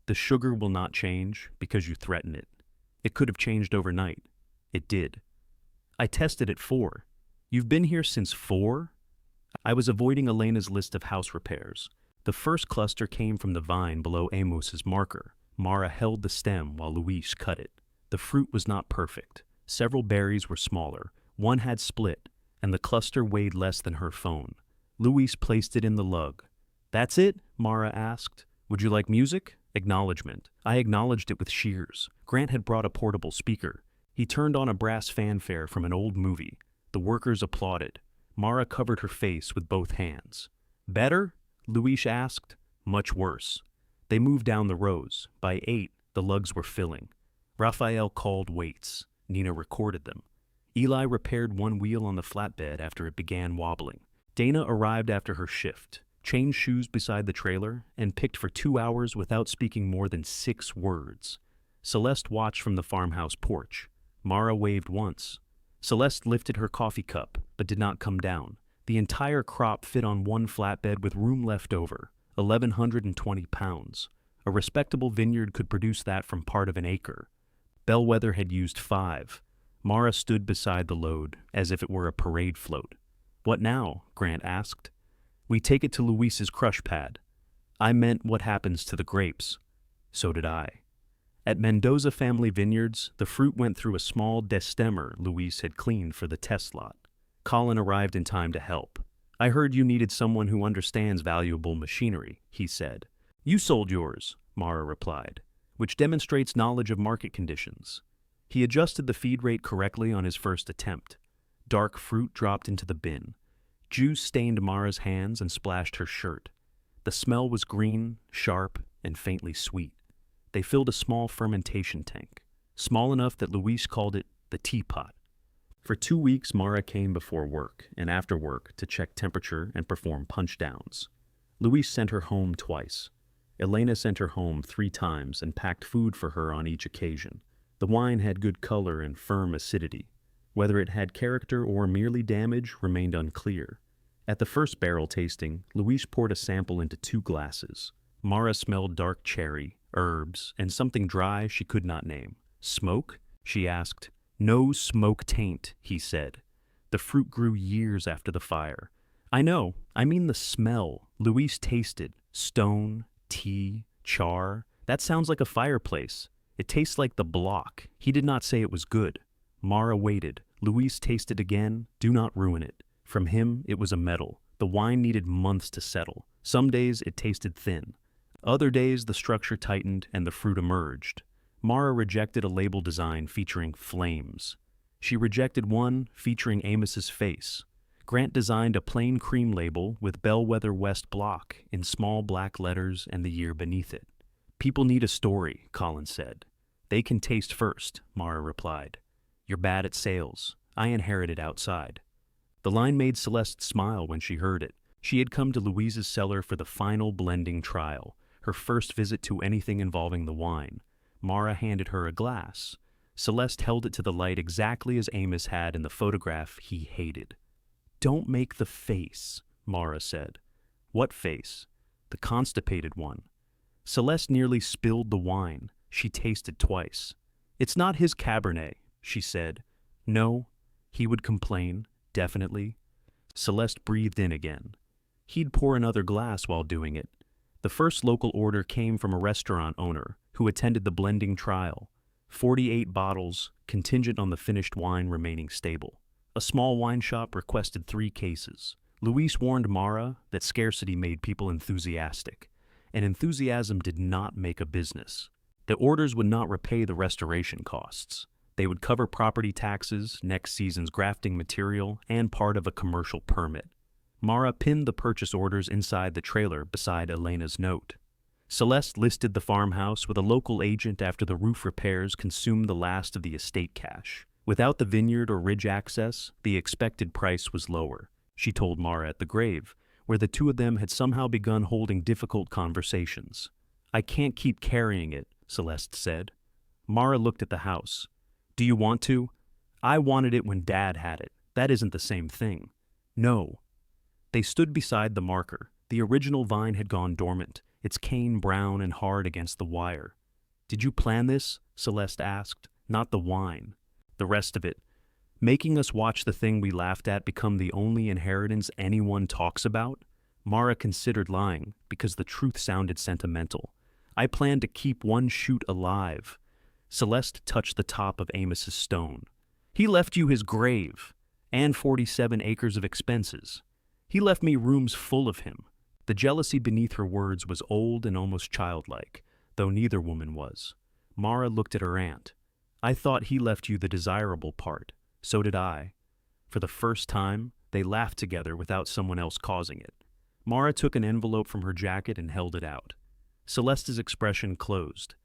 The sugar will not change because you threaten it. It could have changed overnight. It did. I tested at 4. You've been here since 4? I was avoiding Elena's list of house repairs. The first cluster came from the vine below Amos's marker. Mara held the stem while Louise cut it. The fruit was not perfect. Several berries were smaller. One had split, and the cluster weighed less than her phone. Louise placed it in the lug. That's it? Mara asked. Would you like music? Acknowledgement. I acknowledged it with shears. Grant had brought a portable speaker. He turned on a brass fanfare from an old movie. The workers applauded. Mara covered her face with both hands. Better? Louise asked. Much worse. They moved down the rows. By 8, the lugs were filling. Raphael called weights. Nina recorded them. Eli repaired one wheel on the flatbed after it began wobbling. Dana arrived after her shift, changed shoes beside the trailer, and picked for 2 hours without speaking more than 6 words. Celeste watched from the farmhouse porch. Mara waved once. Celeste lifted her coffee cup, but did not come down. The entire crop fit on one flatbed with room left over, 1,120 pounds. A respectable vineyard could produce that from part of an acre. Bellwether had used 5. Mara stood beside the load, as if it were a parade float. What now? Grant asked. We take it to Luis's crush pad. I meant what happens to the grapes. So did I. At Mendoza Family Vineyards, the fruit went through a small destemmer Luis had cleaned for the test lot. Colin arrived in time to help. I heard you needed someone who understands valuable machinery, he said. You sold yours, Mara replied, which demonstrates knowledge of market conditions. He adjusted the feed rate correctly on his first attempt. Dark fruit dropped into the bin. Juice stained Mara's hands and splashed her shirt. The smell was green, sharp, and faintly sweet. They filled a small fermentation tank, small enough that Luis called it the teapot. For 2 weeks, Mara came before work and after work to check temperature and perform punchdowns. Luis sent her home twice. Elena sent her home 3 times and packed food for her on each occasion. The wine had good color and firm acidity. Whether it had character or merely damage remained unclear. At the first barrel tasting, Luis poured a sample into 2 glasses. Mara smelled dark cherry, herbs, and something dry she could not name. Smoke? She asked. No smoke taint, he said. The fruit grew years after the fire. I know, I mean the smell. Luis tasted. Stone, tea, char. That sounds like a fireplace. It tastes like the block. He did not say it was good. Mara waited. Luis tasted again. Do not ruin it. From him, it was a medal. The wine needed months to settle. Some days it tasted thin. Other days the structure tightened and the fruit emerged. Mara rejected a label design featuring flames. She rejected one featuring Amos's face. Grant designed a plain cream label with Bellwether West Block in small black letters and the year beneath it. People need a story, Colin said. They can taste first, Mara replied. You're bad at sales. I inherited outside. The line made Celeste smile when she heard it. She had come to Louise's cellar for the final blending trial, her first visit to anything involving the wine. Mara handed her a glass. Celeste held it to the light exactly as Amos had in the photograph he hated. Don't make the face, Mara said. What face? The constipated one. Celeste nearly spilled the wine. She tasted twice. It's not his Cabernet, she said. No, he would complain, definitely. Celeste breathed in again. He'd pour another glass while doing it. The first local order came from a restaurant owner who attended the blending trial. 48 bottles, contingent on the finished wine remaining stable. A small wine shop requested 3 cases. Luis warned Mara that scarcity made people enthusiastic, and enthusiasm did not make a business. The orders would not repay the restoration costs. They would cover property taxes, next season's grafting material, and part of a commercial permit. Mara pinned the purchase orders inside the trailer beside Elena's note. Celeste listed the farmhouse with a local agent after the roof repairs consumed the last of the estate cash. Without the vineyard or ridge access, the expected price was lower, she told Mara at the grave, where the two of them had somehow begun holding difficult conversations. I can't keep carrying it, Celeste said. Mara looked at the house. Do you want to? I wanted it when Dad had it. That isn't the same thing. No. They stood beside the marker. The original vine had gone dormant, its cane brown and hard against the wire. Did you plan this? Celeste asked. Not the wine. The rest of it. Making us watch the thing we laughed at become the only inheritance anyone talks about? Mara considered lying, because the truth sounded sentimental. I planned to keep one shoot alive. Celeste touched the top of Amos's stone. He left you his grave, and 47 acres of expenses. He left me rooms full of him. The jealousy beneath her words was old and almost childlike, though neither woman was. Mara looked at her aunt. I thought he left you the desirable part. So did I. For the first time, they laughed together without someone else causing it. Mara took an envelope from her jacket and held it out. Celeste's expression closed.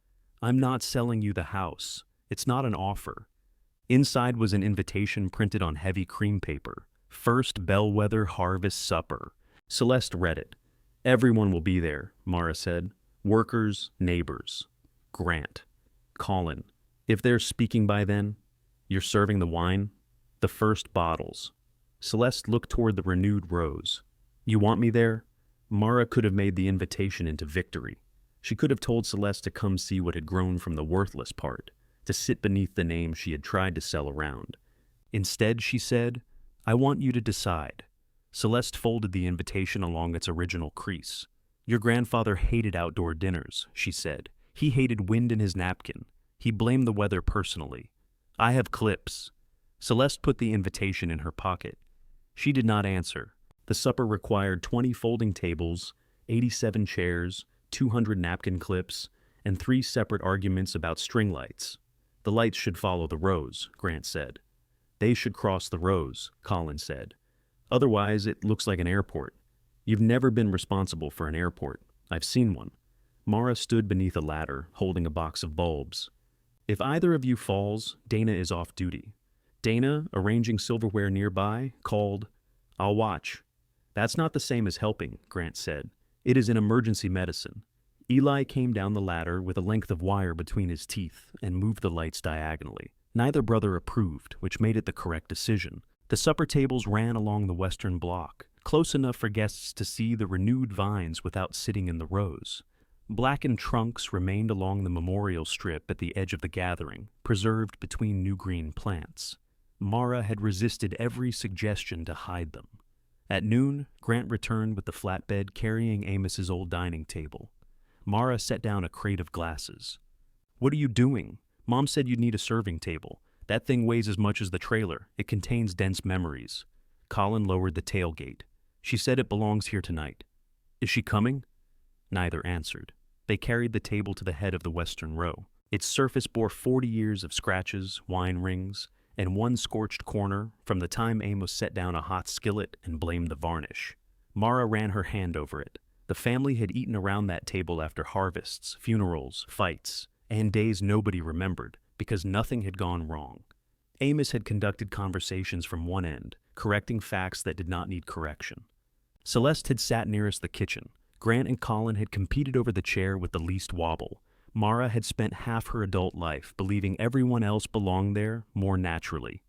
I'm not selling you the house. It's not an offer. Inside was an invitation printed on heavy cream paper. First Bellwether Harvest Supper. Celeste read it. Everyone will be there, Mara said. Workers, neighbors. Grant. Colin. If they're speaking by then, you're serving the wine? The first bottles. Celeste looked toward the renewed rows. You want me there? Mara could have made the invitation into victory. She could have told Celeste to come see what had grown from the worthless part, to sit beneath the name she had tried to sell around. Instead, she said, I want you to decide. Celeste folded the invitation along its original crease. Your grandfather hated outdoor dinners, she said. He hated wind in his napkin. He blamed the weather personally. I have clips. Celeste put the invitation in her pocket. She did not answer. The supper required 20 folding tables, 87 chairs, 200 napkin clips, and 3 separate arguments about string lights. The lights should follow the rows, Grant said. They should cross the rows, Colin said. Otherwise, it looks like an airport. You've never been responsible for an airport. I've seen one. Mara stood beneath a ladder, holding a box of bulbs. If either of you falls, Dana is off duty. Dana, arranging silverware nearby, called, I'll watch. That's not the same as helping, Grant said. It is an emergency medicine. Eli came down the ladder with a length of wire between his teeth and moved the lights diagonally. Neither brother approved, which made it the correct decision. The supper tables ran along the western block, close enough for guests to see the renewed vines without sitting in the rows. Blackened trunks remained along the memorial strip at the edge of the gathering, preserved between new green plants. Mara had resisted every suggestion to hide them. At noon, Grant returned with the flatbed carrying Amos's old dining table. Mara set down a crate of glasses. "What are you doing? Mom said you'd need a serving table. That thing weighs as much as the trailer. It contains dense memories." Colin lowered the tailgate. "She said it belongs here tonight." "Is she coming?" Neither answered. They carried the table to the head of the western row. Its surface bore 40 years of scratches, wine rings, and one scorched corner from the time Amos set down a hot skillet and blamed the varnish. Mara ran her hand over it. The family had eaten around that table after harvests, funerals, fights, and days nobody remembered because nothing had gone wrong. Amos had conducted conversations from one end, correcting facts that did not need correction. Celeste had sat nearest the kitchen. Grant and Colin had competed over the chair with the least wobble. Mara had spent half her adult life believing everyone else belonged there more naturally.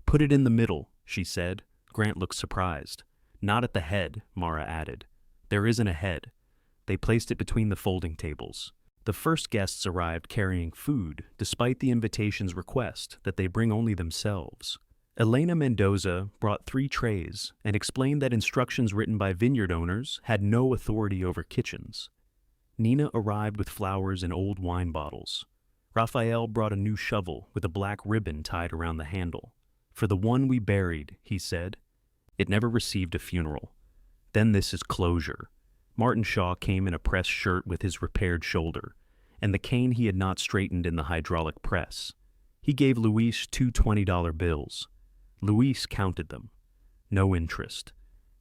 "Put it in the middle," she said. Grant looked surprised. "Not at the head," Mara added. "There isn't a head." They placed it between the folding tables. The first guests arrived carrying food, despite the invitation's request that they bring only themselves. Elena Mendoza brought 3 trays and explained that instructions written by Vineyard owners had no authority over kitchens. Nina arrived with flowers and old wine bottles. Raphael brought a new shovel with a black ribbon tied around the handle. "For the one we buried," he said. "It never received a funeral. Then this is closure." Martin Shaw came in a pressed shirt with his repaired shoulder, and the cane he had not straightened in the hydraulic press. He gave Luis 2 $20 bills. Luis counted them. "No interest.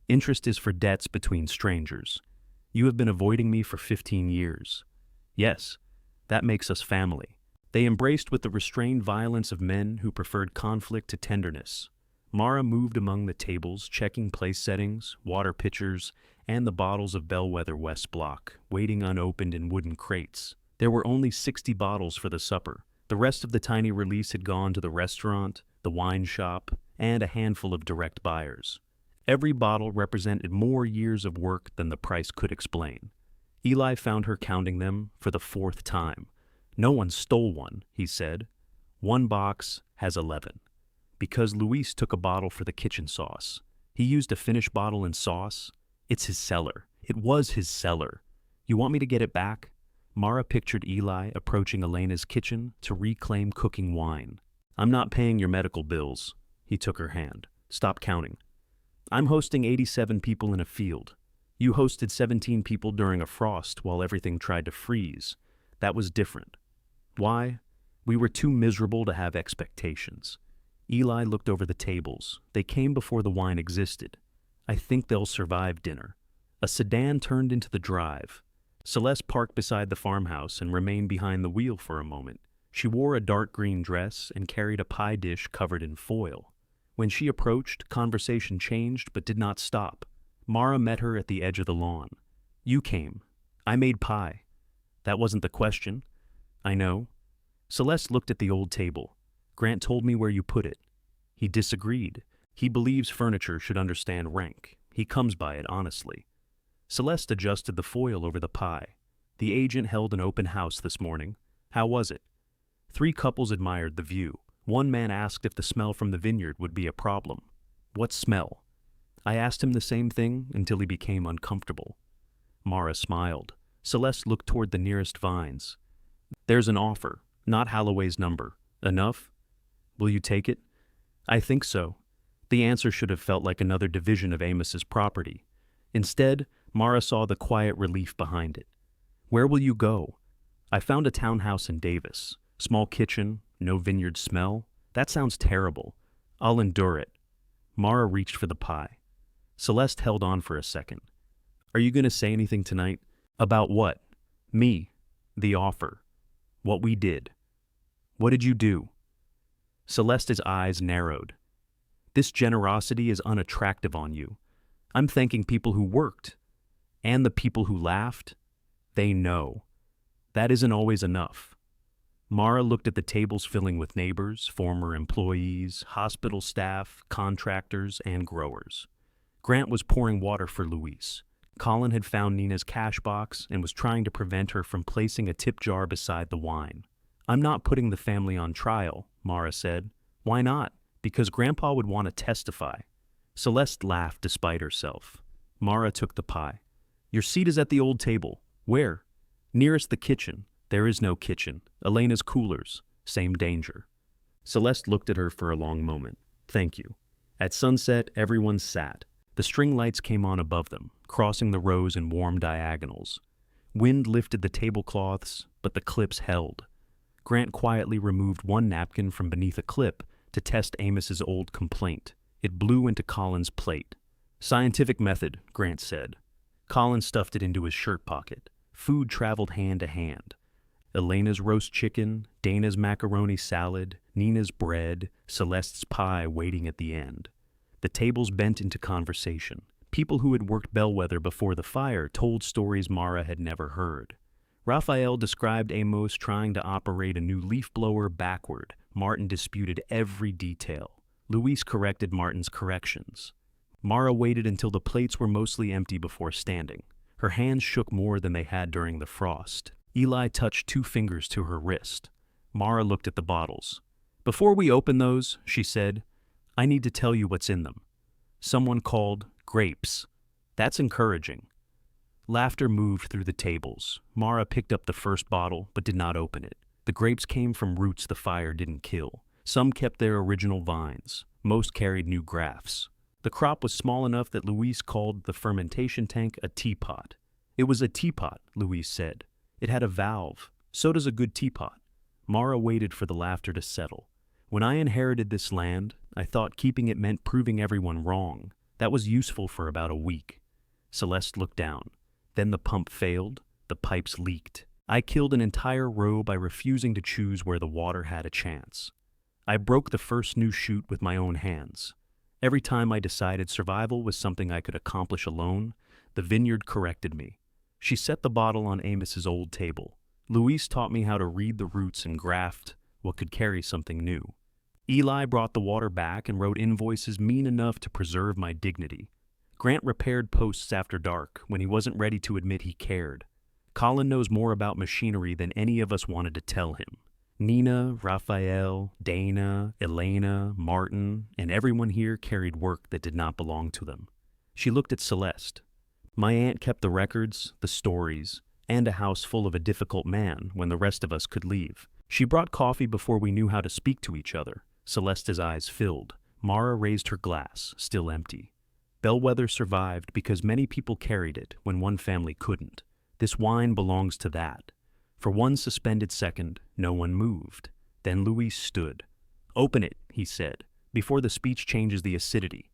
Interest is for debts between strangers. You have been avoiding me for 15 years. Yes, that makes us family." They embraced with the restrained violence of men who preferred conflict to tenderness. Mara moved among the tables, checking place settings, water pitchers, and the bottles of Bellwether West Block, waiting unopened in wooden crates. There were only 60 bottles for the supper. The rest of the tiny release had gone to the restaurant, the wine shop, and a handful of direct buyers. Every bottle represented more years of work than the price could explain. Eli found her counting them for the 4th time. "No one stole one," he said. "One box has 11. Because Luis took a bottle for the kitchen sauce. He used a finished bottle in sauce. It's his cellar. It was his cellar. You want me to get it back?" Mara pictured Eli approaching Elena's kitchen to reclaim cooking wine. "I'm not paying your medical bills." He took her hand. "Stop counting. I'm hosting 87 people in a field. You hosted 17 people during a frost while everything tried to freeze. That was different. Why? We were too miserable to have expectations." Eli looked over the tables. They came before the wine existed. "I think they'll survive dinner." A sedan turned into the drive. Celeste parked beside the farmhouse and remained behind the wheel for a moment. She wore a dark green dress and carried a pie dish covered in foil. When she approached, conversation changed but did not stop. Mara met her at the edge of the lawn. "You came. I made pie." "That wasn't the question." "I know." Celeste looked at the old table. "Grant told me where you put it." He disagreed. He believes furniture should understand rank. He comes by it honestly. Celeste adjusted the foil over the pie. "The agent held an open house this morning. How was it?" 3 couples admired the view. One man asked if the smell from the vineyard would be a problem. "What smell?" I asked him the same thing until he became uncomfortable. Mara smiled. Celeste looked toward the nearest vines. "There's an offer, not Holloway's number. Enough? Will you take it?" "I think so." The answer should have felt like another division of Amos's property. Instead, Mara saw the quiet relief behind it. "Where will you go?" "I found a townhouse in Davis. Small kitchen, no vineyard smell. That sounds terrible. I'll endure it." Mara reached for the pie. Celeste held on for a second. "Are you going to say anything tonight?" "About what?" "Me. The offer. What we did." "What did you do?" Celeste's eyes narrowed. "This generosity is unattractive on you. I'm thanking people who worked. And the people who laughed. They know. That isn't always enough." Mara looked at the tables filling with neighbors, former employees, hospital staff, contractors, and growers. Grant was pouring water for Luis. Colin had found Nina's cash box and was trying to prevent her from placing a tip jar beside the wine. "I'm not putting the family on trial," Mara said. "Why not?" "Because Grandpa would want to testify." Celeste laughed despite herself. Mara took the pie. "Your seat is at the old table." "Where?" "Nearest the kitchen." "There is no kitchen. Elena's coolers." "Same danger." Celeste looked at her for a long moment. "Thank you." At sunset, everyone sat. The string lights came on above them, crossing the rows in warm diagonals. Wind lifted the tablecloths, but the clips held. Grant quietly removed one napkin from beneath a clip to test Amos's old complaint. It blew into Colin's plate. "Scientific method," Grant said. Colin stuffed it into his shirt pocket. Food traveled hand to hand. Elena's roast chicken, Dana's macaroni salad, Nina's bread, Celeste's pie waiting at the end. The tables bent into conversation. People who had worked Bellwether before the fire told stories Mara had never heard. Raphael described Amos trying to operate a new leaf blower backward. Martin disputed every detail. Luis corrected Martin's corrections. Mara waited until the plates were mostly empty before standing. Her hands shook more than they had during the frost. Eli touched 2 fingers to her wrist. Mara looked at the bottles. "Before we open those," she said, "I need to tell you what's in them." Someone called, "Grapes." "That's encouraging." Laughter moved through the tables. Mara picked up the first bottle, but did not open it. The grapes came from roots the fire didn't kill. Some kept their original vines. Most carried new grafts. The crop was small enough that Luis called the fermentation tank a teapot. "It was a teapot," Luis said. "It had a valve. So does a good teapot." Mara waited for the laughter to settle. "When I inherited this land, I thought keeping it meant proving everyone wrong. That was useful for about a week." Celeste looked down. Then the pump failed. The pipes leaked. I killed an entire row by refusing to choose where the water had a chance. I broke the first new chute with my own hands. Every time I decided survival was something I could accomplish alone, the Vineyard corrected me. She set the bottle on Amos's old table. Luis taught me how to read the roots and graft what could carry something new. Eli brought the water back and wrote invoices mean enough to preserve my dignity. Grant repaired posts after dark when he wasn't ready to admit he cared. Colin knows more about machinery than any of us wanted to tell him. Nina, Raphael, Dana, Elena, Martin, and everyone here carried work that did not belong to them. She looked at Celeste. "My aunt kept the records, the stories, and a house full of a difficult man when the rest of us could leave. She brought coffee before we knew how to speak to each other." Celeste's eyes filled. Mara raised her glass, still empty. "Bellwether survived because many people carried it when one family couldn't. This wine belongs to that." For one suspended second, no one moved. Then Luis stood. "Open it," he said, "before the speech changes the acidity."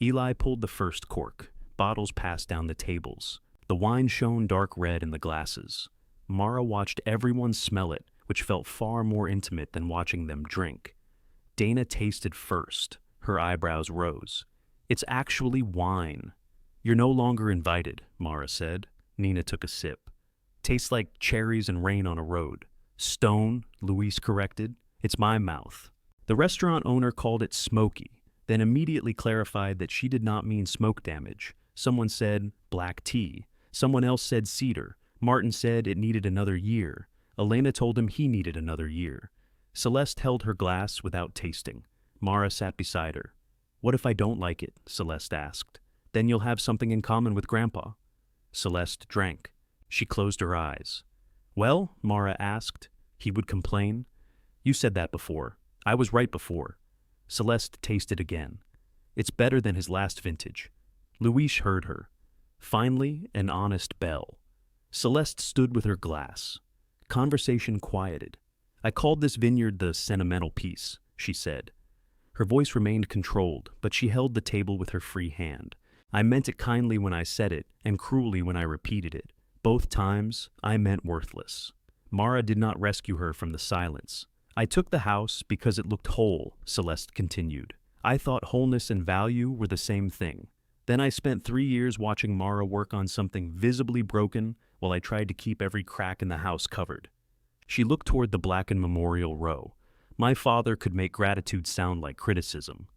Eli pulled the first cork. Bottles passed down the tables. The wine shone dark red in the glasses. Mara watched everyone smell it, which felt far more intimate than watching them drink. Dana tasted first. Her eyebrows rose. "It's actually wine." "You're no longer invited," Mara said. Nina took a sip. "Tastes like cherries and rain on a road." "Stone," Luis corrected. "It's my mouth." The restaurant owner called it smoky, then immediately clarified that she did not mean smoke damage. Someone said black tea. Someone else said cedar. Martin said it needed another year. Elena told him he needed another year. Celeste held her glass without tasting. Mara sat beside her. "What if I don't like it?" Celeste asked. "Then you'll have something in common with Grandpa." Celeste drank. She closed her eyes. "Well," Mara asked, "he would complain." "You said that before. I was right before." Celeste tasted again. "It's better than his last vintage." Luis heard her. Finally, an honest bell. Celeste stood with her glass. Conversation quieted. "I called this vineyard the sentimental piece," she said. Her voice remained controlled, but she held the table with her free hand. "I meant it kindly when I said it, and cruelly when I repeated it. Both times, I meant worthless." Mara did not rescue her from the silence. "I took the house because it looked whole," Celeste continued. "I thought wholeness and value were the same thing. Then I spent 3 years watching Mara work on something visibly broken while I tried to keep every crack in the house covered." She looked toward the blackened memorial row. "My father could make gratitude sound like criticism.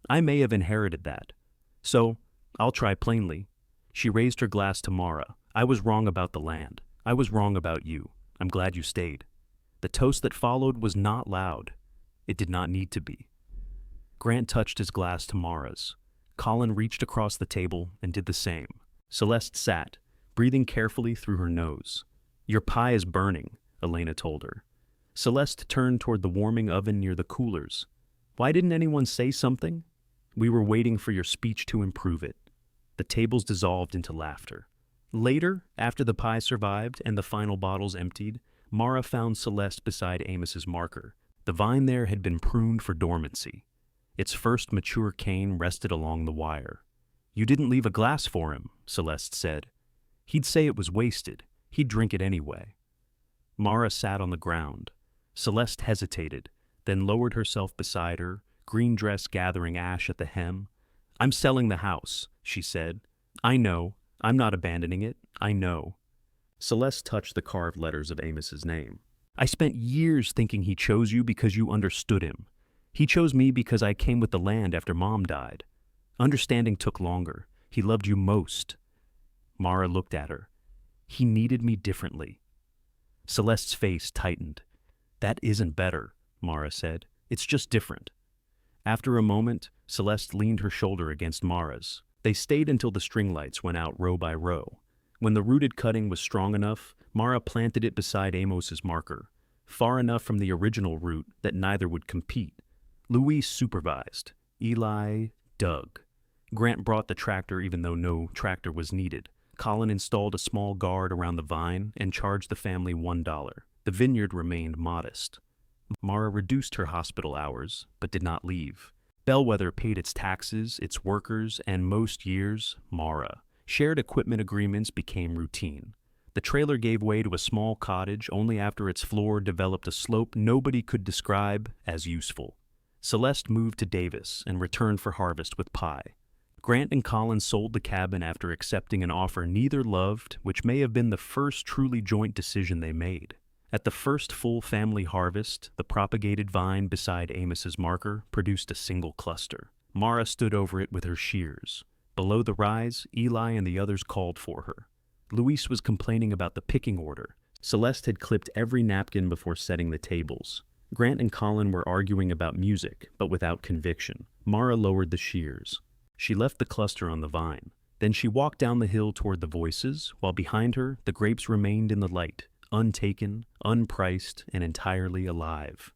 I may have inherited that. So, I'll try plainly." She raised her glass to Mara. I was wrong about the land. I was wrong about you. I'm glad you stayed. The toast that followed was not loud. It did not need to be. Grant touched his glass to Mara's. Colin reached across the table and did the same. Celeste sat, breathing carefully through her nose. Your pie is burning, Elena told her. Celeste turned toward the warming oven near the coolers. Why didn't anyone say something? We were waiting for your speech to improve it. The tables dissolved into laughter. Later, after the pie survived and the final bottles emptied, Mara found Celeste beside Amos's marker. The vine there had been pruned for dormancy. Its first mature cane rested along the wire. You didn't leave a glass for him, Celeste said. He'd say it was wasted. He'd drink it anyway. Mara sat on the ground. Celeste hesitated, then lowered herself beside her, green dress gathering ash at the hem. I'm selling the house, she said. I know. I'm not abandoning it. I know. Celeste touched the carved letters of Amos's name. I spent years thinking he chose you because you understood him. He chose me because I came with the land after Mom died. Understanding took longer. He loved you most. Mara looked at her. He needed me differently. Celeste's face tightened. That isn't better, Mara said. It's just different. After a moment, Celeste leaned her shoulder against Mara's. They stayed until the string lights went out row by row. When the rooted cutting was strong enough, Mara planted it beside Amos's marker, far enough from the original root that neither would compete. Louise supervised. Eli dug. Grant brought the tractor even though no tractor was needed. Colin installed a small guard around the vine and charged the family $1. The vineyard remained modest. Mara reduced her hospital hours, but did not leave. Bellwether paid its taxes, its workers, and most years, Mara. Shared equipment agreements became routine. The trailer gave way to a small cottage only after its floor developed a slope nobody could describe as useful. Celeste moved to Davis and returned for harvest with pie. Grant and Colin sold the cabin after accepting an offer neither loved, which may have been the first truly joint decision they made. At the first full family harvest, the propagated vine beside Amos's marker produced a single cluster. Mara stood over it with her shears. Below the rise, Eli and the others called for her. Luis was complaining about the picking order. Celeste had clipped every napkin before setting the tables. Grant and Colin were arguing about music, but without conviction. Mara lowered the shears. She left the cluster on the vine. Then she walked down the hill toward the voices, while behind her, the grapes remained in the light, untaken, unpriced, and entirely alive.